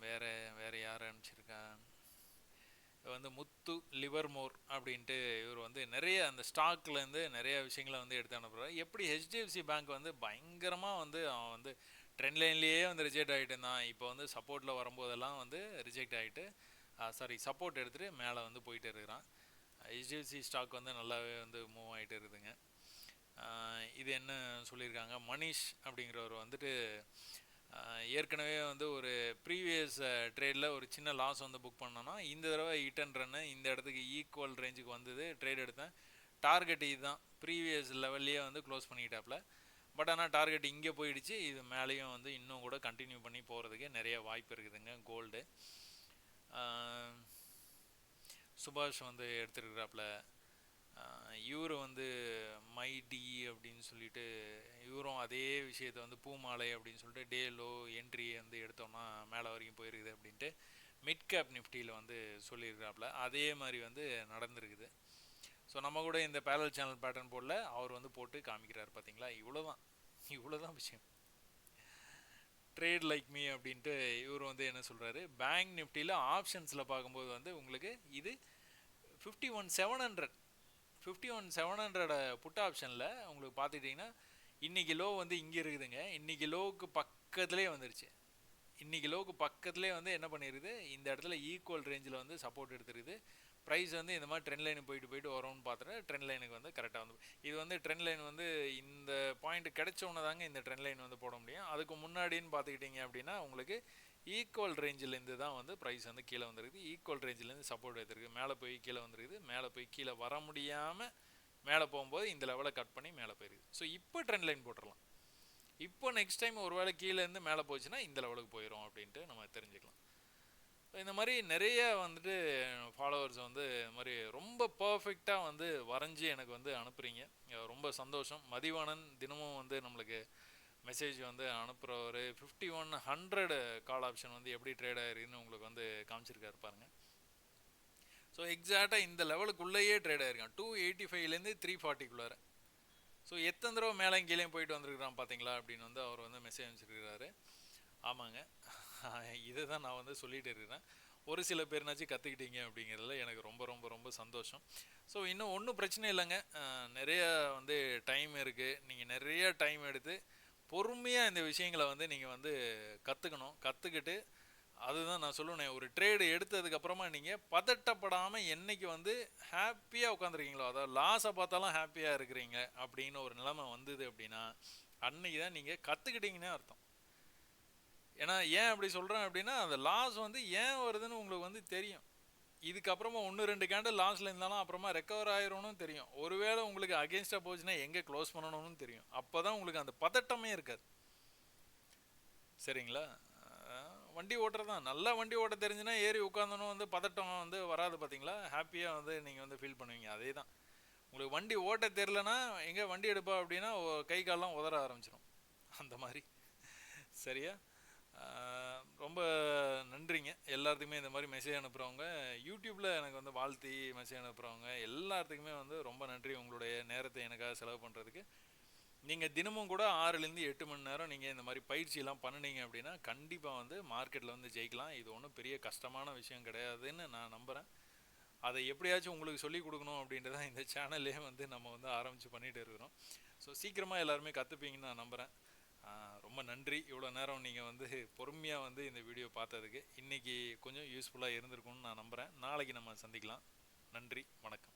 வேறு யார் அனுப்பிச்சிருக்கா, வந்து முத்து லிவர்மோர் அப்படின்ட்டு இவர் வந்து நிறைய அந்த ஸ்டாக்லேருந்து நிறைய விஷயங்களை வந்து எடுத்து அனுப்புகிறார். எப்படி ஹெச்டிஎஃப்சி பேங்க் வந்து பயங்கரமாக வந்து அவன் வந்து ட்ரெண்ட் லைன்லேயே வந்து ரிஜெக்ட் ஆகிட்டு இருந்தான். இப்போ வந்து சப்போர்ட்டில் வரும்போதெல்லாம் வந்து ரிஜெக்ட் ஆகிட்டு சப்போர்ட் எடுத்துகிட்டு மேலே வந்து போயிட்டு இருக்கிறான். ஹெச்டிஎஃப்சி ஸ்டாக் வந்து நல்லாவே வந்து மூவ் ஆகிட்டு இருக்குதுங்க. இது என்ன சொல்லியிருக்காங்க, மனிஷ் அப்படிங்கிறவர் வந்துட்டு ஏற்கனவே வந்து ஒரு ப்ரீவியஸ் ட்ரேடில் ஒரு சின்ன லாஸ் வந்து புக் பண்ணோன்னா, இந்த தடவை ஹிட் அண்ட் ரன்னு இந்த இடத்துக்கு ஈக்குவல் ரேஞ்சுக்கு வந்தது. ட்ரேட் எடுத்தேன், டார்கெட் இதுதான், ப்ரீவியஸ் லெவல்லையே வந்து க்ளோஸ் பண்ணிக்கிட்டாப்புல. பட் ஆனால் டார்கெட் இங்கே போயிடுச்சு. இது மேலேயும் வந்து இன்னும் கூட கண்டினியூ பண்ணி போகிறதுக்கு நிறைய வாய்ப்பு இருக்குதுங்க கோல்டு. சுபாஷ் வந்து எடுத்துருக்கிறாப்புல. இவர் வந்து மைடி அப்படின்னு சொல்லிட்டு இவரும் அதே விஷயத்தை வந்து பூமாலை அப்படின்னு சொல்லிட்டு டே லோ என்ட்ரி வந்து எடுத்தோம்னா மேலே வரைக்கும் போயிருக்குது அப்படின்ட்டு மிட் கேப் நிஃப்டியில் வந்து சொல்லியிருக்கிறாப்புல. அதே மாதிரி வந்து நடந்திருக்குது. ஸோ நம்ம கூட இந்த பேரல் சேனல் பேட்டர்ன் போர்டில் அவர் வந்து போட்டு காமிக்கிறார். பார்த்தீங்களா, இவ்வளோதான் விஷயம். ட்ரேட் லைக் மீ அப்படின்ட்டு இவர் வந்து என்ன சொல்கிறாரு, பேங்க் நிஃப்டியில் ஆப்ஷன்ஸில் பார்க்கும்போது வந்து உங்களுக்கு இது 51,700 புட் ஆப்ஷனில் உங்களுக்கு பார்த்துக்கிட்டிங்கன்னா இன்றைக்கி லோ வந்து இங்கே இருக்குதுங்க. இன்றைக்கி லோவுக்கு பக்கத்துலேயே வந்துருச்சு. இன்றைக்கி லோவுக்கு பக்கத்துலேயே வந்து என்ன பண்ணியிருக்குது, இந்த இடத்துல ஈக்குவல் ரேஞ்சில் வந்து சப்போர்ட் எடுத்துருக்குது. ப்ரைஸ் வந்து இந்த மாதிரி ட்ரெண்ட் லைனு போயிட்டு வரும்னு பார்த்துட்டு ட்ரெண்ட் லைனுக்கு வந்து கரெக்டாக வந்து இது வந்து ட்ரெண்ட் லைன் வந்து இந்த பாயிண்ட் கிடைச்சோன்னு தாங்க இந்த ட்ரெண்ட் லைன் வந்து போட முடியும். அதுக்கு முன்னாடின்னு பார்த்துக்கிட்டிங்க அப்படின்னா உங்களுக்கு ஈக்குவல் ரேஞ்சிலேருந்து தான் வந்து ப்ரைஸ் வந்து கீழே வந்துருக்குது. ஈக்குவல் ரேஞ்சிலேருந்து சப்போர்ட் எடுத்துருக்கு. மேலே போய் கீழே வந்துருக்குது. மேலே போய் கீழே வர முடியாமல் மேலே போகும்போது இந்த லெவலை கட் பண்ணி மேலே போயிருக்குது. ஸோ இப்போ ட்ரெண்ட் லைன் போட்டுடலாம். இப்போ நெக்ஸ்ட் டைம் ஒரு வேளை கீழேருந்து மேலே போச்சுன்னா இந்த லெவலுக்கு போயிடும் அப்படின்ட்டு நம்ம தெரிஞ்சுக்கலாம். இந்த மாதிரி நிறைய வந்துட்டு ஃபாலோவர்ஸ் வந்து இந்த மாதிரி ரொம்ப பர்ஃபெக்டாக வந்து வரைஞ்சி எனக்கு வந்து அனுப்புகிறீங்க, ரொம்ப சந்தோஷம். மதிவாணன் தினமும் வந்து நம்மளுக்கு மெசேஜ் வந்து அனுப்புகிறவர் 5100 கால் ஆப்ஷன் வந்து எப்படி ட்ரேட் ஆகிருக்குன்னு உங்களுக்கு வந்து காமிச்சிருக்காரு பாருங்கள். ஸோ எக்ஸாக்டாக இந்த லெவலுக்குள்ளேயே ட்ரேட் ஆகிருக்கான் 285லேருந்து 340க்குள்ளார. ஸோ எத்தனை தடவை மேலே கீழே போயிட்டு வந்திருக்கிறான் பார்த்தீங்களா அப்படின்னு வந்து அவர் வந்து மெசேஜ் அனுப்பிச்சிருக்கிறாரு. ஆமாங்க, இதை தான் நான் வந்து சொல்லிகிட்டு இருக்கிறேன். ஒரு சில பேர்னாச்சும் கற்றுக்கிட்டீங்க அப்படிங்கிறதுல எனக்கு ரொம்ப ரொம்ப ரொம்ப சந்தோஷம். ஸோ இன்னும் ஒன்றும் பிரச்சனை இல்லைங்க, நிறைய வந்து டைம் இருக்குது. நீங்கள் நிறைய டைம் எடுத்து பொறுமையாக இந்த விஷயங்களை வந்து நீங்கள் வந்து கற்றுக்கிட்டு அதுதான் நான் சொல்லுவேன், ஒரு ட்ரேடு எடுத்ததுக்கப்புறமா நீங்கள் பதட்டப்படாமல் என்றைக்கு வந்து ஹாப்பியாக உட்காந்துருக்கீங்களோ, அதாவது லாஸை பார்த்தாலும் ஹாப்பியாக இருக்கிறீங்க அப்படின்னு ஒரு நிலைமை வந்தது அப்படின்னா அன்றைக்கி தான் நீங்கள் கற்றுக்கிட்டீங்கன்னே அர்த்தம். ஏன்னா ஏன் அப்படி சொல்கிறேன் அப்படின்னா, அந்த லாஸ் வந்து ஏன் வருதுன்னு உங்களுக்கு வந்து தெரியும். இதுக்கப்புறமா 1-2 கேண்டில் லாஸில் இருந்தாலும் அப்புறமா ரெக்கவர் ஆயிரும்னு தெரியும். ஒருவேளை உங்களுக்கு அகேன்ஸ்டாக போச்சுன்னா எங்கே க்ளோஸ் பண்ணணும்னு தெரியும். அப்போ தான் உங்களுக்கு அந்த பதட்டமே இருக்காது. சரிங்களா, வண்டி ஓட்டுறது தான். நல்லா வண்டி ஓட்ட தெரிஞ்சுன்னா ஏறி உட்காந்தனும் வந்து பதட்டம் வந்து வராது. பார்த்தீங்களா, ஹாப்பியாக வந்து நீங்கள் வந்து ஃபீல் பண்ணுவீங்க. அதே தான், உங்களுக்கு வண்டி ஓட்ட தெரிலனா எங்கே வண்டி எடுப்பா அப்படின்னா கை காலெலாம் உதற ஆரம்பிச்சிடும், அந்த மாதிரி. சரியா, ரொம்ப நன்றிங்க எல்லாத்துக்குமே. இந்த மாதிரி மெசேஜ் அனுப்புகிறவங்க, யூடியூப்பில் எனக்கு வந்து வாழ்த்தி மெசேஜ் அனுப்புகிறவங்க எல்லாத்துக்குமே வந்து ரொம்ப நன்றி, உங்களுடைய நேரத்தை எனக்காக செலவு பண்ணுறதுக்கு. நீங்கள் தினமும் கூட 6லேருந்து 8 மணி நேரம் நீங்கள் இந்த மாதிரி பயிற்சியெல்லாம் பண்ணுனீங்க அப்படின்னா கண்டிப்பாக வந்து மார்க்கெட்டில் வந்து ஜெயிக்கலாம். இது ஒன்றும் பெரிய கஷ்டமான விஷயம் கிடையாதுன்னு நான் நம்புகிறேன். அதை எப்படியாச்சும் உங்களுக்கு சொல்லிக் கொடுக்கணும் அப்படின்றத இந்த சேனல்லே வந்து நம்ம வந்து ஆரம்பித்து பண்ணிகிட்டு இருக்கிறோம். ஸோ சீக்கிரமாக எல்லாருமே கற்றுப்பீங்கன்னு நான் நம்புகிறேன். ரொம்ப நன்றி, இவ்வளோ நேரம் நீங்கள் வந்து பொறுமையாக வந்து இந்த வீடியோ பார்த்ததுக்கு. இன்றைக்கி கொஞ்சம் யூஸ்ஃபுல்லாக இருந்திருக்கும்னு நான் நம்புகிறேன். நாளைக்கு நம்ம சந்திக்கலாம். நன்றி, வணக்கம்.